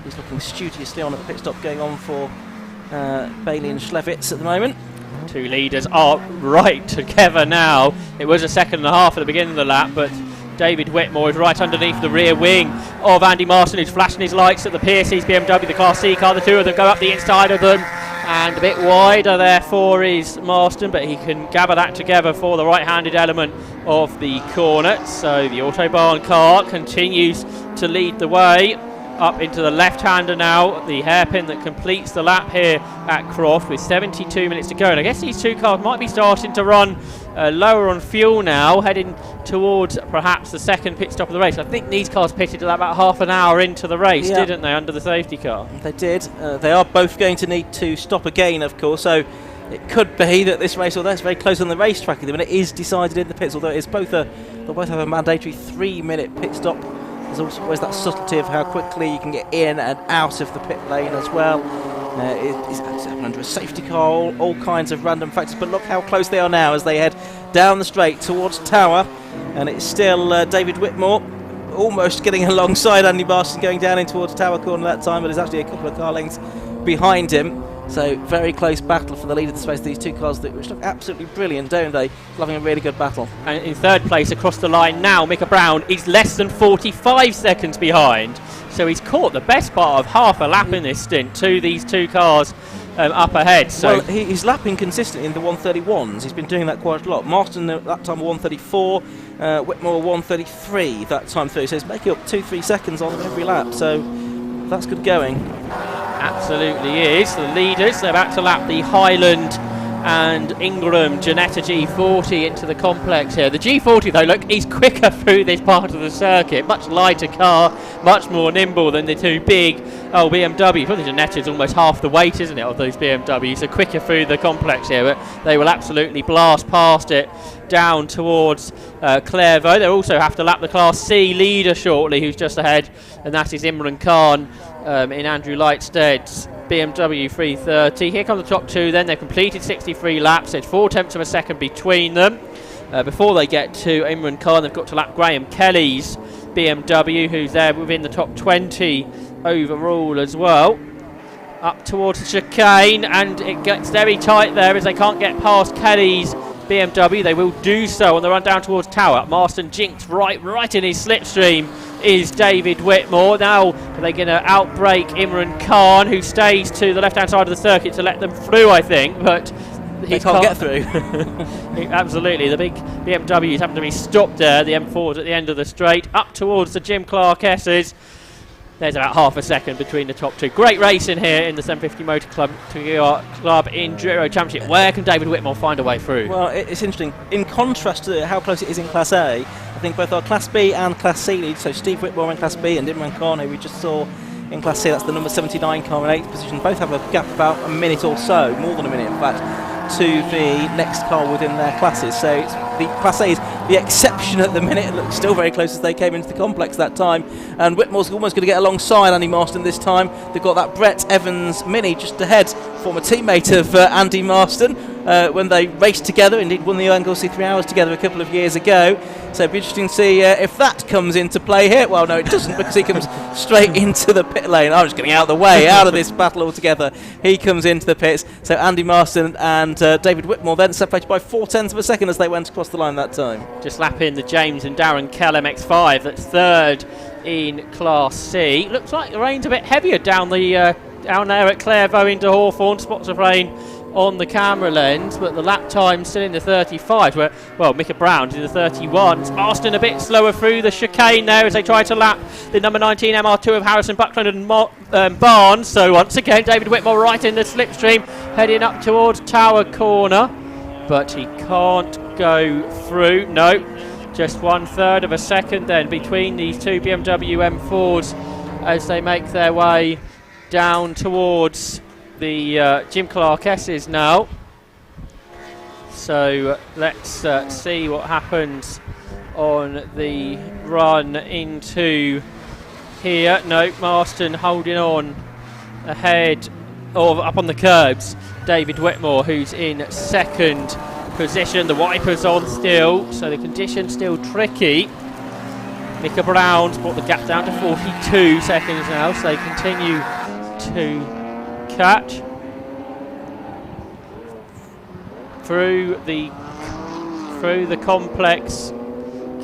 he's looking studiously on at the pit stop going on for Bailey and Schlevitz at the moment. 2 leaders are right together now. It was a second and a half at the beginning of the lap, but David Whitmore is right underneath the rear wing of Andy Marston, who's flashing his lights at the Piercy's BMW, the Class C car. The two of them go up the inside of them, and a bit wider therefore is Marston, but he can gather that together for the right-handed element of the corner. So the Autobahn car continues to lead the way. Up into the left-hander now, the hairpin that completes the lap here at Croft with 72 minutes to go. And I guess these 2 cars might be starting to run lower on fuel now, heading towards perhaps the second pit stop of the race. I think these cars pitted about half an hour into the race, didn't they, under the safety car? They did. They are both going to need to stop again, of course, so it could be that this race, although it's very close on the racetrack, and it is decided in the pits, although they'll both have a mandatory 3-minute pit stop. There's also always that subtlety of how quickly you can get in and out of the pit lane as well. It's happening under a safety car, all kinds of random factors, but look how close they are now as they head down the straight towards Tower, and it's still David Whitmore almost getting alongside Andy Marston going down in towards Tower corner that time, but there's actually a couple of car lengths behind him. So very close battle for the lead of the space. These 2 cars which look absolutely brilliant, don't they? Having a really good battle. And in third place across the line now, Micah Brown is less than 45 seconds behind. So he's caught the best part of half a lap in this stint to these 2 cars up ahead. So well, he's lapping consistently in the 131s. He's been doing that quite a lot. Marston that time 134, Whitmore 133 that time through. So he's making up 2-3 seconds on every lap. So that's good going. Absolutely is. The leaders, they're about to lap the Highland and Ingram Janetta G40 into the complex here. The G40 though, look, is quicker through this part of the circuit. Much lighter car, much more nimble than the 2 big BMWs. Well, the Janetta's almost half the weight, isn't it, of those BMWs. So quicker through the complex here, but they will absolutely blast past it down towards Clairvaux. They'll also have to lap the Class C leader shortly, who's just ahead, and that is Imran Khan in Andrew Lightstead's BMW 330. Here come the top 2 then. They've completed 63 laps. There's 4 tenths of a second between them. Before they get to Imran Khan, they've got to lap Graham Kelly's BMW, who's there within the top 20 overall as well. Up towards the chicane, and it gets very tight there as they can't get past Kelly's BMW. They will do so on the run down towards Tower. Marston jinxed right in his slipstream is David Whitmore. Now they're going to outbrake Imran Khan, who stays to the left-hand side of the circuit to let them through, I think. But He can't get through. Absolutely, the big BMWs happen to be stopped there. The M4s at the end of the straight, up towards the Jim Clark S's. There's about half a second between the top two. Great racing here in the 750 Motor Club Enduro Championship. Where can David Whitmore find a way through? Well, it's interesting. In contrast to how close it is in Class A, I think both our Class B and Class C leads, so Steve Whitmore in Class B and Imran Khan, who we just saw in Class C, that's the number 79 car in 8th position, both have a gap of about a minute or so, more than a minute in fact, to the next car within their classes. So it's the Class A is the exception at the minute. It looks still very close as they came into the complex that time. And Whitmore's almost going to get alongside Andy Marston this time. They've got that Brett Evans Mini just ahead, former teammate of Andy Marston, when they raced together, indeed won the Anglesey 3 Hours together a couple of years ago. So it'll be interesting to see if that comes into play here. Well, no, it doesn't, because he comes straight into the pit lane. I'm just getting out of the way, out of this battle altogether. He comes into the pits. So Andy Marston and David Whitmore then separated by 0.4 of a second as they went across the line that time. Just lapping the James and Darren Kell MX-5, that's third in Class C. Looks like the rain's a bit heavier down there at Clairvaux into Hawthorne. Spots of rain on the camera lens, but the lap time still in the 35s, where, well, Micah Brown's in the 31s. Marston a bit slower through the chicane there as they try to lap the number 19 MR2 of Harrison, Buckland and Barnes. So once again, David Whitmore right in the slipstream, heading up towards Tower Corner, but he can't go through. No, just 1/3 of a second then between these two BMW M4s as they make their way down towards the Jim Clark S's now. So let's see what happens on the run into here. No, Marston holding on ahead of up on the curbs. David Whitmore, who's in second position. The wipers on still, so the conditions still tricky. Micah Brown's brought the gap down to 42 seconds now, so they continue to catch through the complex.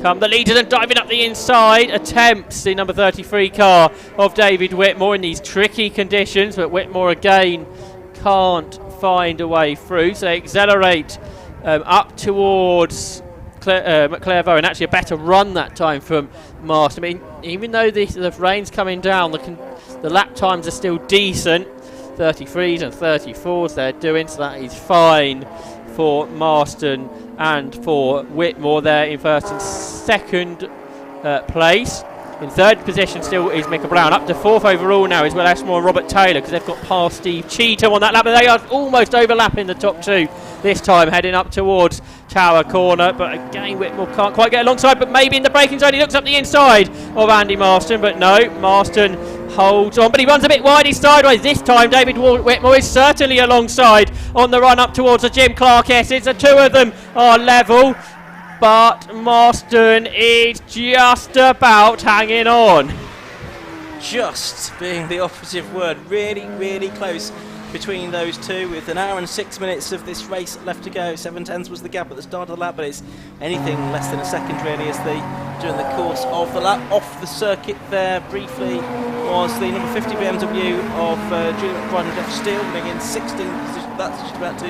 Come the leaders and diving up the inside, attempts the number 33 car of David Whitmore in these tricky conditions, but Whitmore again can't find a way through, so they accelerate up towards Clairvaux, and actually a better run that time from Marston. I mean, even though the rain's coming down, the lap times are still decent. 33s and 34s they're doing, so that is fine for Marston and for Whitmore there in first and second place. In third position still is Micah Brown. Up to fourth overall now is Will Ashmore and Robert Taylor, because they've got past Steve Cheetham on that lap, but they are almost overlapping the top two this time, heading up towards Tower Corner. But again, Whitmore can't quite get alongside, but maybe in the braking zone he looks up the inside of Andy Marston, but no, Marston holds on, but he runs a bit wide, he's sideways this time. David Whitmore is certainly alongside on the run up towards the Jim Clark S's. The two of them are level, but Marston is just about hanging on. Just being the operative word, really, really close between those two, with an hour and 6 minutes of this race left to go. 7/10 was the gap at the start of the lap, but it's anything less than a second really as they during the course of the lap. Off the circuit there briefly was the number 50 BMW of Julie McBride and Jeff Steele, running in 16th position. That's just about to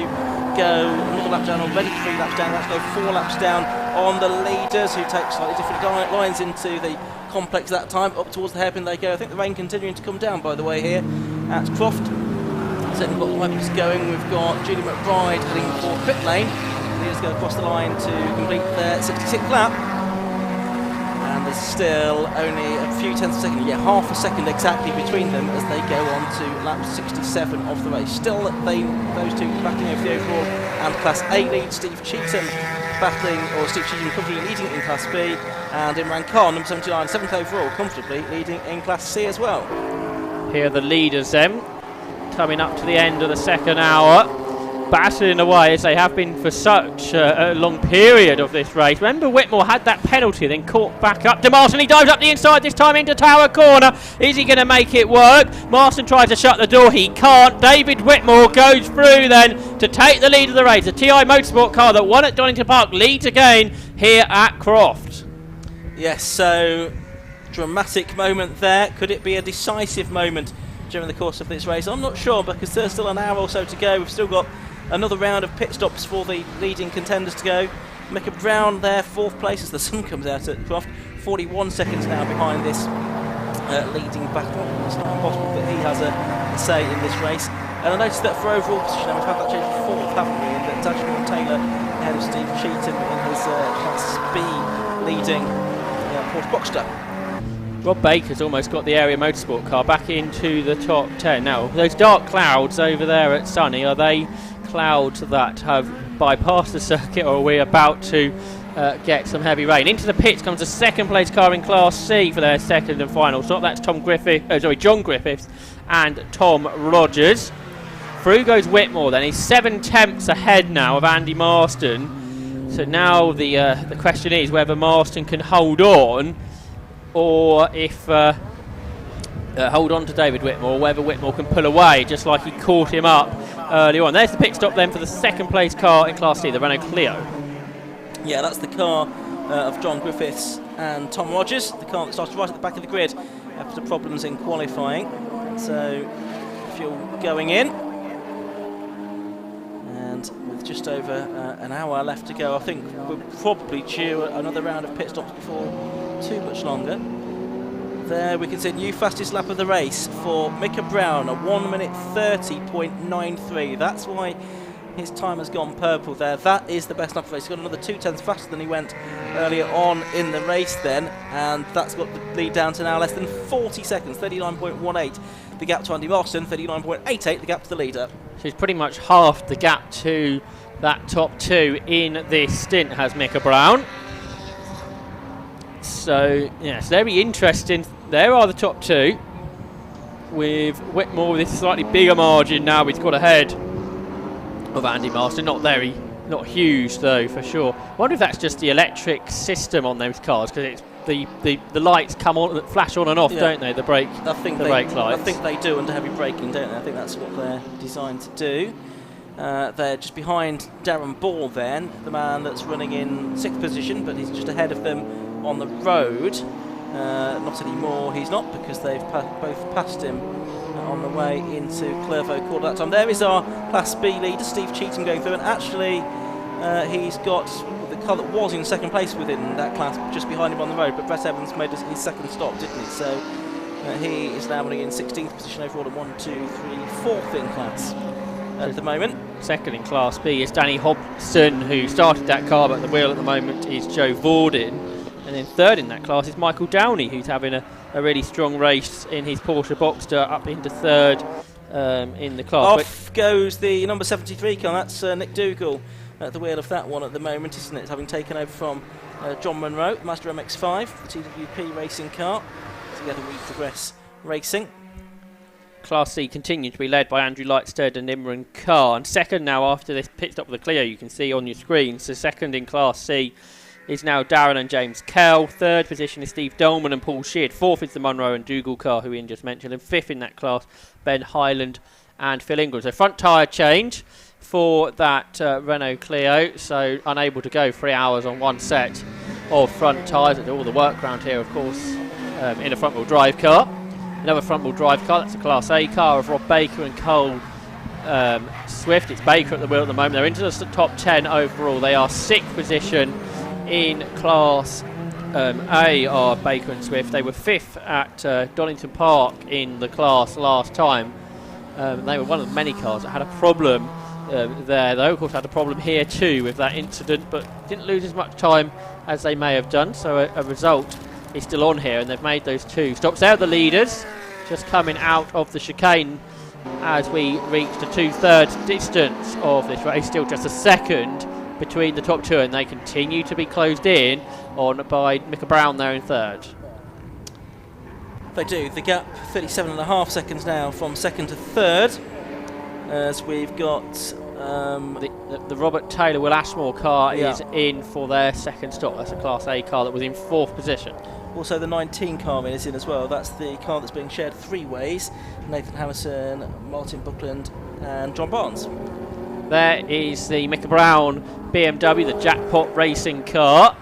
go another lap down, already 3 laps down. That's go 4 laps down on the leaders, who take slightly different lines into the complex that time. Up towards the hairpin they go. I think the rain continuing to come down, by the way, here at Croft. So we've got the wipers going. We've got Julie McBride heading for pit lane. Leaders go across the line to complete their 66th lap. And there's still only a few tenths of a second, half a second exactly between them as they go on to lap 67 of the race. Still, those two battling over the overall and Class A lead. Steve Cheetham comfortably leading in Class B, and Imran Khan, number 79, 7th overall, comfortably leading in Class C as well. Here are the leaders then, coming up to the end of the second hour, battling away as they have been for such a long period of this race. Remember, Whitmore had that penalty, then caught back up to Marston. He dives up the inside, this time into Tower Corner. Is he going to make it work? Marston tries to shut the door, he can't. David Whitmore goes through then to take the lead of the race. The TI Motorsport car that won at Donington Park leads again here at Croft. Yes, so dramatic moment there. Could it be a decisive moment during the course of this race? I'm not sure, because there's still an hour or so to go. We've still got another round of pit stops for the leading contenders to go. Micah Brown there, 4th place as the sun comes out at Croft. 41 seconds now behind this leading battle. It's not impossible that he has a say in this race. And I noticed that for overall position, we've had that change to 4th, haven't we? And that Dashmore Taylor ahead of Steve Cheatham in his Class B leading Porsche Boxster. Rob Baker's almost got the area motorsport car back into the top 10. Now, those dark clouds over there at Sonny, are they clouds that have bypassed the circuit, or are we about to get some heavy rain? Into the pits comes the 2nd place car in Class C for their second and final stop. That's John Griffiths and Tom Rogers. Through goes Whitmore then. He's 7/10ths ahead now of Andy Marston. So now the question is whether Marston can hold on, or if hold on to David Whitmore, or whether Whitmore can pull away, just like he caught him up earlier on. There's the pit stop then for the 2nd place car in Class C, the Renault Clio. Yeah, that's the car of John Griffiths and Tom Rogers, the car that started right at the back of the grid after problems in qualifying. So, fuel going in. And with just over an hour left to go, I think we'll probably due another round of pit stops before too much longer. There we can see new fastest lap of the race for Micah Brown, a 1 minute 30.93. That's why his time has gone purple there. That is the best lap of the race. He's got another 2/10ths faster than he went earlier on in the race then, and that's got the lead down to now less than 40 seconds, 39.18. The gap to Andy Marston, 39.88 the gap to the leader. So he's pretty much halved the gap to that top 2 in this stint, has Micah Brown. So, yes, very interesting. There are the top 2, with Whitmore with this slightly bigger margin now. He's got ahead of Andy Marston. Not huge though, for sure. I wonder if that's just the electric system on those cars, because it's the lights come on, flash on and off, don't they? The brake lights. I think they do under heavy braking, don't they? I think that's what they're designed to do. They're just behind Darren Ball then, the man that's running in 6th position, but he's just ahead of them on the road. Not anymore, he's not, because they've both passed him on the way into Clervaux Court that time. There is our Class B leader, Steve Cheatham, going through, and actually he's got the car that was in 2nd place within that class just behind him on the road, but Brett Evans made his 2nd stop, didn't he? So he is now running in 16th position overall, and 1, 2, 3, 4th in class at the moment. 2nd in Class B is Danny Hobson, who started that car, but at the wheel at the moment is Joe Vorden. And then 3rd in that class is Michael Downey, who's having a really strong race in his Porsche Boxster, up into 3rd in the class. Off goes the number 73 car. That's Nick Dougal at the wheel of that one at the moment, isn't it? Having taken over from John Munro, Mazda MX-5, the TWP racing car. Together we progress racing. Class C continued to be led by Andrew Lightstead and Imran Khan. And 2nd now after this pit stop of the Clio, you can see on your screen. So 2nd in Class C is now Darren and James Kell. 3rd position is Steve Dolman and Paul Sheard. 4th is the Munro and Dougal car, who Ian just mentioned. And 5th in that class, Ben Highland and Phil Ingram. So front tyre change for that Renault Clio. So unable to go 3 hours on one set of front tyres. They do all the work around here, of course, in a front-wheel drive car. Another front-wheel drive car, that's a Class A car of Rob Baker and Cole Swift. It's Baker at the wheel at the moment. They're into the top 10 overall. They are 6th position in Class A, are Baker and Swift. They were 5th at Donington Park in the class last time. They were one of the many cars that had a problem there. They of course had a problem here too with that incident, but didn't lose as much time as they may have done. So a result is still on here, and they've made those 2 stops. They're the leaders, just coming out of the chicane as we reach the 2/3 distance of this race. Still just a second between the top 2, and they continue to be closed in on by Micah Brown there in 3rd. They do. The gap 37.5 seconds now from 2nd to 3rd, as we've got the Robert Taylor Will Ashmore car is in for their 2nd stop. That's a Class A car that was in 4th position. Also the 19 car is in as well. That's the car that's being shared 3 ways. Nathan Harrison, Martin Buckland and John Barnes. There is the Micah Brown BMW, the Jackpot racing car.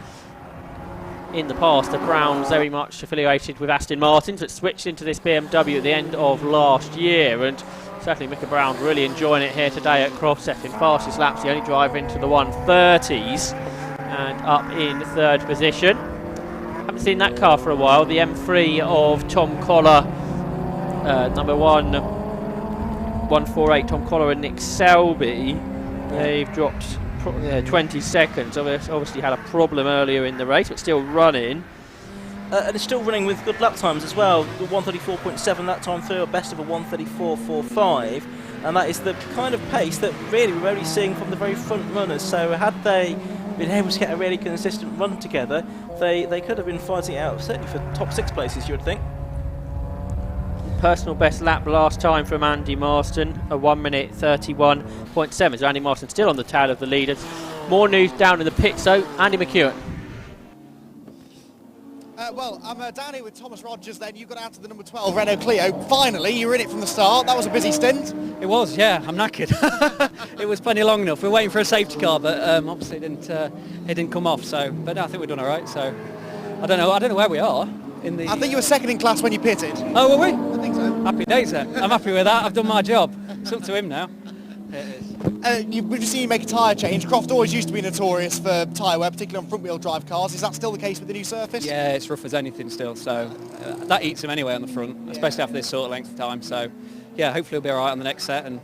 In the past, the Browns very much affiliated with Aston Martin, but switched into this BMW at the end of last year. And Certainly Micah Brown really enjoying it here today at Croft, setting fastest laps, the only driver into the 130s and up in 3rd position. Haven't seen that car for a while, the M3 of Tom Collar, number 148, Tom Collar and Nick Selby. They've dropped 20 seconds, obviously had a problem earlier in the race, but still running. And it's still running with good lap times as well. The 134.7 that time through, a best of a 134.45, and that is the kind of pace that really we're only seeing from the very front runners. So had they been able to get a really consistent run together, they could have been fighting out certainly for top 6 places, you would think. Personal best lap last time from Andy Marston, a 1 minute 31.7. So Andy Marston still on the tail of the leaders. More news down in the pits, so Andy McEwen. Well, I'm down here with Thomas Rogers then. You got out to the number 12 Renault Clio. Finally, you were in it from the start. That was a busy stint. It was, yeah. I'm knackered. It was plenty long enough. We were waiting for a safety car, but obviously it didn't come off. So, but no, I think we've done all right. So, I don't know where we are. I think you were second in class when you pitted. Oh, were we? I think so. Happy days then. I'm happy with that. I've done my job. It's up to him now. It is. We've just seen you make a tyre change. Croft always used to be notorious for tyre wear, particularly on front-wheel drive cars. Is that still the case with the new surface? Yeah, it's rough as anything still. So that eats him anyway on the front, especially after this sort of length of time. So yeah, hopefully we'll be all right on the next set and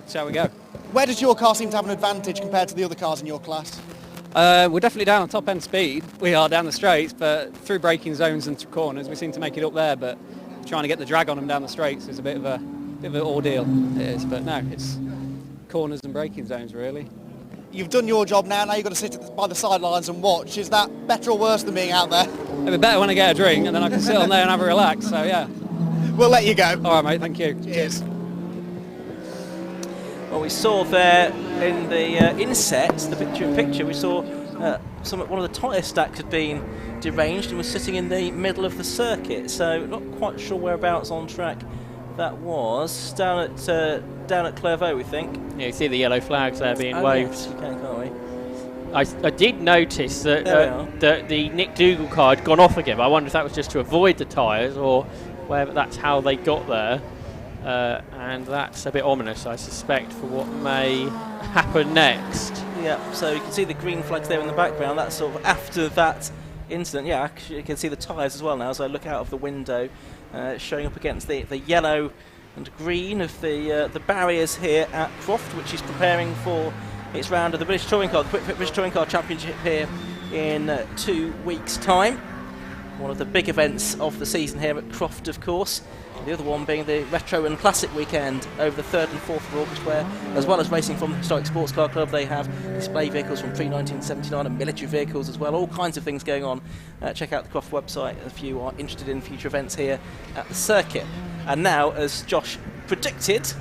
see how we go. Where does your car seem to have an advantage compared to the other cars in your class? We're definitely down on top end speed. We are down the straights, but through braking zones and corners, we seem to make it up there. But trying to get the drag on them down the straights is a bit of an ordeal. It is, but no, it's corners and braking zones really. You've done your job now you've got to sit by the sidelines and watch. Is that better or worse than being out there? It'll be better when I get a drink and then I can sit on there and have a relax, so yeah. We'll let you go. All right mate, thank you. Cheers. Well, we saw there in the inset, the picture-in-picture, we saw one of the tyre stacks had been deranged and was sitting in the middle of the circuit, so not quite sure whereabouts on track that was. Down at Clairvaux, we think. Yeah, you see the yellow flags there being waved. Yes, you can, can't we? I did notice that the Nick Dougal car had gone off again, but I wonder if that was just to avoid the tyres or whether that's how they got there. And that's a bit ominous, I suspect, for what may happen next. Yeah, so you can see the green flags there in the background. That's sort of after that incident. Yeah, actually you can see the tyres as well now as I look out of the window, showing up against the yellow and green of the barriers here at Croft, which is preparing for its round of the British Touring Car, the Quick Fit British Touring Car Championship here in 2 weeks' time. One of the big events of the season here at Croft, of course. The other one being the Retro and Classic weekend over the 3rd and 4th of August, where, as well as racing from the Historic Sports Car Club, they have display vehicles from pre-1979 and military vehicles as well. All kinds of things going on. Check out the Croft website if you are interested in future events here at the circuit. And now, as Josh predicted,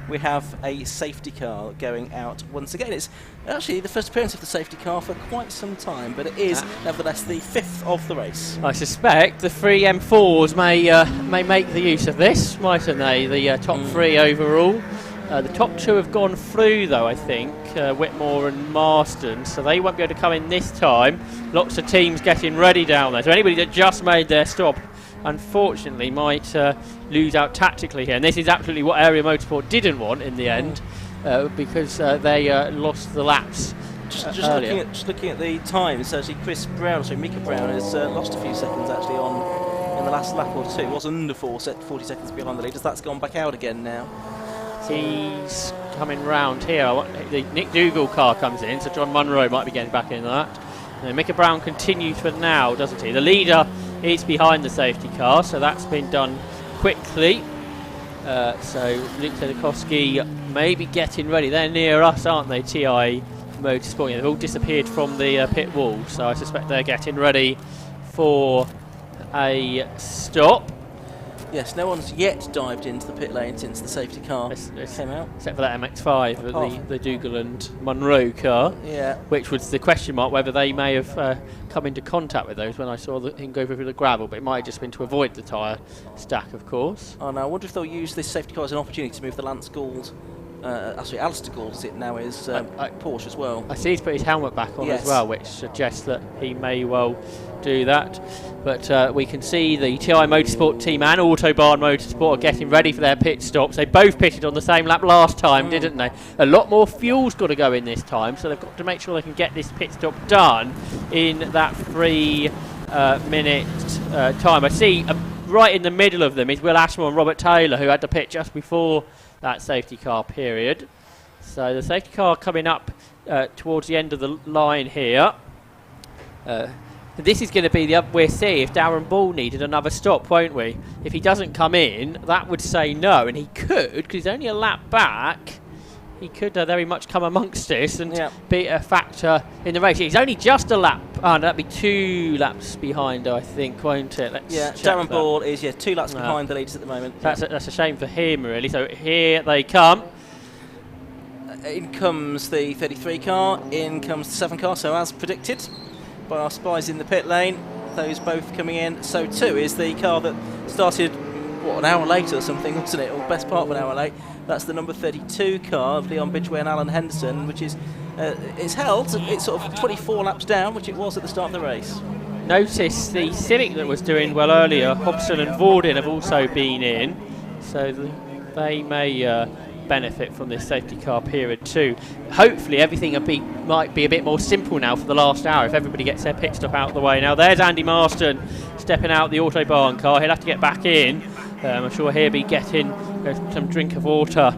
we have a safety car going out once again. It's actually the first appearance of the safety car for quite some time, but it is nevertheless the 5th of the race. I suspect the 3 M4s may make the use of this, mightn't they? The top 3 overall. The top 2 have gone through though, I think, Whitmore and Marston, so they won't be able to come in this time. Lots of teams getting ready down there, so anybody that just made their stop unfortunately might lose out tactically here, and this is absolutely what Area Motorsport didn't want in the end, because they lost the laps. Just looking at the times, actually Micah Brown has lost a few seconds actually in the last lap or two. It was under 40 seconds behind the leaders. That's gone back out again now. He's coming round here. The Nick Dougal car comes in, so John Munro might be getting back in that. And Micah Brown continues for now, doesn't he? The leader is behind the safety car, so that's been done quickly. So Luke Tchaikovsky may be getting ready. They're near us, aren't they, TI Motorsport? Yeah, they've all disappeared from the pit wall, so I suspect they're getting ready for a stop. Yes, no one's yet dived into the pit lane since the safety car came out. Except for that MX-5, the Dougal and Munro car, which was the question mark whether they may have come into contact with those when I saw him go through the gravel, but it might have just been to avoid the tyre stack, of course. Oh, no, I wonder if they'll use this safety car as an opportunity to move the Lance Gould, actually Alistair Gould as it now is, Porsche as well. I see he's put his helmet back on as well, which suggests that he may well do that. But we can see the TI Motorsport team and Autobahn Motorsport are getting ready for their pit stops. They both pitted on the same lap last time, didn't they? A lot more fuel's got to go in this time, so they've got to make sure they can get this pit stop done in that 3 minute time. I see right in the middle of them is Will Ashmore and Robert Taylor, who had to pit just before that safety car period. So the safety car coming up towards the end of the line here. This is going to be we'll see if Darren Ball needed another stop, won't we? If he doesn't come in, that would say no, and he could, because he's only a lap back. He could very much come amongst this and be a factor in the race. He's only just a lap. That'd be 2 laps behind, I think, won't it? Let's Darren Ball is 2 laps behind the leaders at the moment. That's a shame for him, really. So here they come. In comes the 33 car, in comes the 7 car, so as predicted by our spies in the pit lane, those both coming in. So too is the car that started, an hour late or something, wasn't it? Or best part of an hour late. That's the number 32 car of Leon Bidgeway and Alan Henderson, which is it's held, it's sort of 24 laps down, which it was at the start of the race. Notice the Civic that was doing well earlier, Hobson and Vorden have also been in, so they may benefit from this safety car period too. Hopefully everything might be a bit more simple now for the last hour if everybody gets their pit stop out of the way. Now there's Andy Marston stepping out the Autobahn car. He'll have to get back in. I'm sure he'll be getting some drink of water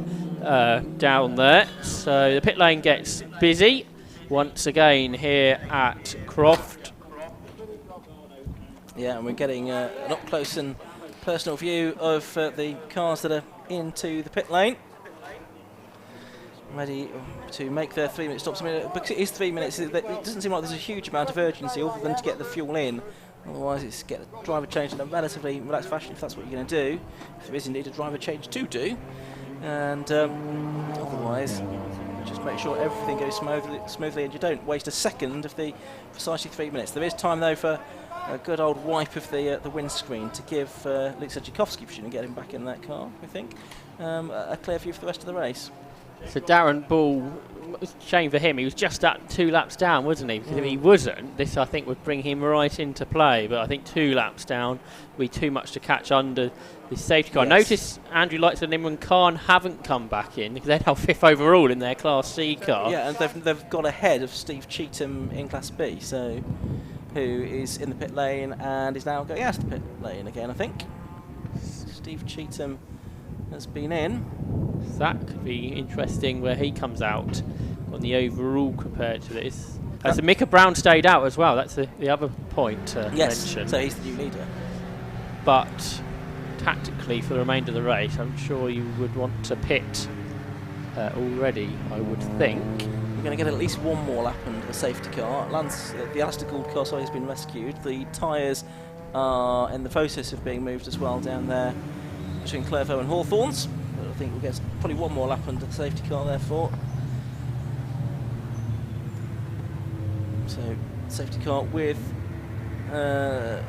down there. So the pit lane gets busy once again here at Croft. Yeah, and we're getting an up close and personal view of the cars that are into the pit lane, ready to make their 3 minute stops. I mean, because it is 3 minutes, it doesn't seem like there's a huge amount of urgency other than to get the fuel in. Otherwise, it's get a driver change in a relatively relaxed fashion if that's what you're going to do. If there is indeed a driver change to do, and otherwise, just make sure everything goes smoothly, and you don't waste a second of the precisely 3 minutes. There is time though for a good old wipe of the windscreen to give Luke Tchaikovsky and get him back in that car. I think a clear view for the rest of the race. So Darren Ball, shame for him, he was just at 2 laps down, wasn't he? Because if he wasn't, this I think would bring him right into play, but I think 2 laps down would be too much to catch under the safety car. Yes. Notice Andrew Lightson and Imran Khan haven't come back in because they're now 5th overall in their Class C car. Yeah, and they've got ahead of Steve Cheetham in Class B, so who is in the pit lane and is now going out of the pit lane again, I think. Steve Cheetham has been in. So that could be interesting where he comes out on the overall compared to this. So Micah Brown stayed out as well. That's the other point to mention. So he's the new leader. But tactically for the remainder of the race, I'm sure you would want to pit already, I would think. We're going to get at least one more lap under the safety car. The Alistair Gould car has been rescued. The tyres are in the process of being moved as well down there between Clairvaux and Hawthorns. But I think we'll get probably one more lap under the safety car therefore. So safety car with the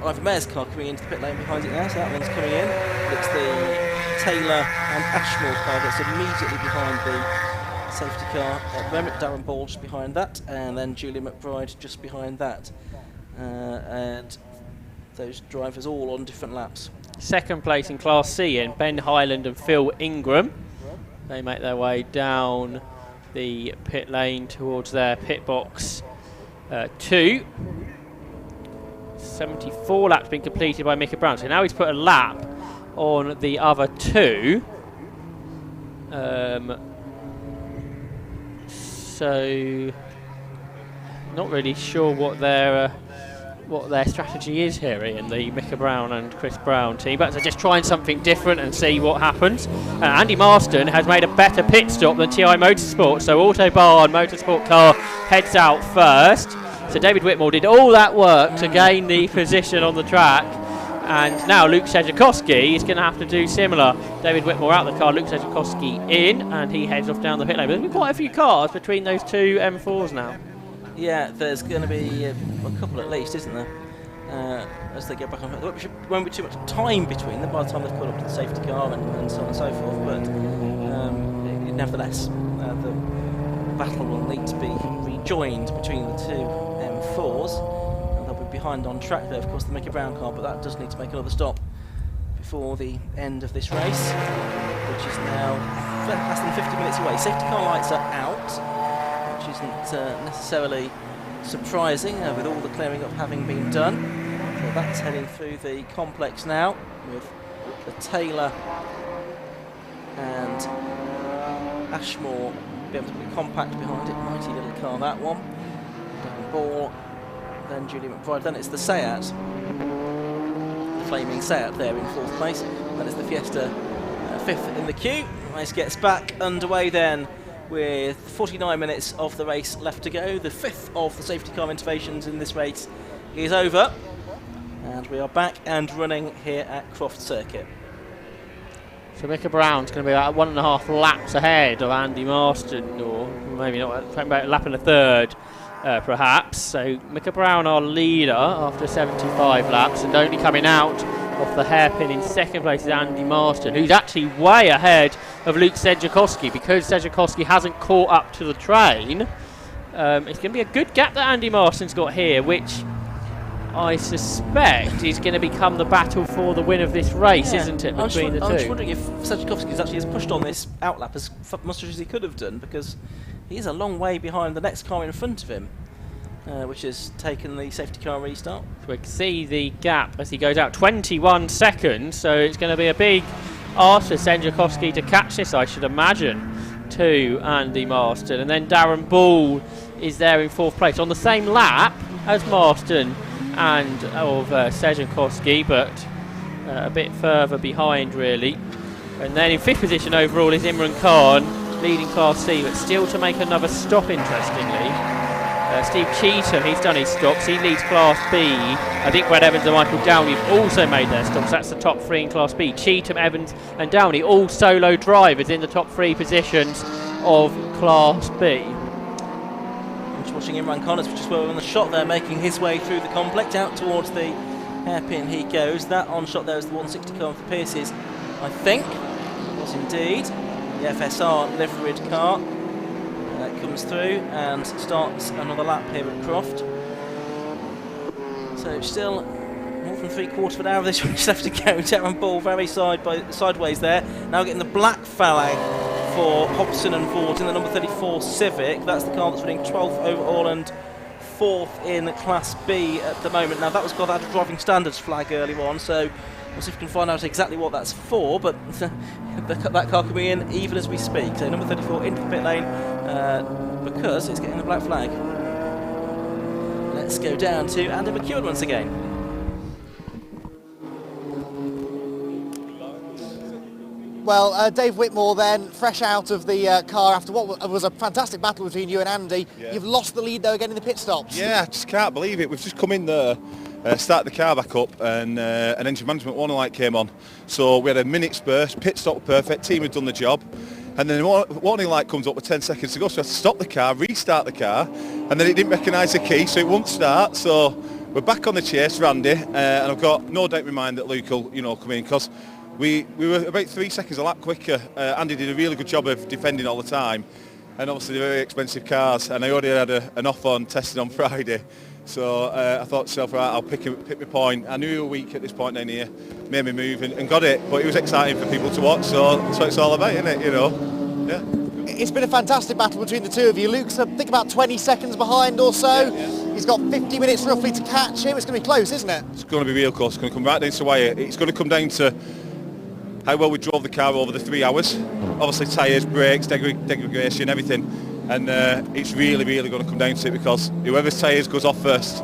Ivan Mayer's car coming into the pit lane behind it now, so that one's coming in. It's the Taylor and Ashmore car that's immediately behind the safety car. At the moment, Darren Ball just behind that, and then Julian McBride just behind that. And those drivers all on different laps. Second place in Class C in Ben Highland and Phil Ingram. They make their way down the pit lane towards their pit box 2. 74 laps been completed by Micah Brown. So now he's put a lap on the other 2. So not really sure what their strategy is here in the Micah Brown and Chris Brown team, but they're just trying something different and see what happens. Andy Marston has made a better pit stop than TI Motorsport, so Autobahn Motorsport car heads out first. So David Whitmore did all that work to gain the position on the track, and now Luke Tchaikovsky is going to have to do similar. David Whitmore out the car, Luke Tchaikovsky in, and he heads off down the pit lane. But there's been quite a few cars between those 2 M4s now. Yeah, there's going to be a couple at least, isn't there? As they get back on. There won't be too much time between them by the time they've caught up to the safety car and so on and so forth, but nevertheless, the battle will need to be rejoined between the 2 M4s, and they'll behind on track there, of course, the Mickey Brown car, but that does need to make another stop before the end of this race, which is now less than 50 minutes away. Safety car lights are out, which isn't necessarily surprising with all the clearing up having been done. So that's heading through the complex now with the Taylor and Ashmore be able to be compact behind it. Mighty little car, that one. Devon Ball, then Julie McBride, then it's the Seat, the flaming Seat there in 4th place. Then it's the Fiesta 5th in the queue. Race gets back underway then with 49 minutes of the race left to go. The 5th of the safety car interventions in this race is over, and we are back and running here at Croft Circuit. So Micah Brown's going to be about 1.5 laps ahead of Andy Marston, or maybe not, about a lap and a third, perhaps. So Micah Brown, our leader, after 75 laps, and only coming out off the hairpin in 2nd place is Andy Marston, who's actually way ahead of Luke Tchaikovsky, because Tchaikovsky hasn't caught up to the train. It's going to be a good gap that Andy Marston's got here, which I suspect is going to become the battle for the win of this race, isn't it, between the two? I'm just wondering if Tchaikovsky actually has pushed on this outlap as much as he could have done, because he's a long way behind the next car in front of him, which has taken the safety car restart. So we can see the gap as he goes out, 21 seconds, so it's going to be a big ask for Tchaikovsky to catch this, I should imagine, to Andy Marston. And then Darren Ball is there in 4th place on the same lap as Marston and of Tchaikovsky, but a bit further behind really. And then in 5th position overall is Imran Khan, leading Class C, but still to make another stop, interestingly. Steve Cheetham, he's done his stops, he leads Class B. I think Brad Evans and Michael Downey have also made their stops. That's the top 3 in Class B. Cheetham, Evans and Downey, all solo drivers in the top 3 positions of Class B. Just watching Imran Khan, which is well on the shot there, making his way through the complex, out towards the hairpin he goes. That on shot there is the 160 car of the Pierces, I think. It was indeed. The FSR liveried car. Comes through and starts another lap here at Croft. So still more than 3/4 of an hour of this race left to go. Darren Ball very sideways there. Now getting the black flag for Hobson and Ford in the number 34 Civic. That's the car that's running 12th overall and 4th in Class B at the moment. Now that was got out of driving standards flag early on, so we'll see if we can find out exactly what that's for, but that car could be in even as we speak. So number 34 into the pit lane because it's getting the black flag. Let's go down to Andy McEwen once again. Well, Dave Whitmore then, fresh out of the car after what was a fantastic battle between you and Andy. Yeah. You've lost the lead though again in the pit stops. Yeah, I just can't believe it. We've just come in there, started the car back up, and an engine management warning light came on. So we had a minute's burst, pit stop perfect, team had done the job. And then the warning light comes up with 10 seconds to go, so I had to stop the car, restart the car, and then it didn't recognise the key, so it won't start. So we're back on the chase, Randy, and I've got no doubt in my mind that Luke will, come in, because we were about 3 seconds a lap quicker. Andy did a really good job of defending all the time, and obviously they're very expensive cars, and I already had an off on testing on Friday. So I thought to myself, right, I'll pick my point. I knew we were weak at this point down here, made me move and got it, but it was exciting for people to watch, so that's what it's all about, isn't it, Yeah. It's been a fantastic battle between the two of you. Luke's, I think, about 20 seconds behind or so. Yeah. He's got 50 minutes roughly to catch him. It's going to be close, isn't it? It's going to be real close. It's going to come right down to wire. It's going to come down to how well we drove the car over the 3 hours. Obviously tyres, brakes, degradation, everything. And it's really, really going to come down to it, because whoever's tyres goes off first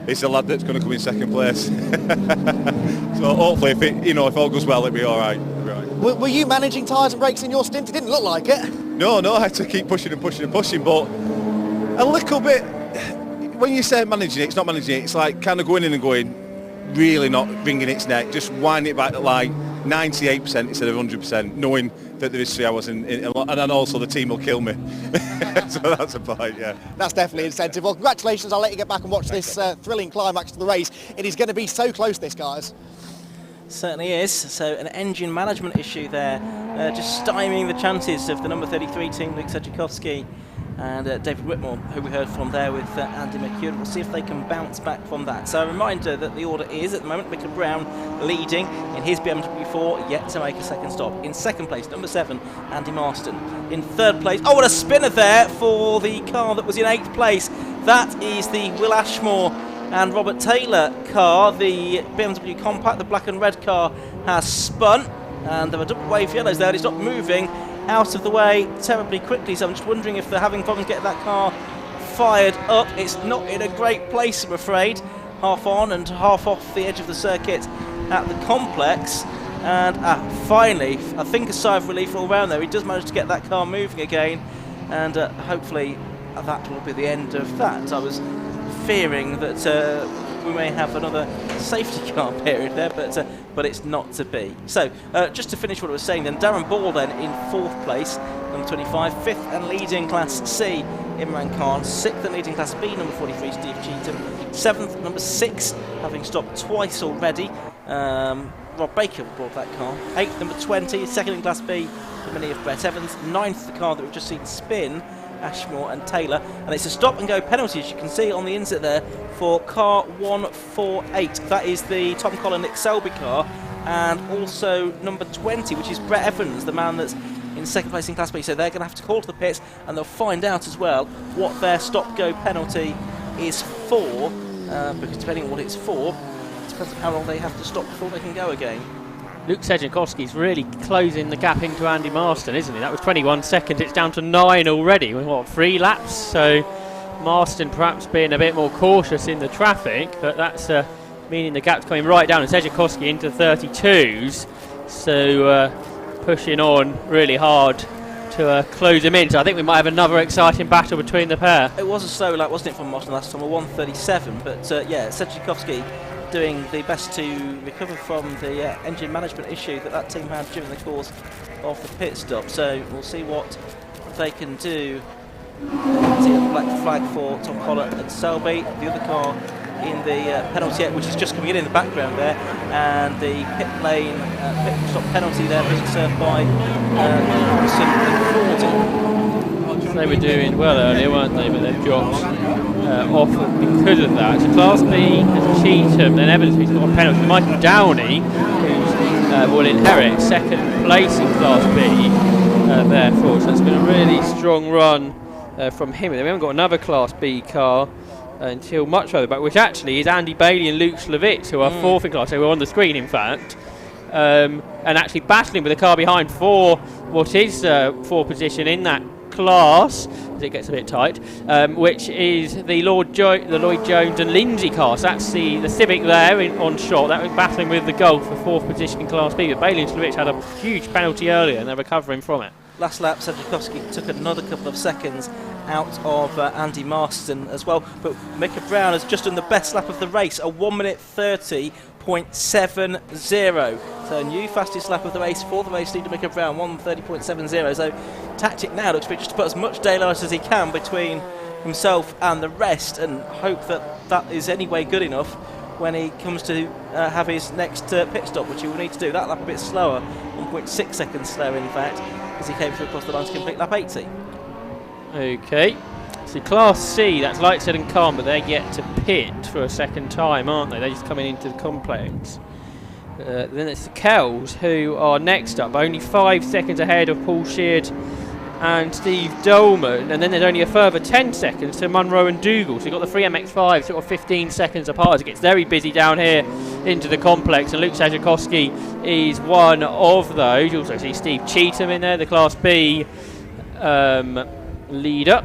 is the lad that's going to come in second place. So hopefully, if all goes well, it'll be all right. Were you managing tyres and brakes in your stint? It didn't look like it. No, I had to keep pushing, but a little bit, when you say managing it, it's not managing it, it's like kind of going in and going, really not wringing its neck, just winding it back to like 98% instead of 100%, knowing that there is 3 hours and then also the team will kill me. So that's a point, yeah. That's definitely incentive. Well, congratulations. I'll let you get back and watch this thrilling climax to the race. It is going to be so close, this, guys. Certainly is. So an engine management issue there, just stymieing the chances of the number 33 team, Luke Tchaikovsky, and David Whitmore, who we heard from there with Andy McEwen. We'll see if they can bounce back from that. So a reminder that the order is, at the moment, Micah Brown leading in his BMW 4, yet to make a second stop. In second place, number 7, Andy Marston. In third place, oh, what a spinner there for the car that was in 8th place. That is the Will Ashmore and Robert Taylor car. The BMW Compact, the black and red car, has spun, and there are double wave yellows there, and it's not moving out of the way terribly quickly, so I'm just wondering if they're having problems getting that car fired up. It's not in a great place, I'm afraid. Half on and half off the edge of the circuit at the complex, and finally, I think a sigh of relief all round there. He does manage to get that car moving again, and hopefully that will be the end of that. I was fearing that we may have another safety car period there, but it's not to be. So, just to finish what I was saying then, Darren Ball then in 4th place, number 25, 5th and leading Class C, Imran Khan, 6th and leading Class B, number 43, Steve Cheetham, 7th, number 6, having stopped twice already, Rob Baker brought that car, 8th, number 20, 2nd in Class B, the mini of Brett Evans, 9th, the car that we've just seen spin, Ashmore and Taylor, and it's a stop and go penalty, as you can see on the inset there, for car 148. That is the Tom Collin Nick Selby car, and also number 20, which is Brett Evans, the man that's in second place in Class B. So they're going to have to call to the pits, and they'll find out as well what their stop go penalty is for, because depending on what it's for, it depends on how long they have to stop before they can go again. Luke Tchaikovsky's really closing the gap into Andy Marston, isn't he? That was 21 seconds, it's down to 9 already. What, 3 laps? So Marston perhaps being a bit more cautious in the traffic, but that's meaning the gap's coming right down, and Tchaikovsky into 32s, so pushing on really hard to close him in. So I think we might have another exciting battle between the pair. It was a slow lap, wasn't it, from Marston last time, a 1:37, but yeah, Tchaikovsky doing the best to recover from the engine management issue that team had during the course of the pit stop. So we'll see what they can do. See the black flag for Tom Collin and Selby, the other car in the penalty, which is just coming in the background there, and the pit lane pit stop penalty there being served by Henderson and Ford. They were doing well earlier, weren't they? But they've dropped off because of that. So Class B has Cheetham, then Evans, who's got a penalty. Michael Downey, who will inherit second place in Class B, therefore. So it's been a really strong run from him. We haven't got another Class B car until much further back, which actually is Andy Bailey and Luke Slavitz, who are 4th in class. So we're on the screen, in fact, and actually battling with the car behind for what is 4th position in that class, as it gets a bit tight, which is the Lloyd Jones and Lindsay car. So that's the Civic there on shot. That was battling with the Golf for 4th position in Class B. But Bailey and Slavitz had a huge penalty earlier, and they're recovering from it. Last lap, Tchaikovsky took another couple of seconds out of Andy Marston as well, but Micah Brown has just done the best lap of the race, a 1:30.70. So new fastest lap of the race for the race leader Micah Brown, 1:30.70. So tactic now looks to be just to put as much daylight as he can between himself and the rest, and hope that is anyway good enough when he comes to have his next pit stop, which he will need to do. That lap a bit slower, 1.6 seconds slower in fact, as he came through across the line to complete lap 80. Okay, so Class C, that's Lightstead and Khan, but they're yet to pit for a second time, aren't they? They're just coming into the complex. Then it's the Kells, who are next up, only 5 seconds ahead of Paul Sheard and Steve Dolman, and then there's only a further 10 seconds to Munro and Dougal. So you've got the 3 MX5 sort of 15 seconds apart as it gets very busy down here into the complex, and Luke Tchaikovsky is one of those. You also see Steve Cheetham in there, the Class B leader.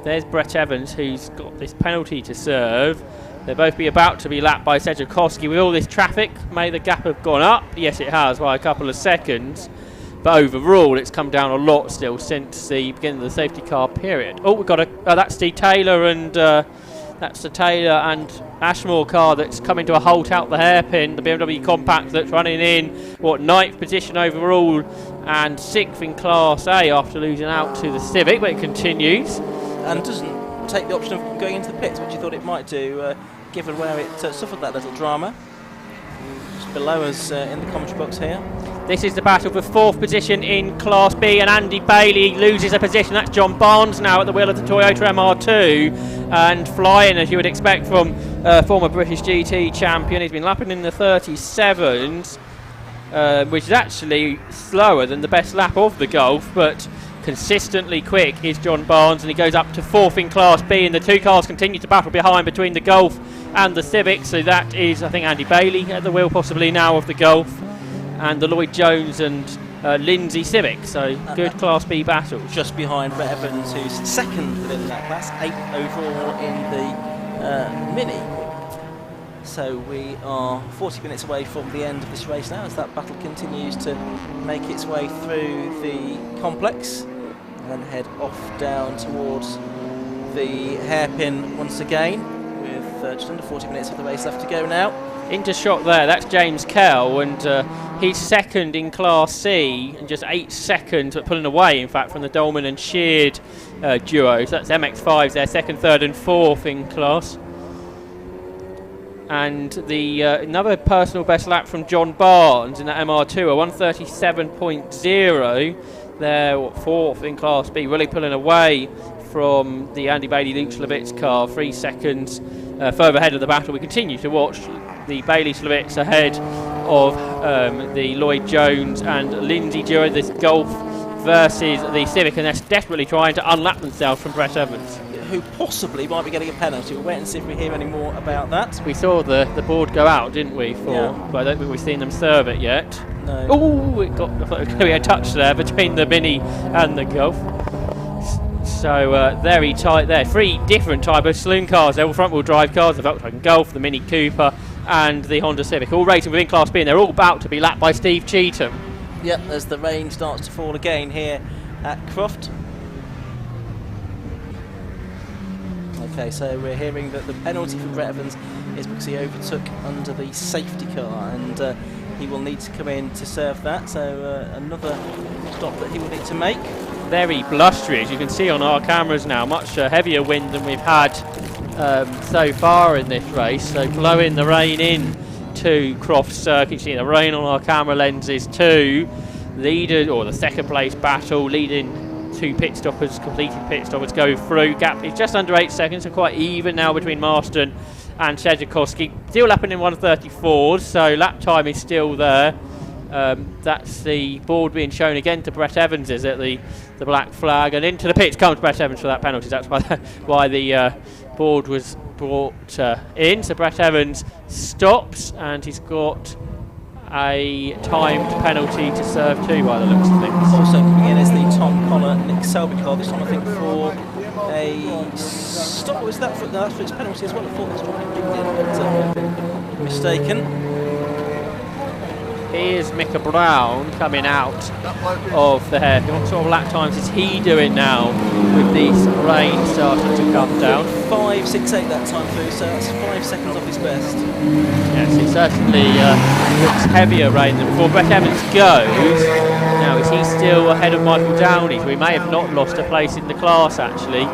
There's Brett Evans, who's got this penalty to serve. They'll both be about to be lapped by Tchaikovsky. With all this traffic, may the gap have gone up? Yes, it has, by a couple of seconds. But overall, it's come down a lot still since the beginning of the safety car period. Oh, we've got that's the Taylor and Ashmore car that's coming to a halt out the hairpin. The BMW Compact that's running in 9th position overall and 6th in Class A after losing out to the Civic, but it continues and doesn't take the option of going into the pits, which you thought it might do, given where it suffered that little drama. Just below us in the commentary box here. This is the battle for 4th position in Class B, and Andy Bailey loses a position. That's John Barnes now at the wheel of the Toyota MR2, and flying as you would expect from former British GT champion. He's been lapping in the 37s, which is actually slower than the best lap of the Golf, but consistently quick is John Barnes, and he goes up to 4th in Class B, and the two cars continue to battle behind between the Golf and the Civic. So that is, I think, Andy Bailey at the wheel possibly now of the Golf, and the Lloyd Jones and Lindsay Civic. So good Class B battle. Just behind Brett Evans, who's second within that class, 8th overall in the Mini. So we are 40 minutes away from the end of this race now, as that battle continues to make its way through the complex and then head off down towards the hairpin once again, with just under 40 minutes of the race left to go now. Into shot there, that's James Kell, and he's second in Class C, and just 8 seconds, but pulling away, in fact, from the Dolman and Sheard duo. So that's MX5s, they're 2nd, 3rd and 4th in class. And the another personal best lap from John Barnes in that MR2, a 137.0. They're 4th in Class B, really pulling away from the Andy Bailey Luke Slavitz car, 3 seconds further ahead of the battle. We continue to watch the Bailey Slavitz ahead of the Lloyd Jones and Lindsay duo, this Golf versus the Civic, and they're desperately trying to unlap themselves from Brett Evans, who possibly might be getting a penalty. We'll wait and see if we hear any more about that. We saw the board go out, didn't we? But I don't think we've seen them serve it yet. No. Oh, I thought it was going to be a touch there between the Mini and the Golf. So very tight there. 3 different type of saloon cars. They're all front-wheel drive cars. The Volkswagen Golf, the Mini Cooper, and the Honda Civic, all racing within Class B, and they're all about to be lapped by Steve Cheetham. Yep, as the rain starts to fall again here at Croft. Okay, so we're hearing that the penalty for Brett Evans is because he overtook under the safety car, and he will need to come in to serve that. So another stop that he will need to make. Very blustery, as you can see on our cameras now. Much heavier wind than we've had so far in this race. So blowing the rain in to Croft Circuit. You see the rain on our camera lenses too. Leader, or the 2nd place battle, leading 2 pit stoppers, completed pit stoppers go through. Gap is just under 8 seconds, so quite even now between Marston and Tchaikovsky. Still lapping in 1:34, so lap time is still there. That's the board being shown again to Brett Evans, is it? The black flag, and into the pits comes Brett Evans for that penalty. That's why the board was brought in. So Brett Evans stops, and he's got a timed penalty to serve too, by the looks of things. Also coming in is the Tom Connor Nick Selby car, this time I think for a stop. Was that for, no, that's for its penalty as well? I thought that's what he did, but mistaken. Here's Micah Brown coming out of the hairpin. What sort of lap times is he doing now with this rain starting to come down? 5.68 that time through, so that's 5 seconds off his best. Yes, it certainly looks heavier rain than before. Brett Evans goes. Now, is he still ahead of Michael Downey? We may have not lost a place in the class, actually.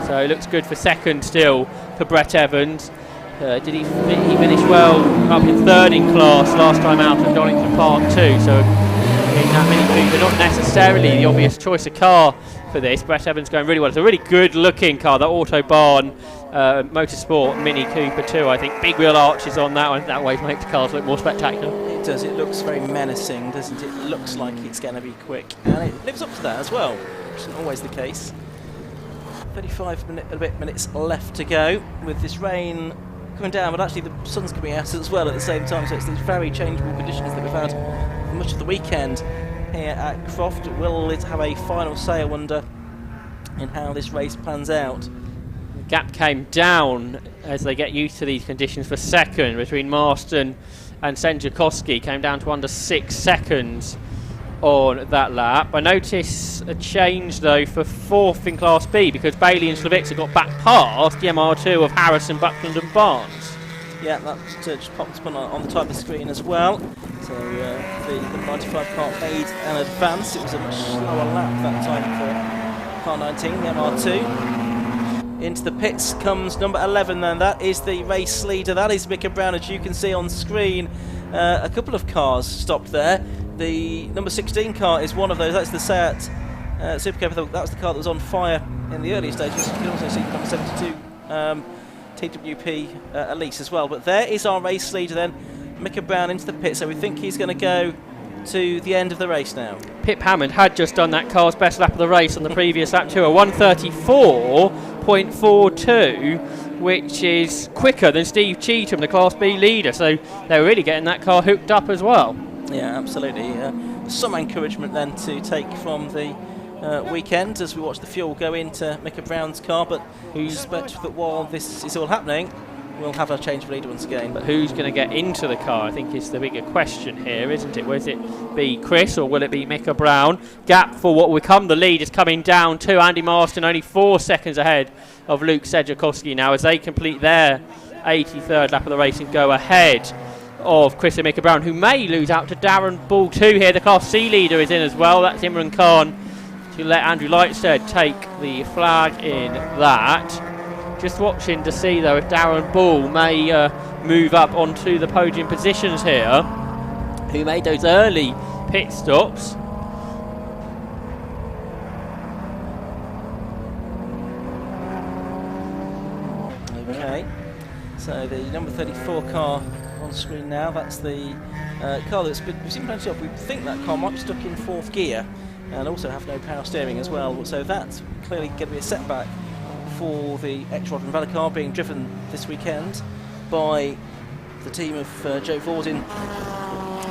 So it looks good for 2nd still for Brett Evans. Did he finish well up in 3rd in class last time out at Donington Park too? So in that Mini Cooper, not necessarily the obvious choice of car for this. Brett Evans going really well. It's a really good looking car, the Autobahn Motorsport Mini Cooper too. I think big wheel arches on that one. That always makes cars look more spectacular. It does. It looks very menacing, doesn't it? It looks like it's going to be quick, and it lives up to that as well, which isn't always the case. 35 minutes left to go with this rain coming down, but actually the sun's coming out as well at the same time, so it's these very changeable conditions that we've had for much of the weekend here at Croft. Will it have a final say, I wonder, in how this race pans out? The gap came down as they get used to these conditions for 2nd between Marston and Tchaikovsky. Came down to under 6 seconds on that lap. I notice a change though for 4th in Class B, because Bailey and Slavitz got back past the MR2 of Harrison, Buckland and Barnes. Yeah, that just popped up on the type of screen as well. So the 95 car made an advance. It was a much slower lap that time for car 19, the MR2. Into the pits comes number 11 then. That is the race leader. That is Micah Brown, as you can see on screen. a couple of cars stopped there. The number 16 car is one of those. That's the Seat Supercar. That was the car that was on fire in the early stages. You can also see the number 72 TWP Elise as well. But there is our race leader then, Micah Brown into the pit. So we think he's going to go to the end of the race now. Pip Hammond had just done that car's best lap of the race on the previous lap too, a 1:34.42, which is quicker than Steve Cheetham, the Class B leader. So they're really getting that car hooked up as well. Yeah, absolutely. Some encouragement then to take from the weekend as we watch the fuel go into Micah Brown's car, but we suspect that while this is all happening, we'll have a change of leader once again. But who's going to get into the car, I think, is the bigger question here, isn't it? Will it be Chris or will it be Micah Brown? Gap for what will become the lead is coming down to Andy Marston, only 4 seconds ahead of Luke Tchaikovsky now as they complete their 83rd lap of the race and go ahead of Chris and Micah Brown, who may lose out to Darren Ball too here. The Class C leader is in as well. That's Imran Khan to let Andrew Lightstead take the flag in that. Just watching to see though if Darren Ball may move up onto the podium positions here, who made those early pit stops. Okay, so the number 34 car on screen now, that's the car we've seen plenty of. We think that car might be stuck in 4th gear and also have no power steering as well, so that's clearly going to be a setback for the X-Rod and Valley car being driven this weekend by the team of Joe Vordin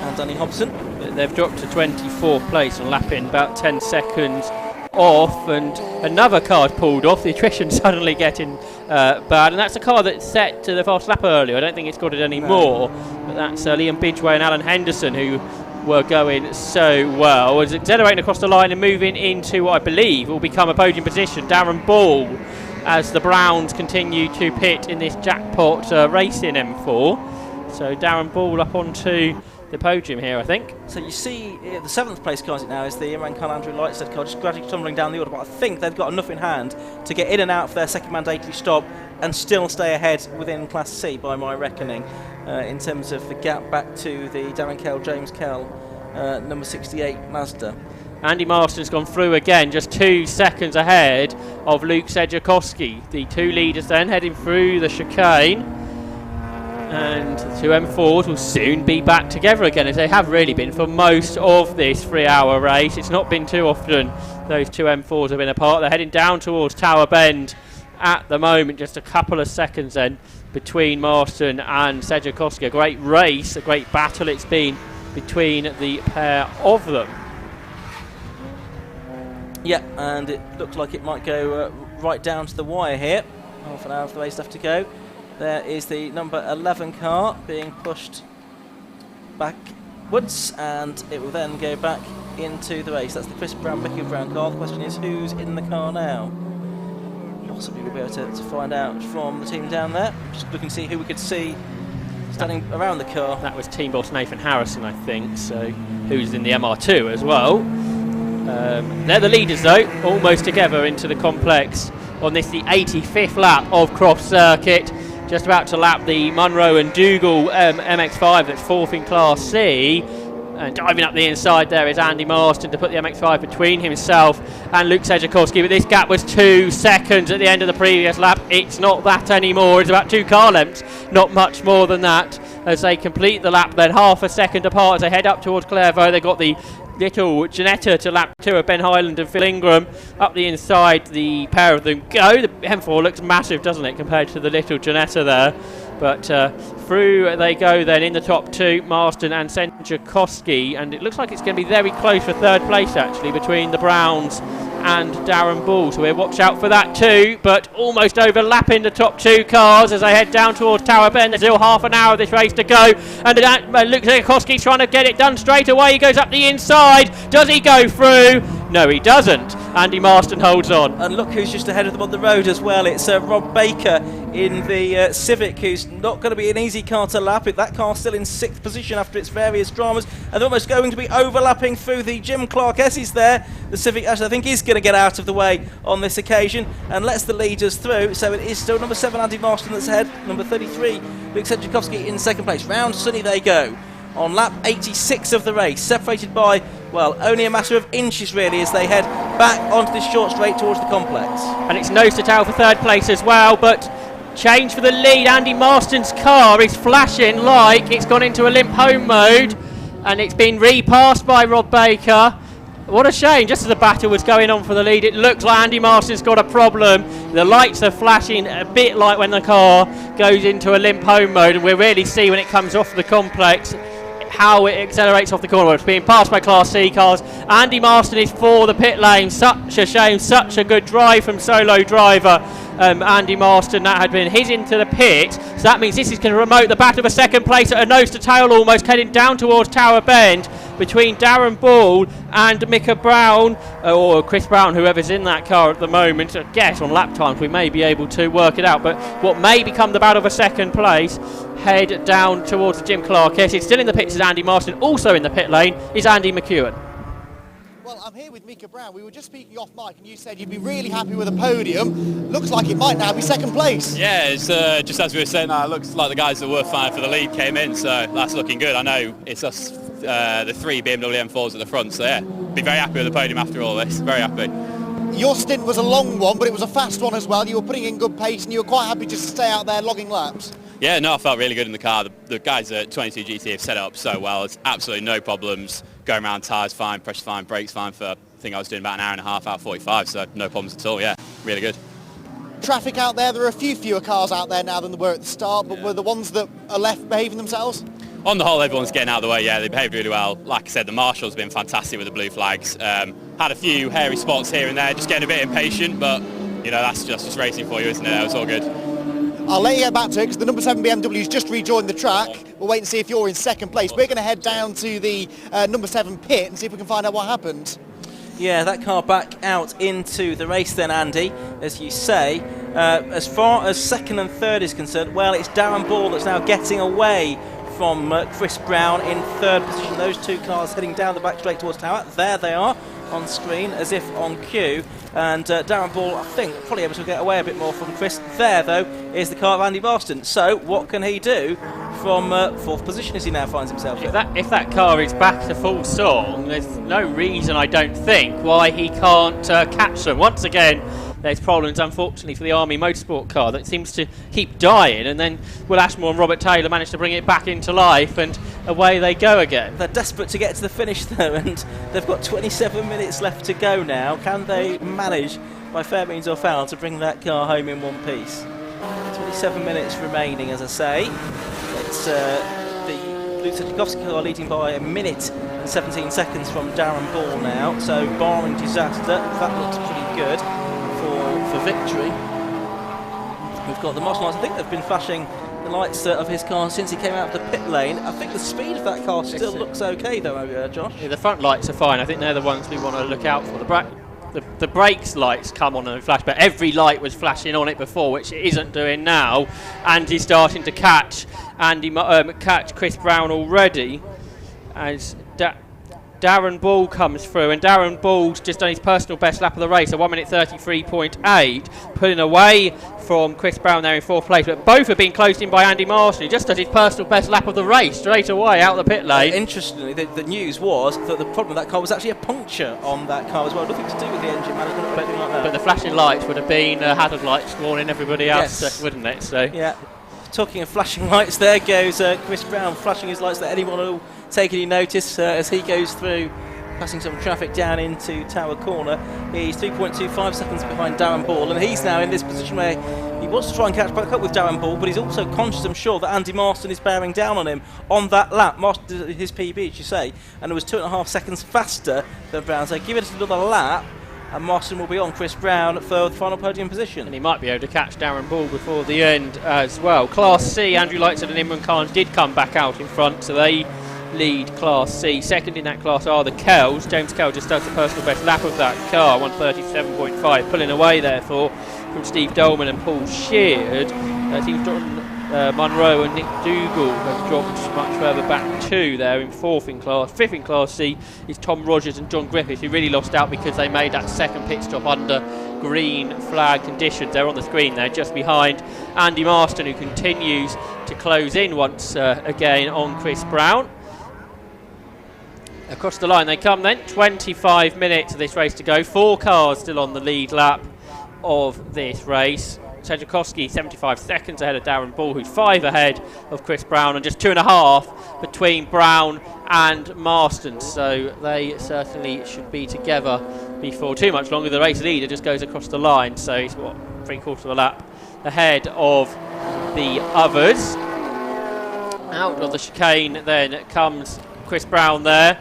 and Danny Hobson. They've dropped to 24th place on Lapin, about 10 seconds off, and another car's pulled off. The attrition suddenly getting bad, and that's a car that set to the fast lap earlier. I don't think it's got it anymore, but that's Liam Bidgeway and Alan Henderson who were going so well. It's accelerating across the line and moving into what I believe will become a podium position. Darren Ball, as the Browns continue to pit in this jackpot race in M4. So Darren Ball up onto the podium here, I think. So you see the 7th place car now is the Imran Khan Andrew Lightstead car, just gradually tumbling down the order, but I think they've got enough in hand to get in and out for their second mandatory stop and still stay ahead within Class C by my reckoning, in terms of the gap back to the Darren Kell, James Kell, number 68 Mazda. Andy Marston's gone through again, just 2 seconds ahead of Luke Tchaikovsky. The two leaders then heading through the chicane. And the two M4s will soon be back together again, as they have really been for most of this 3-hour race. It's not been too often those two M4s have been apart. They're heading down towards Tower Bend at the moment, just a couple of seconds then between Marston and Tchaikovsky. A great race, a great battle it's been between the pair of them. Yeah, and it looks like it might go right down to the wire here. Half an hour of the race left to go. There is the number 11 car being pushed backwards, and it will then go back into the race. That's the Chris Brown, Mickey Brown car. The question is, who's in the car now? Possibly we'll be able to find out from the team down there. Just looking to see who we could see standing around the car. That was team boss Nathan Harrison, I think, so who's in the MR2 as well. They're the leaders though, almost together into the complex on this, the 85th lap of Croft Circuit. Just about to lap the Munro and Dougal MX-5 that's 4th in Class C. And diving up the inside there is Andy Marston to put the MX-5 between himself and Luke Tchaikovsky. But this gap was 2 seconds at the end of the previous lap. It's not that anymore. It's about 2 car lengths, not much more than that, as they complete the lap then half a second apart as they head up towards Clairvaux. They've got the little Janetta to lap 2 of Ben Highland and Phil Ingram. Up the inside, the pair of them go. The M4 looks massive, doesn't it, compared to the little Janetta there. But through they go then in the top 2, Marston and Tchaikovsky, and it looks like it's going to be very close for 3rd place actually between the Browns and Darren Ball, so we'll watch out for that too, but almost overlapping the top 2 cars as they head down towards Tower Bend. There's still half an hour of this race to go, and Luke Tchaikovsky's trying to get it done straight away. He goes up the inside. Does he go through? No, he doesn't. Andy Marston holds on. And look who's just ahead of them on the road as well. It's Rob Baker in the Civic, who's not going to be an easy car to lap. That car's still in 6th position after its various dramas, and they're almost going to be overlapping through the Jim Clark S's there. The Civic actually I think is going to get out of the way on this occasion and lets the leaders through. So it is still number 7 Andy Marston that's ahead, number 33 Luke Tchaikovsky in 2nd place. Round Sonny they go. on lap 86 of the race, separated by, well, only a matter of inches really as they head back onto this short straight towards the complex. And it's nose to tail for third place as well, but change for the lead. Andy Marston's car is flashing like it's gone into a limp home mode, and it's been repassed by Rob Baker. What a shame, just as the battle was going on for the lead, it looks like Andy Marston's got a problem. The lights are flashing a bit like when the car goes into a limp home mode, and we really see when it comes off the complex how it accelerates off the corner. It's being passed by Class C cars. Andy Marston is for the pit lane. Such a shame, such a good drive from solo driver Andy Marston. That had been his into the pit, so that means this is going to remote the battle for second place at a nose to tail, almost heading down towards Tower Bend between Darren Ball and Micah Brown, or Chris Brown, whoever's in that car at the moment. I guess on lap times we may be able to work it out, but what may become the battle for second place, head down towards the Jim Clark. Yes, it's still in the pits is Andy Marston. Also in the pit lane is Andy McEwen. Well, I'm here with Micah Brown. We were just speaking off mic and you said you'd be really happy with a podium. Looks like it might now be second place. Yeah, it's just as we were saying, it looks like the guys that were fighting for the lead came in, so that's looking good. I know it's us, the three BMW M4s at the front, so yeah, be very happy with the podium after all this, very happy. Your stint was a long one, but it was a fast one as well. You were putting in good pace and you were quite happy just to stay out there logging laps. Yeah, no, I felt really good in the car. The guys at 22 GT have set it up so well. It's absolutely no problems. Going around, tyres fine, pressure fine, brakes fine for, I think I was doing about an hour and a half out of 45, so no problems at all, yeah, really good. Traffic out there, there are a few fewer cars out there now than there were at the start, but were the ones that are left behaving themselves? On the whole, everyone's getting out of the way, yeah, they behaved really well. Like I said, the marshal's been fantastic with the blue flags. Had a few hairy spots here and there, just getting a bit impatient, but, you know, that's just racing for you, isn't it? It was all good. I'll let you get back to it because the number 7 BMW's just rejoined the track. We'll wait and see if you're in second place. We're going to head down to the number 7 pit and see if we can find out what happened. Yeah, that car back out into the race then, Andy, as you say. As far as second and third is concerned, well, it's Darren Ball that's now getting away from Chris Brown in third position. Those two cars heading down the back straight towards Tower. There they are on screen as if on cue, and Darren Ball, I think, probably able to get away a bit more from Chris. There though is the car of Andy Marston, so what can he do from fourth position as he now finds himself in? If that car is back to full song, there's no reason, I don't think, why he can't catch them. Once again, there's problems, unfortunately, for the Army Motorsport car that seems to keep dying, and then Will Ashmore and Robert Taylor manage to bring it back into life, and away they go again. They're desperate to get to the finish, though, and they've got 27 minutes left to go now. Can they manage, by fair means or foul, to bring that car home in one piece? 27 minutes remaining, as I say. It's the Tchaikovsky car leading by a minute and 17 seconds from Darren Ball now, so barring disaster, that looks pretty good for victory. We've got the Marston lights. I think they've been flashing the lights of his car since he came out of the pit lane. I think the speed of that car still looks okay though, Josh. Yeah, the front lights are fine. I think they're the ones we want to look out for. The brakes lights come on and flash, but every light was flashing on it before, which it isn't doing now. And he's starting to catch Chris Brown already as Darren Ball comes through, and Darren Ball's just done his personal best lap of the race, a 1 minute 33.8, pulling away from Chris Brown there in fourth place, but both have been closed in by Andy Marston, who just does his personal best lap of the race straight away out the pit lane. Interestingly, the news was that the problem with that car was actually a puncture on that car as well, nothing to do with the engine management or anything like that. But the flashing lights would have been hazard lights warning everybody else, yes, wouldn't it? So yeah. Talking of flashing lights, there goes Chris Brown flashing his lights that anyone will take any notice as he goes through, passing some traffic down into Tower Corner. He's 3.25 seconds behind Darren Ball, and he's now in this position where he wants to try and catch back up with Darren Ball, but he's also conscious, I'm sure, that Andy Marston is bearing down on him on that lap. Marston did his PB, as you say, and it was 2.5 seconds faster than Brown, so give it another lap and Marston will be on Chris Brown for the final podium position. And he might be able to catch Darren Ball before the end as well. Class C, Andrew Lightson and Imran Khan did come back out in front, so they lead Class C. Second in that class are the Kells. James Kell just does the personal best lap of that car, 1:37.5, pulling away therefore from Steve Dolman and Paul Sheard. Teams Monroe and Nick Dougal have dropped much further back too there in fourth in class. Fifth in Class C is Tom Rogers and John Griffiths, who really lost out because they made that second pit stop under green flag conditions. They're on the screen there just behind Andy Marston, who continues to close in once again on Chris Brown. Across the line they come then. 25 minutes of this race to go. 4 cars still on the lead lap of this race. Tchaikovsky 75 seconds ahead of Darren Ball, who's 5 ahead of Chris Brown, and just 2.5 between Brown and Marston. So they certainly should be together before too much longer. The race leader just goes across the line, so he's what, 3/4 of a lap ahead of the others. Out of the chicane then comes Chris Brown there.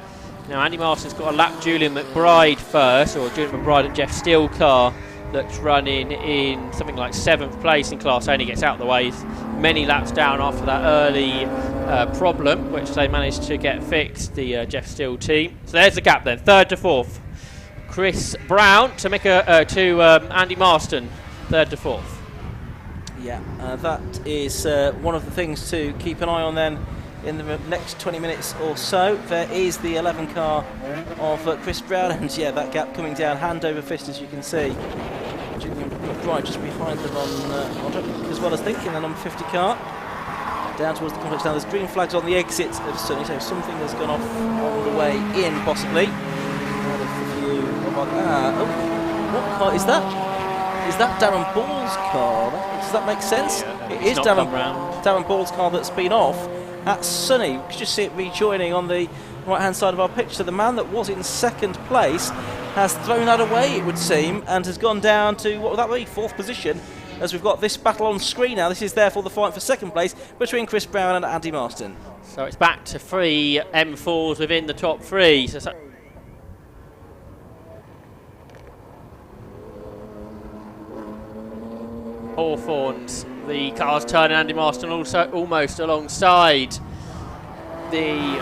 Now Andy Marston's got a lap Julian McBride first, or Julian McBride and Jeff Steele car that's running in something like 7th place in Class A, and he gets out of the way. He's many laps down after that early problem, which they managed to get fixed, the Jeff Steele team. So there's the gap then, 3rd to 4th. Chris Brown to Andy Marston, 3rd to 4th. Yeah, that is one of the things to keep an eye on then in the next 20 minutes or so. There is the 11 car of Chris Brown, and yeah, that gap coming down hand over fist, as you can see. Julian McBride just behind them on as well as thinking, and on 50 car. Down towards the complex now, there's green flags on the exit of Sonny, so something has gone off on the way in, possibly. What car is that? Is that Darren Ball's car? Does that make sense? Yeah, it is Darren Ball's car that's been off at Sonny. You can just see it rejoining on the right hand side of our picture. So the man that was in 2nd place has thrown that away, it would seem, and has gone down to, what would that be, 4th position, as we've got this battle on screen now. This is therefore the fight for 2nd place between Chris Brown and Andy Marston. So it's back to 3 M4s within the top 3. So Hawthorns, the cars turn, Andy Marston also almost alongside the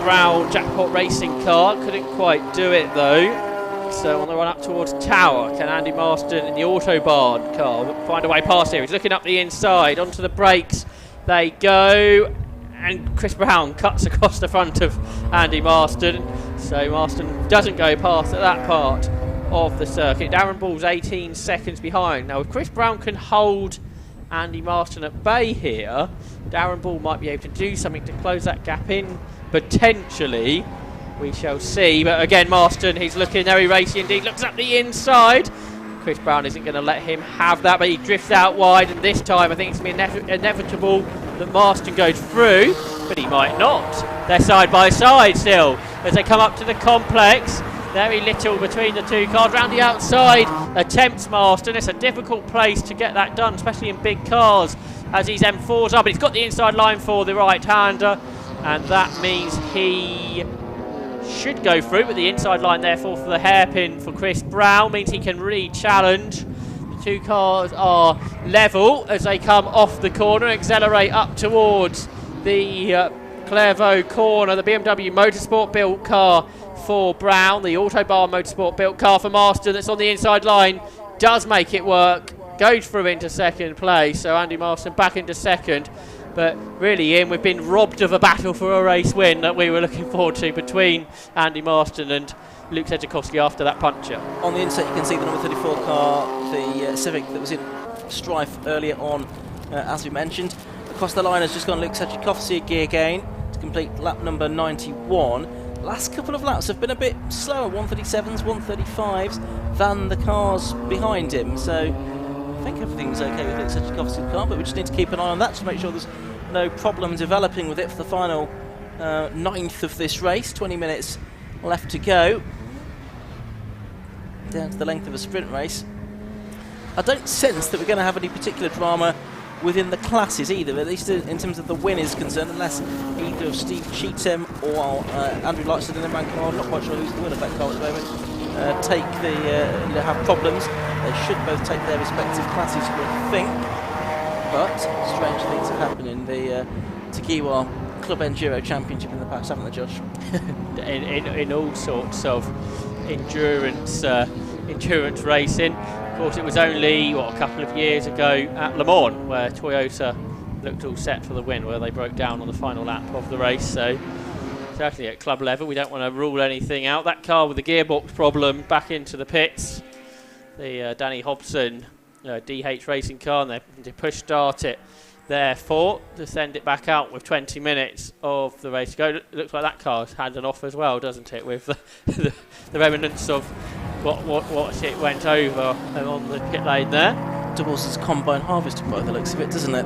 Brown Jackpot Racing car. Couldn't quite do it though. So on the run up towards Tower, can Andy Marston in the Autobahn car find a way past here? He's looking up the inside, onto the brakes they go, and Chris Brown cuts across the front of Andy Marston. So Marston doesn't go past at that part of the circuit. Darren Ball's 18 seconds behind. Now if Chris Brown can hold Andy Marston at bay here, Darren Ball might be able to do something to close that gap in, potentially. We shall see. But again, Marston, he's looking very racy indeed, looks up the inside. Chris Brown isn't going to let him have that, but he drifts out wide, and this time I think it's going to be inevitable that Marston goes through, but he might not. They're side by side still as they come up to the complex. Very little between the two cars. Round the outside attempts Marston. It's a difficult place to get that done, especially in big cars, as these M4s are, but he's got the inside line for the right-hander, and that means he should go through, but the inside line therefore for the hairpin for Chris Brown means he can re-challenge. The two cars are level as they come off the corner, accelerate up towards the Clairvaux corner. The BMW Motorsport built car for Brown, the Autobahn Motorsport built car for Marston that's on the inside line, does make it work, goes through into 2nd place. So Andy Marston back into 2nd. But really, Ian, we've been robbed of a battle for a race win that we were looking forward to between Andy Marston and Luke Tchaikovsky after that puncture. On the inside you can see the number 34 car, the Civic that was in strife earlier on, as we mentioned. Across the line has just gone Luke Tchaikovsky, a gear gain to complete lap number 91. Last couple of laps have been a bit slower, 137s, 135s, than the cars behind him. So I think everything's okay with Luke Tchaikovsky's car, but we just need to keep an eye on that to make sure there's no problem developing with it for the final 9th of this race. 20 minutes left to go. Down to the length of a sprint race. I don't sense that we're going to have any particular drama within the classes either, at least in terms of the win is concerned, unless either of Steve Cheetham or Andrew Lightson in the rank car, I'm not quite sure who's the winner of that car at the moment, have problems. They should both take their respective classes, I think. But strange things have happened in the TEGIWA Club Enduro Championship in the past, haven't they, Josh? in all sorts of endurance racing. Of course, it was only a couple of years ago at Le Mans where Toyota looked all set for the win, where they broke down on the final lap of the race. So certainly at club level, we don't want to rule anything out. That car with the gearbox problem back into the pits, the Danny Hobson DH Racing car, and they push start it therefore to send it back out with 20 minutes of the race to go. It looks like that car's had an off as well, doesn't it, with the remnants of what it went over on the pit lane there. Doubles his combine harvested by the looks of it, doesn't it?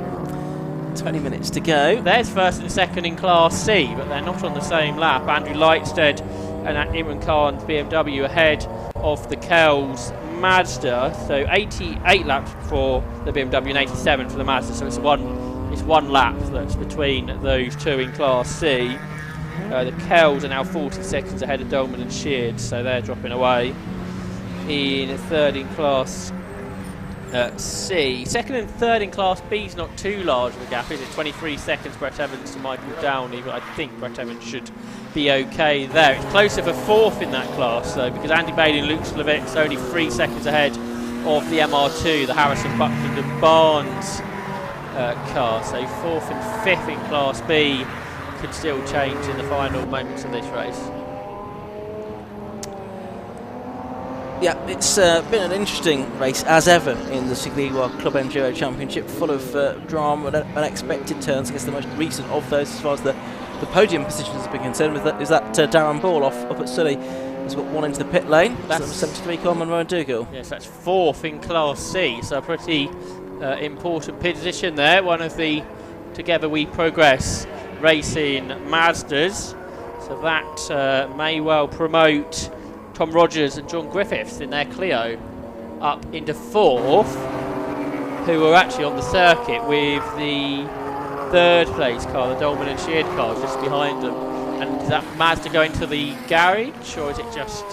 20 minutes to go. There's first and second in Class C, but they're not on the same lap. Andrew Lightstead and Imran Khan's BMW ahead of the Kells Mazda. So 88 laps for the BMW and 87 for the Mazda. So it's one lap that's between those two in Class C. The Kells are now 40 seconds ahead of Dolman and Sheard, so they're dropping away. In third in Class C. Second and third in Class B is not too large of a gap, is it? 23 seconds Brett Evans to Michael Downey, but I think Brett Evans should be okay there. It's closer for fourth in that class though, because Andy Bailey and Luke Slavic's only 3 seconds ahead of the MR2, the Harrison, Buckland and Barnes car. So fourth and fifth in Class B could still change in the final moments of this race. Yeah, it's been an interesting race as ever in the TEGIWA Club Enduro Championship, full of drama and unexpected turns. I guess the most recent of those, as far as the podium positions have been concerned, is that Darren Ball up at Sonny. He's got one into the pit lane. That's 73 car Monroe and Dougal. Yes, that's fourth in Class C, so a pretty important position there. One of the Together We Progress Racing Mazdas, so that may well promote Tom Rogers and John Griffiths in their Clio up into fourth, who are actually on the circuit with the third place car, the Dolman and Sheard car, just behind them. And is that Mazda going to the garage, or is it just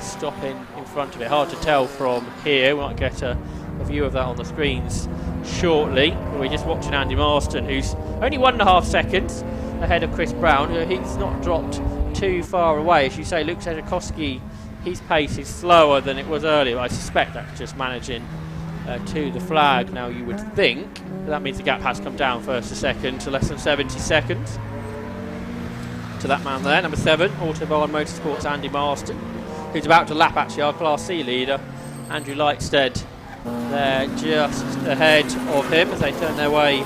stopping in front of it? Hard to tell from here. We might get a view of that on the screens shortly. We're just watching Andy Marston, who's only 1.5 seconds ahead of Chris Brown. He's not dropped too far away. As you say, Luke Tchaikovsky, his pace is slower than it was earlier, but I suspect that's just managing to the flag now, you would think. That means the gap has come down first to second to less than 70 seconds. To that man there, number 7, Autobahn Motorsports' Andy Marston, who's about to lap actually our Class C leader, Andrew Lightstead. They're just ahead of him as they turn their way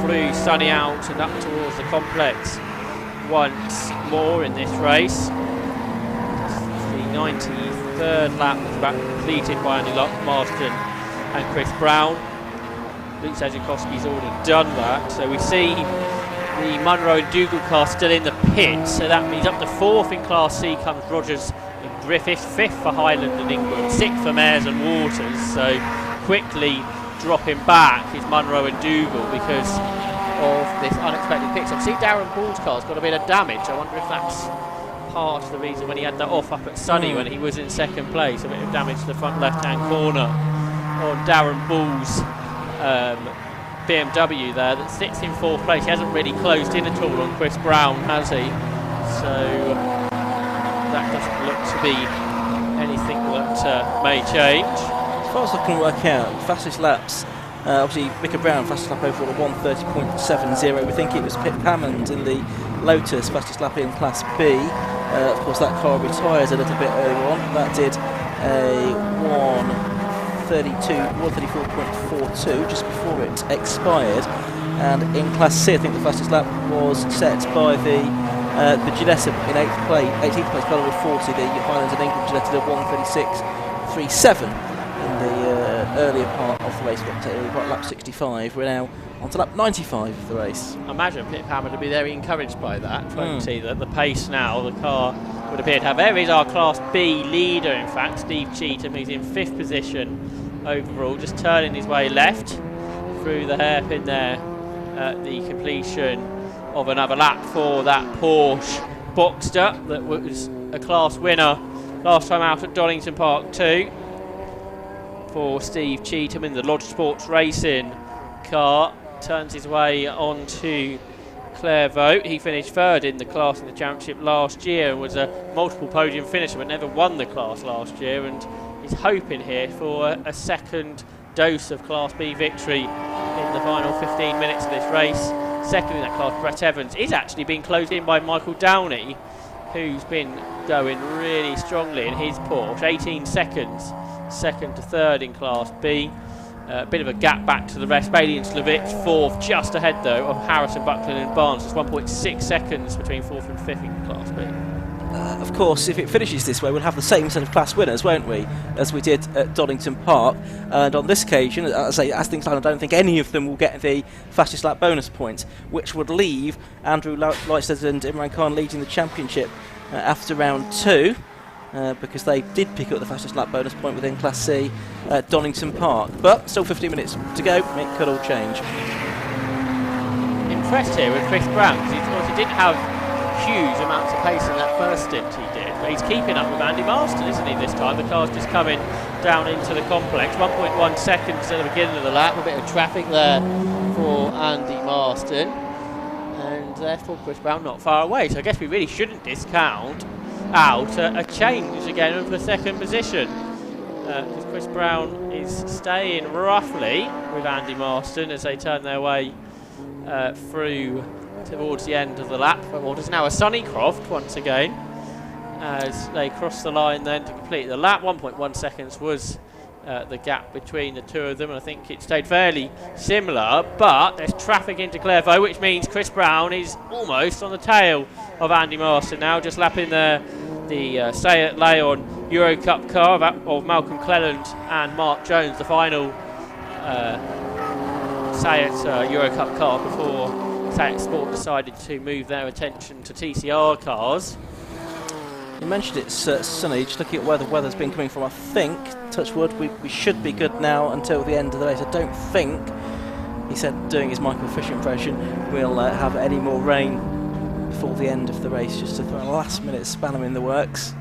through Sonny out and up towards the complex once more in this race. The 93rd lap is about completed by Andy Marston and Chris Brown. Luke Tchaikovsky's already done that, so we see the Munro and Dougal car still in the pit, so that means up to fourth in Class C comes Rogers and Griffiths, fifth for Highland and Ingram, sixth for Mares and Waters, so quickly dropping back is Munro and Dougal because of this unexpected pit stop. See, Darren Ball's car's got a bit of damage. I wonder if that's part of the reason when he had that off up at Sonny when he was in second place, a bit of damage to the front left-hand corner on Darren Ball's BMW there that sits in fourth place. He hasn't really closed in at all on Chris Brown, has he? So that doesn't look to be anything that may change. As far as I can work out, fastest laps, obviously Micah Brown, fastest lap overall at 1:30.70. We think it was Pip Hammond in the Lotus, fastest lap in Class B. Of course that car retires a little bit earlier on. That did a 1:34.42 just before it expired. And in Class C, I think the fastest lap was set by the Gilletta in 18th place, car with 40. The Highlands and England Gilletta did 1:36.37 in the earlier part of the race. Got lap 65. We're now on to lap 95 of the race. I imagine Pip Hammond would be very encouraged by that. See that the pace now, the car would appear to have. There is our Class B leader, in fact, Steve Cheetham, who's in 5th position overall, just turning his way left through the hairpin there at the completion of another lap for that Porsche Boxster that was a class winner last time out at Donington Park 2 for Steve Cheetham in the Lodge Sports Racing car. Turns his way on to Clairvaux. He finished third in the class in the championship last year and was a multiple podium finisher but never won the class last year, and he's hoping here for a second dose of Class B victory in the final 15 minutes of this race. Second in that class, Brett Evans, is actually being closed in by Michael Downey, who's been going really strongly in his Porsche. 18 seconds, second to third in Class B. A bit of a gap back to the rest. Bailey and Slavitz fourth, just ahead though of Harrison, Buckland and Barnes. It's 1.6 seconds between fourth and fifth in Class B. Of course, if it finishes this way, we'll have the same set of class winners, won't we, as we did at Donington Park. And on this occasion, as things stand, I don't think any of them will get the fastest lap bonus points, which would leave Andrew Lightstead and Imran Khan leading the championship after round 2. Because they did pick up the fastest lap bonus point within Class C at Donington Park. But still 15 minutes to go, it could all change. Impressed here with Chris Brown, because he didn't have huge amounts of pace in that first stint he did, but he's keeping up with Andy Marston, isn't he, this time? The car's just coming down into the complex. 1.1 seconds at the beginning of the lap, a bit of traffic there for Andy Marston, and therefore Chris Brown not far away. So I guess we really shouldn't discount out a change again of the second position, because Chris Brown is staying roughly with Andy Marston as they turn their way through towards the end of the lap. What is now a Sonny Croft once again as they cross the line then to complete the lap. 1.1 seconds was the gap between the two of them, and I think it stayed fairly similar, but there's traffic into Clairvaux, which means Chris Brown is almost on the tail of Andy Marston now, just lapping the Stay at Leon Euro Cup car of Malcolm Cleland and Mark Jones, the final Sayat Euro Cup car before Sayat Sport decided to move their attention to TCR cars. You mentioned it's sunny, just looking at where the weather's been coming from. I think, touch wood, we should be good now until the end of the race. I don't think, he said, doing his Michael Fisher impression, we'll have any more rain before the end of the race, just to throw a last minute spanner in the works.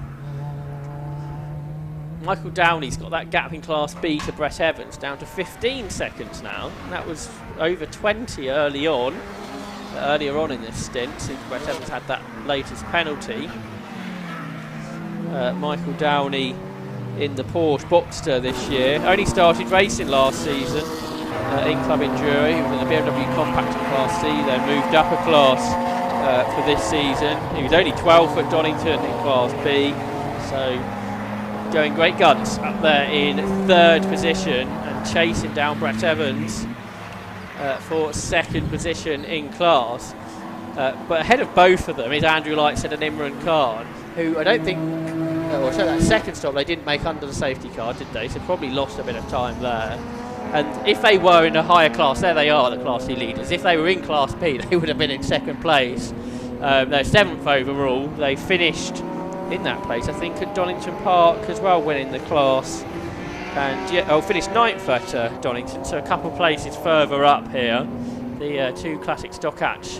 Michael Downey's got that gap in Class B to Brett Evans down to 15 seconds now. That was over 20 earlier on in this stint, since Brett Evans had that latest penalty. Michael Downey in the Porsche Boxster this year. Only started racing last season in Club Enduro. He was in the BMW Compact in Class C, then moved up a class for this season. He was only 12th at Donington in Class B, so going great guns up there in third position and chasing down Brett Evans for second position in class. But ahead of both of them is Andrew Lightstead and Imran Khan, who I don't think, well, so that second stop they didn't make under the safety car, did they? So probably lost a bit of time there. And if they were in a higher class, there they are, the Class C leaders. If they were in Class B, they would have been in second place. They're 7th overall. They finished in that place, I think, at Donington Park as well, winning the class. And finished 9th at Donington, so a couple of places further up here. The two classic Stock Hatch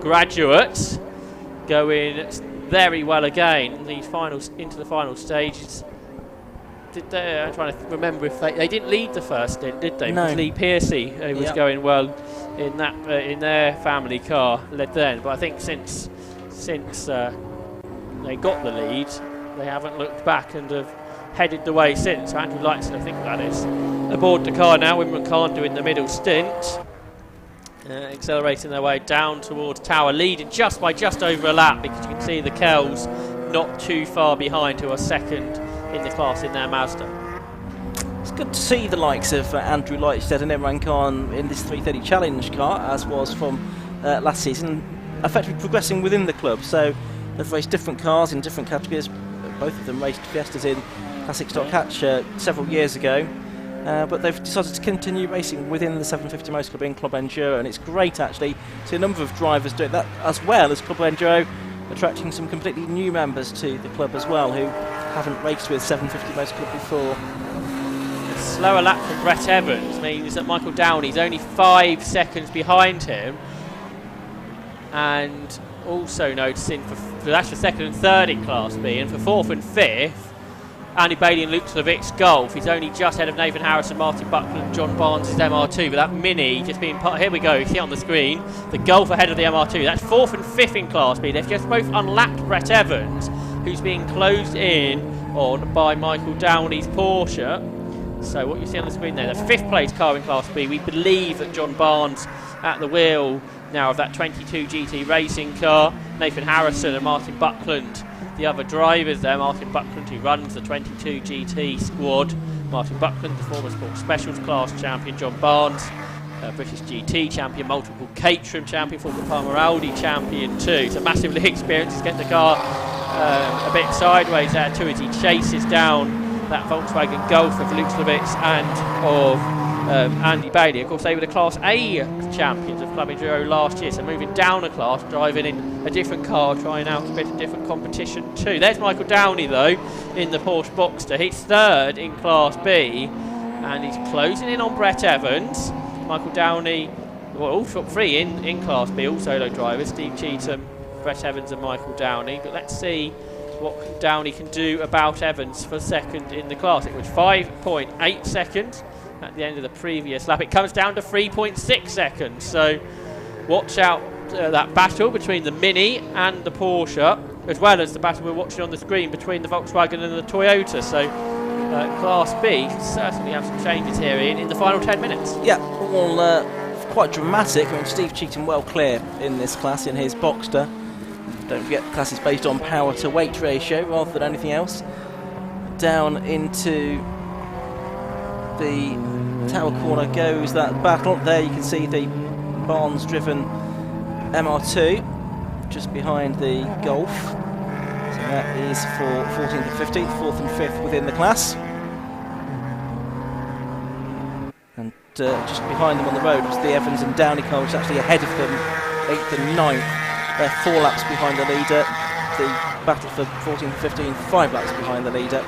graduates going very well again into the final stages. I'm trying to remember if they didn't lead the first stint, did they? No. Lee Piercy, who was going well in that in their family car, led then. But I think since they got the lead, they haven't looked back and have headed the way since. So Andrew Lightstead, I think that is, aboard the car now. Whitmore Khan doing the middle stint, accelerating their way down towards Tower, leading just over a lap, because you can see the Kells not too far behind, who are second in the class in their Mazda. It's good to see the likes of Andrew Lightstead and Imran Khan in this 330 Challenge car, as was from last season, effectively progressing within the club. So they've raced different cars in different categories. Both of them raced Fiestas in Classic Stock Hatch several years ago, but they've decided to continue racing within the 750 Most Club in Club Enduro, and it's great actually to see a number of drivers doing that, as well as Club Enduro attracting some completely new members to the club as well, who haven't raced with 750 Most Club before. A slower lap from Brett Evans means that Michael Downey's only 5 seconds behind him, and also noticing that's for second and third in Class B, and for fourth and fifth, Andy Bailey and Luke Slavitz Golf. He's only just ahead of Nathan Harrison, Martin Buckland, John Barnes' MR2, but that Mini just being here we go, you see it on the screen, the Golf ahead of the MR2. That's fourth and fifth in Class B. They've just both unlapped Brett Evans, who's being closed in on by Michael Downey's Porsche. So what you see on the screen there, the 5th place car in Class B. We believe that John Barnes at the wheel now of that 22 GT racing car. Nathan Harrison and Martin Buckland, the other drivers there. Martin Buckland, who runs the 22 GT squad, Martin Buckland, the former Sports Specials class champion John Barnes, British GT champion, multiple Caterham champion, former Palmer Audi champion too. So massively experienced. He's getting the car a bit sideways there too as he chases down that Volkswagen Golf of Luke Slovitz and of Andy Bailey. Of course, they were the Class A champions of Club Enduro last year, so moving down a class, driving in a different car, trying out a bit of different competition too. There's Michael Downey though in the Porsche Boxster. He's third in Class B and he's closing in on Brett Evans. Michael Downey, well, all top three in Class B, all solo drivers, Steve Cheetham, Brett Evans and Michael Downey. But let's see what Downey can do about Evans for second in the class. It was 5.8 seconds at the end of the previous lap. It comes down to 3.6 seconds. So watch out that battle between the Mini and the Porsche, as well as the battle we're watching on the screen between the Volkswagen and the Toyota. So Class B certainly have some changes here in the final 10 minutes. Yeah, all quite dramatic. I mean, Steve Cheetham well clear in this class in his Boxster. Don't forget, the class is based on power to weight ratio rather than anything else. Down into the Tower corner goes that battle. There you can see the Barnes driven MR2 just behind the Golf. So that is for 14th and 15th, 4th and 5th within the class. And just behind them on the road was the Evans and Downey car, which is actually ahead of them, 8th and 9th. They're 4 laps behind the leader. The battle for 14th and 15th, 5 laps behind the leader.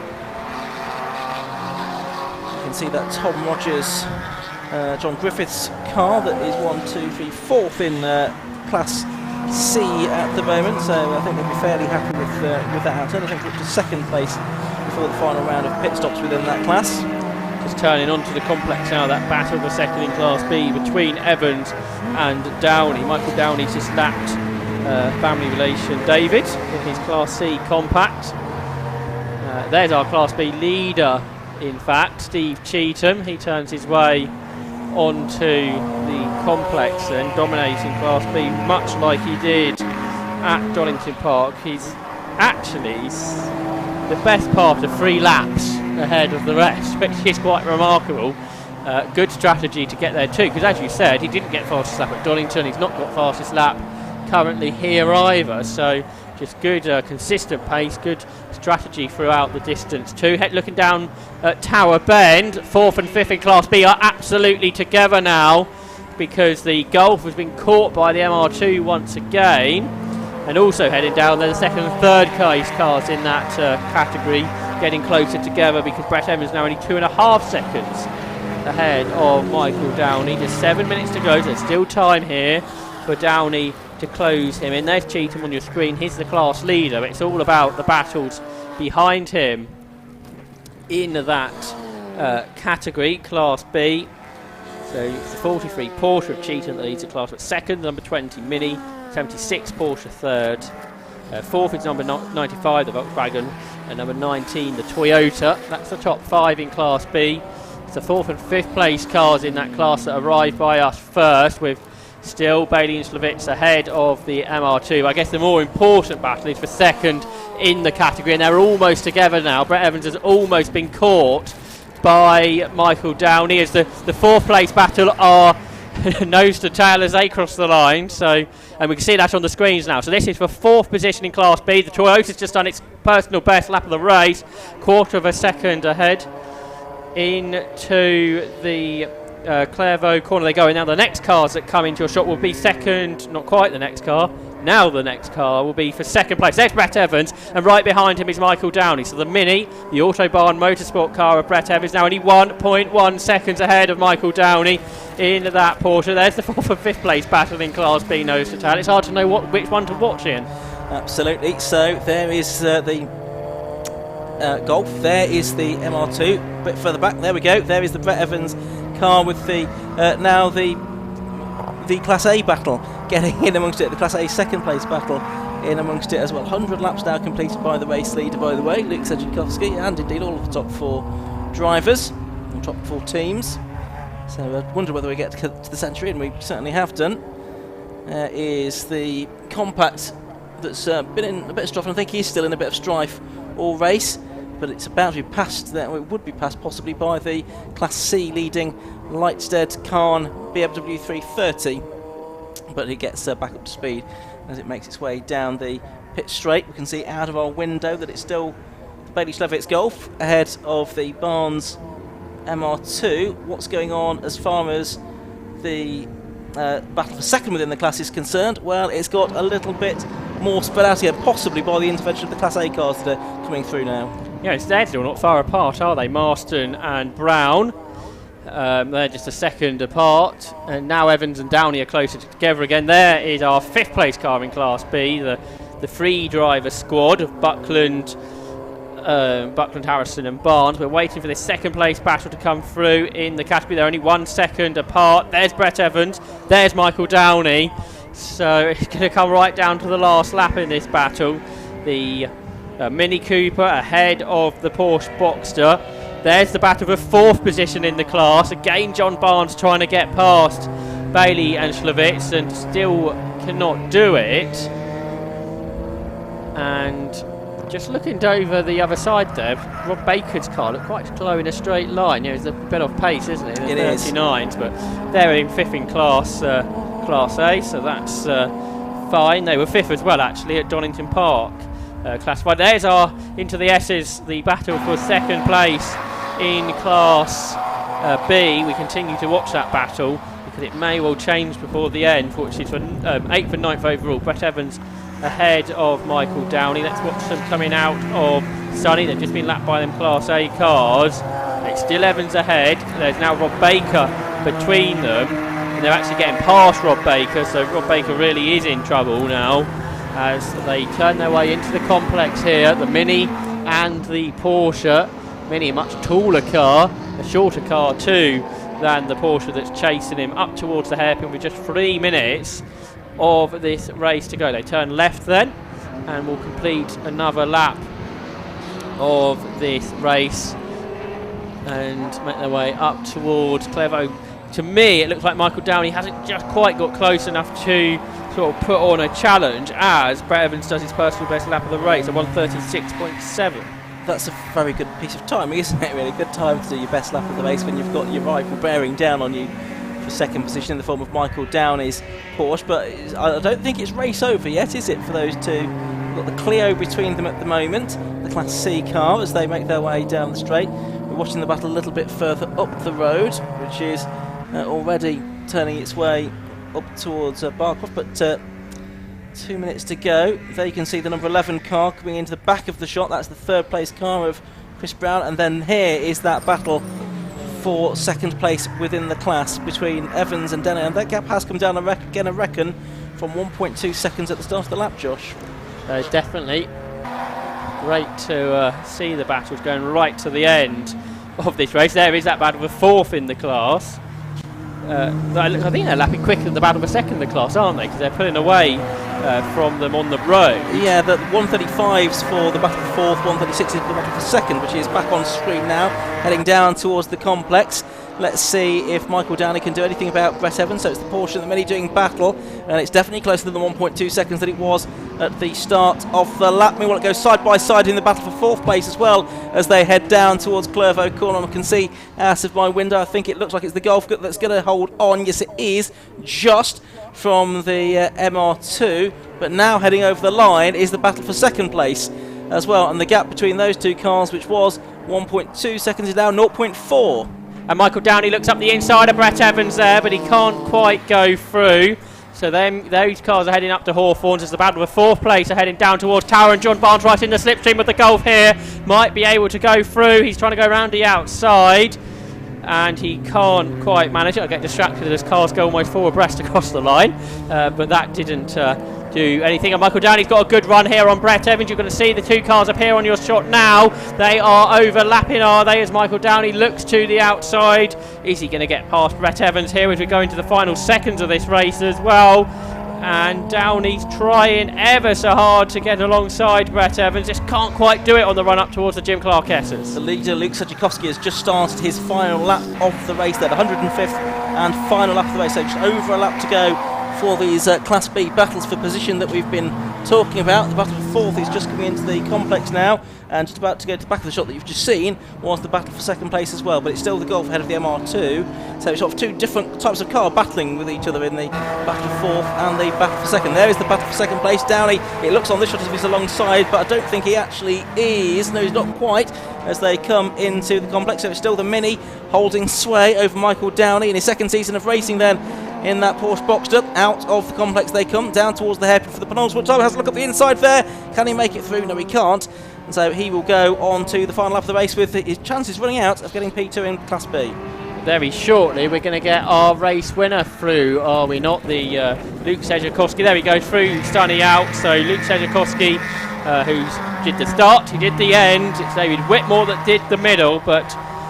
You can see that Tom Rogers, John Griffith's car that is 1, 2, 3, 4th in Class C at the moment. So I think they'll be fairly happy with that outturn. I think it's to second place before the final round of pit stops within that class. Just turning onto the complex now, that battle for second in Class B between Evans and Downey. Michael Downey just lapped family relation David in his Class C compact. There's our Class B leader, in fact, Steve Cheetham. He turns his way onto the complex and dominating Class B much like he did at Donington Park. He's actually the best part of 3 laps ahead of the rest, which is quite remarkable. Good strategy to get there too, because as you said, he didn't get fastest lap at Donington. He's not got fastest lap currently here either, so just good consistent pace, good strategy throughout the distance too. Looking down at Tower Bend, 4th and 5th in Class B are absolutely together now, because the Golf has been caught by the MR2 once again, and also heading down there the second and third case cars in that category getting closer together, because Brett Evans now only 2.5 seconds ahead of Michael Downey. Just 7 minutes to go, so there's still time here for Downey to close him in. There's Cheetham on your screen. He's the class leader. It's all about the battles behind him in that category, Class B. So it's the 43 Porsche of Cheetham that leads the class at second, number 20 Mini, 76 Porsche third, fourth is number 95 the Volkswagen, and number 19 the Toyota. That's the top 5 in Class B. It's the 4th and 5th place cars in that class that arrived by us first, with still Bailey and Slovitz ahead of the MR2. I guess the more important battle is for second in the category, and they're almost together now. Brett Evans has almost been caught by Michael Downey as the 4th place battle are nose to tail as they cross the line. So, and we can see that on the screens now. So this is for 4th position in Class B. The Toyota's just done its personal best lap of the race, quarter of a second ahead into the Clairvaux corner they go in. Now the next cars that come into your shot will be second, not quite the next car. Now the next car will be for second place. There's Brett Evans, and right behind him is Michael Downey. So the Mini, the Autobahn Motorsport car of Brett Evans, now only 1.1 seconds ahead of Michael Downey in that Porsche. There's the 4th and 5th place battle in Class B nose to tail. It's hard to know which one to watch in. Absolutely. So there is the Golf. There is the MR2. A bit further back. There we go. There is the Brett Evans car with the now the Class A battle getting in amongst it, the Class A second place battle in amongst it as well. 100 laps now completed by the race leader, by the way, Luke Tchaikovsky, and indeed all of the top 4 drivers, or top 4 teams. So I wonder whether we get to the century, and we certainly have done. Is the compact that's been in a bit of strife, and I think he's still in a bit of strife all race. but it's about to be passed there. It would be passed possibly by the Class C leading Lightstead Kahn BMW 330, but it gets back up to speed as it makes its way down the pit straight. We can see out of our window that it's still Bailey Schlevitz Golf ahead of the Barnes MR2. What's going on as far as the battle for second within the class is concerned? Well, it's got a little bit more spread out here, possibly by the intervention of the Class A cars that are coming through now. Yeah, they're still not far apart, are they? Marston and Brown. They're just a second apart, and now Evans and Downey are closer together again. There is our 5th place car in Class B, the free driver squad of Buckland, Harrison and Barnes. We're waiting for this 2nd place battle to come through in the category. They're only 1 second apart. There's Brett Evans, there's Michael Downey. So it's going to come right down to the last lap in this battle. The Mini Cooper ahead of the Porsche Boxster. There's the battle for 4th position in the class. Again, John Barnes trying to get past Bailey and Schlevitz and still cannot do it. And just looking over the other side there, Rob Baker's car looked quite slow in a straight line. It's a bit off pace, isn't it? It is. 39s, but they're in 5th in Class A, so that's fine. They were 5th as well, actually, at Donington Park. Classified. There's our into the S's, the battle for 2nd place in Class B. We continue to watch that battle because it may well change before the end, which is for 8th and 9th overall. Brett Evans ahead of Michael Downey. Let's watch them coming out of Sonny. They've just been lapped by them Class A cars. It's still Evans ahead. There's now Rob Baker between them, and they're actually getting past Rob Baker, so Rob Baker really is in trouble now as they turn their way into the complex here. The Mini and the Porsche. Mini, a much taller car, a shorter car too than the Porsche that's chasing him up towards the hairpin with just 3 minutes of this race to go. They turn left then and will complete another lap of this race and make their way up towards Clevo. To me, it looks like Michael Downey hasn't just quite got close enough to sort of put on a challenge as Brett Evans does his personal best lap of the race, a 1:36.7. That's a very good piece of timing, isn't it? Really good time to do your best lap of the race when you've got your rival bearing down on you for 2nd position in the form of Michael Downey's Porsche. But I don't think it's race over yet, is it, for those two? We've got the Clio between them at the moment, the Class C car, as they make their way down the straight. We're watching the battle a little bit further up the road, which is already turning its way up towards Barcroft, but 2 minutes to go. There you can see the number 11 car coming into the back of the shot. That's the 3rd place car of Chris Brown, and then here is that battle for 2nd place within the class between Evans and Denny, and that gap has come down again, I reckon, from 1.2 seconds at the start of the lap, Josh. Definitely great to see the battles going right to the end of this race. There is that battle for 4th in the class. I think they're lapping quicker than the battle for 2nd in the class, aren't they? Because they're pulling away from them on the road. Yeah, the 135's for the battle for 4th, 136 is the battle for 2nd, which is back on screen now, heading down towards the complex. Let's see if Michael Downey can do anything about Brett Evans. So it's the Porsche and the Mini doing battle, and it's definitely closer than the 1.2 seconds that it was at the start of the lap. Meanwhile, it goes side by side in the battle for 4th place as well as they head down towards Clervaux Corner. I can see out of my window, I think it looks like it's the Golf that's going to hold on. Yes, it is, just from the MR2. But now heading over the line is the battle for 2nd place as well. And the gap between those two cars, which was 1.2 seconds, is now 0.4. And Michael Downey looks up the inside of Brett Evans there, but he can't quite go through. So those cars are heading up to Hawthorns as the battle for 4th place are heading down towards Tower, and John Barnes right in the slipstream of the Golf here. Might be able to go through. He's trying to go around the outside, and he can't quite manage it. I get distracted as cars go almost 4 abreast across the line, but that didn't do anything. And Michael Downey's got a good run here on Brett Evans. You're going to see the 2 cars appear on your shot now. They are overlapping, are they, as Michael Downey looks to the outside. Is he going to get past Brett Evans here as we go into the final seconds of this race as well? And Downey's trying ever so hard to get alongside Brett Evans, just can't quite do it on the run up towards the Jim Clark S's. The leader, Luke Tchaikovsky, has just started his final lap of the race there, the 105th and final lap of the race, so just over a lap to go for these Class B battles for position that we've been talking about. The battle for 4th is just coming into the complex now, and just about to go to the back of the shot that you've just seen was the battle for 2nd place as well, but it's still the Golf ahead of the MR2, so it's sort of 2 different types of car battling with each other in the battle for 4th and the battle for 2nd. There is the battle for 2nd place. Downey, it looks on this shot as if he's alongside, but I don't think he actually is. No, he's not quite, as they come into the complex, so it's still the Mini holding sway over Michael Downey in his 2nd season of racing then in that Porsche Boxster. Out of the complex they come, down towards the hairpin for the penultimate time. Has a look at the inside there. Can he make it through? No, he can't. And so he will go on to the final lap of the race with his chances running out of getting P2 in Class B. Very shortly we're going to get our race winner through, are we not? The Luke Tchaikovsky. There we go, through Sonny out. So Luke Tchaikovsky, who did the start, he did the end. It's David Whitmore that did the middle, but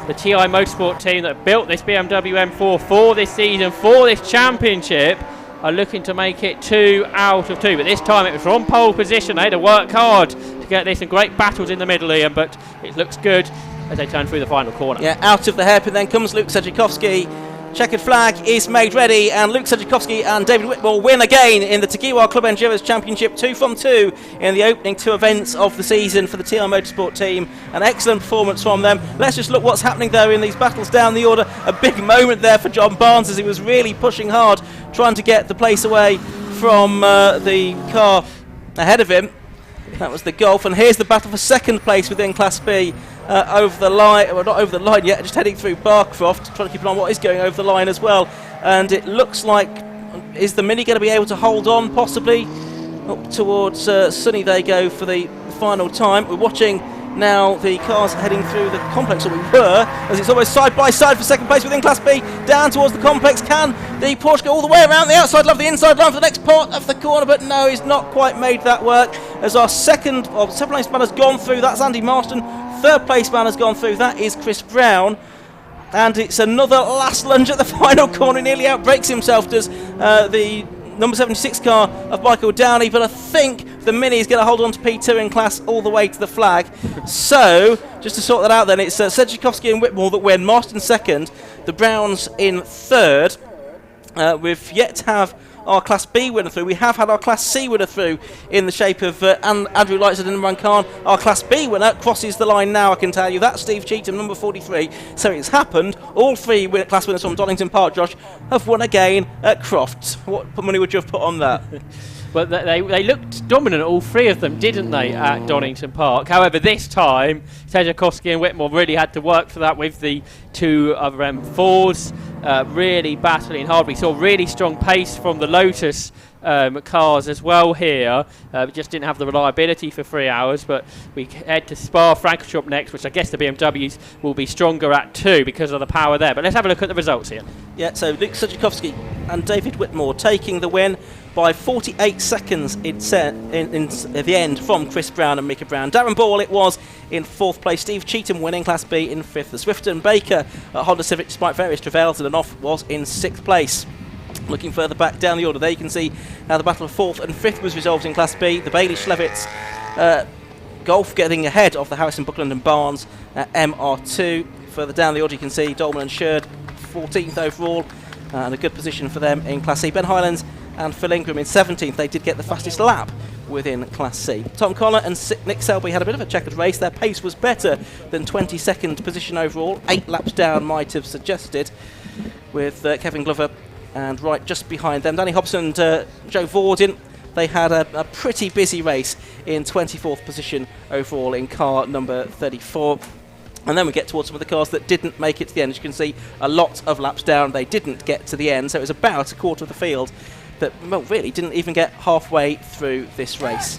the TI Motorsport team that built this BMW M4 for this season, for this championship, are looking to make it 2 out of 2. But this time it was from pole position. They had to work hard to get this, and great battles in the middle, Ian, but it looks good as they turn through the final corner. Yeah, out of the hairpin then comes Luke Tchaikovsky. Checkered flag is made ready, and Luke Tchaikovsky and David Whitmore win again in the TEGIWA Club Enduro's Championship, 2 from 2 in the opening 2 events of the season for the TI Motorsport team. An excellent performance from them. Let's just look what's happening there in these battles down the order. A big moment there for John Barnes as he was really pushing hard, trying to get the place away from the car ahead of him. That was the Golf, and here's the battle for 2nd place within Class B. Over the line, well, not over the line yet, just heading through Barcroft, trying to keep an eye on what is going over the line as well. And it looks like, is the Mini going to be able to hold on possibly? Up towards Sonny they go for the final time. We're watching now the cars heading through the complex, or we were, as it's almost side by side for 2nd place within Class B, down towards the complex. Can the Porsche go all the way around the outside, love the inside line for the next part of the corner, but no, he's not quite made that work, as our 7th place man has gone through. That's Andy Marston. 3rd place man has gone through. That is Chris Brown. And it's another last lunge at the final corner. Nearly outbreaks himself, does the number 76 car of Michael Downey, but I think the Mini is going to hold on to P2 in class all the way to the flag. So, just to sort that out then, it's Tchaikovsky and Whitmore that win, Marston 2nd, the Browns in 3rd. We've yet to have our Class B winner through. We have had our Class C winner through in the shape of Andrew Lightside and Imran Khan. Our Class B winner crosses the line now, I can tell you. That's Steve Cheetham, number 43. So it's happened. All 3 class winners from Donington Park, Josh, have won again at Croft. What money would you have put on that? But they looked dominant, all 3 of them, didn't they, at Donington Park? However, this time, Tchaikovsky and Whitmore really had to work for that with the 2 other M4s, really battling hard. We saw really strong pace from the Lotus cars as well here. We just didn't have the reliability for 3 hours, but we head to Spa-Francorchamps next, which I guess the BMWs will be stronger at too because of the power there. But let's have a look at the results here. Yeah, so Luke Tchaikovsky and David Whitmore taking the win by 48 seconds in the end from Chris Brown and Mika Brown. Darren Ball it was in 4th place. Steve Cheetham winning Class B in 5th. The Swifton Baker at Honda Civic, despite various travails and an off, was in 6th place. Looking further back down the order, there you can see how the battle of 4th and 5th was resolved in Class B. The Bailey Schlevitz Golf getting ahead of the Harrison Buckland and Barnes MR2. Further down the order you can see Dolman and Sherd 14th overall, and a good position for them in Class C. Ben Highlands and Phil Ingram in 17th. They did get the fastest lap within Class C. Tom Connor and Nick Selby had a bit of a checkered race. Their pace was better than 22nd position overall. 8 laps down might have suggested, with Kevin Glover and right just behind them. Danny Hobson and Joe Vorden, they had a pretty busy race in 24th position overall in car number 34. And then we get towards some of the cars that didn't make it to the end. As you can see, a lot of laps down, they didn't get to the end. So it was about a quarter of the field that, well, really didn't even get halfway through this race.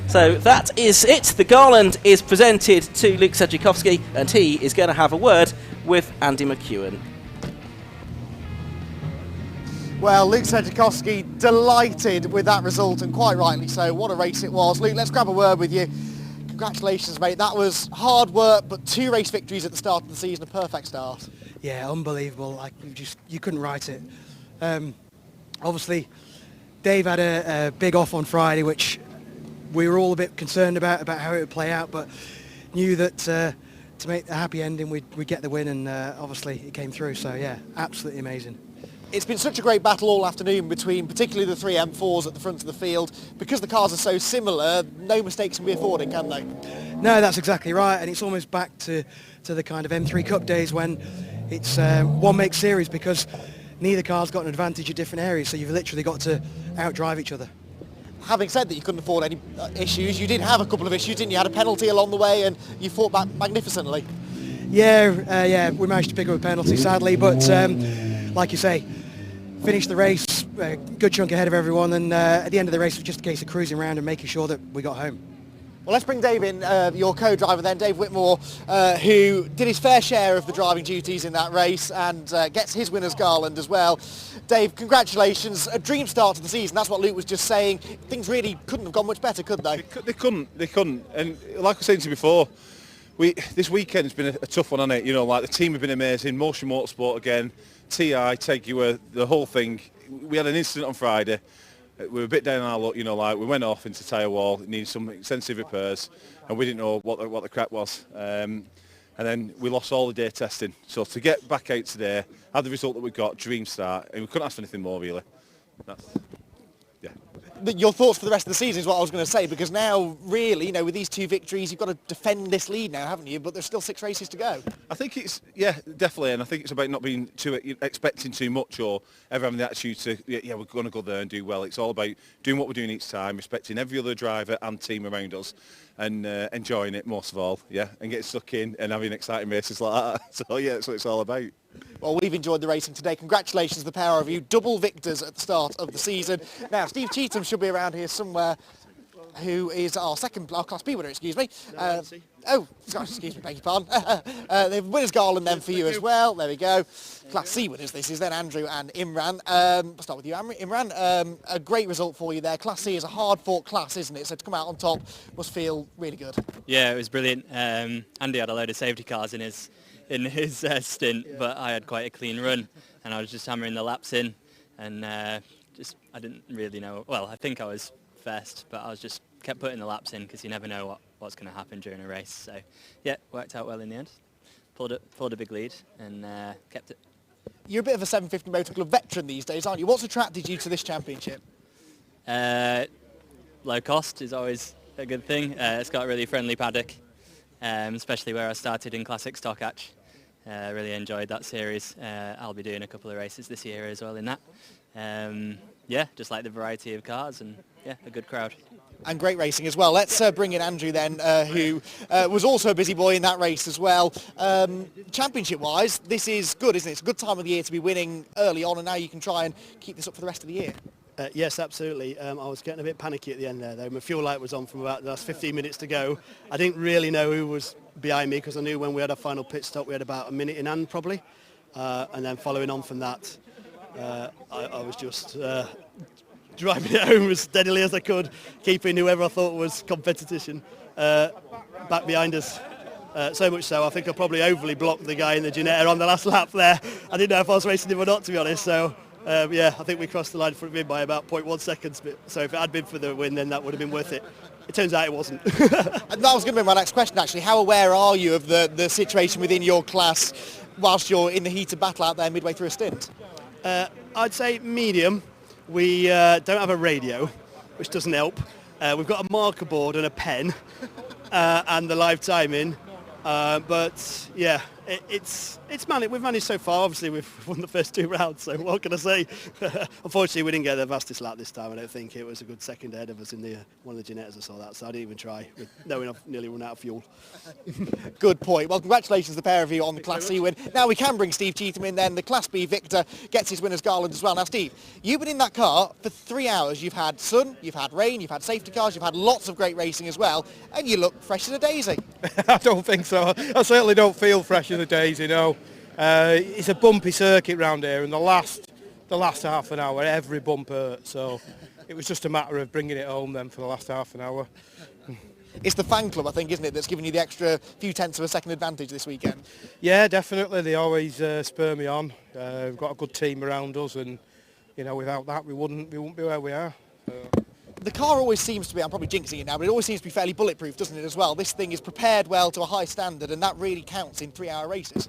So that is it. The garland is presented to Luke Tchaikovsky, and he is going to have a word with Andy McEwen. Well, Luke Tchaikovsky delighted with that result, and quite rightly so. What a race it was. Luke, let's grab a word with you. Congratulations, mate. That was hard work, but 2 race victories at the start of the season, a perfect start. Yeah, unbelievable. Like, you couldn't write it. Obviously, Dave had a big off on Friday, which we were all a bit concerned about how it would play out, but knew that to make a happy ending, we'd get the win, and obviously it came through. So yeah, absolutely amazing. It's been such a great battle all afternoon between particularly the three M4s at the front of the field. Because the cars are so similar, no mistakes can be afforded, can they? No, that's exactly right, and it's almost back to the kind of M3 Cup days when it's one make series, because neither car's got an advantage at different areas, so you've literally got to outdrive each other. Having said that you couldn't afford any issues, you did have a couple of issues, didn't you? You had a penalty along the way and you fought back magnificently. Yeah, we managed to pick up a penalty, sadly, but like you say, finished the race a good chunk ahead of everyone, and at the end of the race it was just a case of cruising around and making sure that we got home. Well, let's bring Dave in, your co-driver then, Dave Whitmore, who did his fair share of the driving duties in that race and gets his winner's garland as well. Dave, congratulations. A dream start to the season. That's what Luke was just saying. Things really couldn't have gone much better, could they? They couldn't. And like I was saying to you before, this weekend's been a tough one, hasn't it? You know, like the team have been amazing. Motion Motorsport again, TI, TEGIWA, the whole thing. We had an incident on Friday. We were a bit down on our luck, you know, like we went off into tyre wall, it needed some extensive repairs, and we didn't know what the crack was. And then we lost all the day testing. So to get back out today, have the result that we got, dream start, and we couldn't ask for anything more, really. Your thoughts for the rest of the season is what I was going to say, because now, really, you know, with these two victories, you've got to defend this lead now, haven't you? But there's still 6 races to go. I think it's, definitely, and I think it's about not being expecting too much or ever having the attitude to, we're going to go there and do well. It's all about doing what we're doing each time, respecting every other driver and team around us, and enjoying it most of all, and getting stuck in and having exciting races like that. So, that's what it's all about. Well, we've enjoyed the racing today. Congratulations to the pair of you. Double victors at the start of the season. Now, Steve Cheetham should be around here somewhere, who is our Class B winner, excuse me. Excuse me, beg your pardon. The winner's garland then for you as well. There we go. Class C winners, this is then Andrew and Imran. I'll start with you, Imran. A great result for you there. Class C is a hard-fought class, isn't it? So to come out on top must feel really good. Yeah, it was brilliant. Andy had a load of safety cars in his stint, but I had quite a clean run, and I was just hammering the laps in, and I didn't really know. Well, I think I was first, but I was just kept putting the laps in because you never know what's going to happen during a race. So, worked out well in the end. Pulled a big lead and kept it. You're a bit of a 750 Motor Club veteran these days, aren't you? What's attracted you to this championship? Low cost is always a good thing. It's got a really friendly paddock, especially where I started in Classic Stopwatch. Really enjoyed that series. I'll be doing a couple of races this year as well in that. Just like the variety of cars and a good crowd. And great racing as well. Let's bring in Andrew then, who was also a busy boy in that race as well. Championship-wise, this is good, isn't it? It's a good time of the year to be winning early on, and now you can try and keep this up for the rest of the year. Yes, absolutely. I was getting a bit panicky at the end there, though. My fuel light was on from about the last 15 minutes to go. I didn't really know who was behind me because I knew when we had our final pit stop we had about a minute in hand probably. And then following on from that, I was just driving it home as steadily as I could, keeping whoever I thought was competition back behind us. So much so, I think I probably overly blocked the guy in the Ginetta on the last lap there. I didn't know if I was racing him or not, to be honest. So, I think we crossed the line for him by about 0.1 seconds. So if it had been for the win, then that would have been worth it. It turns out it wasn't. And that was going to be my next question, actually. How aware are you of the situation within your class whilst you're in the heat of battle out there midway through a stint? I'd say medium. We don't have a radio, which doesn't help. We've got a marker board and a pen and the live timing. But yeah, we've managed so far. Obviously, we've won the first 2 rounds, so what can I say? Unfortunately, we didn't get the fastest lap this time. I don't think it was a good second ahead of us in one of the Ginettas. I saw that, so I didn't even try, knowing I've nearly run out of fuel. Good point. Well, congratulations to the pair of you on the Class C win. Now we can bring Steve Cheetham in then. The Class B victor gets his winner's garland as well. Now, Steve, you've been in that car for 3 hours. You've had sun, you've had rain, you've had safety cars, you've had lots of great racing as well, and you look fresh as a daisy. I don't think so. I certainly don't feel fresh as a daisy, no. It's a bumpy circuit round here, and the last half an hour, every bump hurt. So it was just a matter of bringing it home then for the last half an hour. It's the fan club, I think, isn't it, that's given you the extra few tenths of a second advantage this weekend? Yeah, definitely. They always spur me on. We've got a good team around us, and without that, we wouldn't be where we are. The car always seems to be, I'm probably jinxing it now, but it always seems to be fairly bulletproof, doesn't it, as well? This thing is prepared well to a high standard, and that really counts in 3-hour races.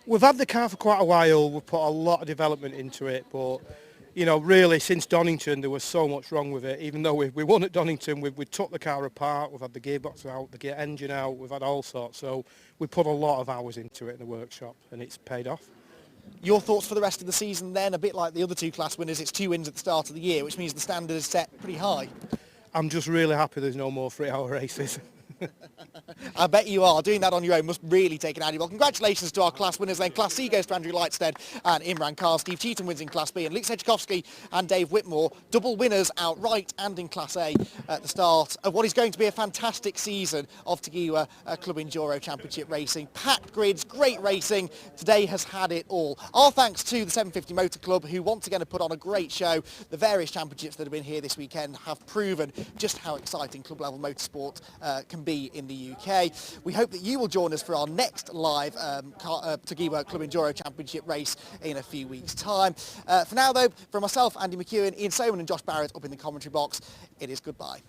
We've had the car for quite a while. We've put a lot of development into it, but you know, really since Donington there was so much wrong with it. Even though we won at Donington, we took the car apart, we've had the gearbox out, the engine out, we've had all sorts. So we put a lot of hours into it in the workshop and it's paid off. Your thoughts for the rest of the season then? A bit like the other two class winners, it's 2 wins at the start of the year, which means the standard is set pretty high. I'm just really happy there's no more 3-hour races. I bet you are. Doing that on your own must really take an out. Well, congratulations to our class winners then. Class C goes to Andrew Lightstead and Imran Carr. Steve Cheetham wins in Class B, and Luke Tchaikovsky and Dave Whitmore, double winners outright and in Class A at the start of what is going to be a fantastic season of TEGIWA Club Enduro Championship racing. Packed grids, great racing. Today has had it all. Our thanks to the 750 Motor Club, who once again have put on a great show. The various championships that have been here this weekend have proven just how exciting club level motorsport can be in the UK. We hope that you will join us for our next live TEGIWA Club Enduro Championship race in a few weeks' time. For now though, from myself, Andy McEwen, Ian Soman and Josh Barrett up in the commentary box, it is goodbye.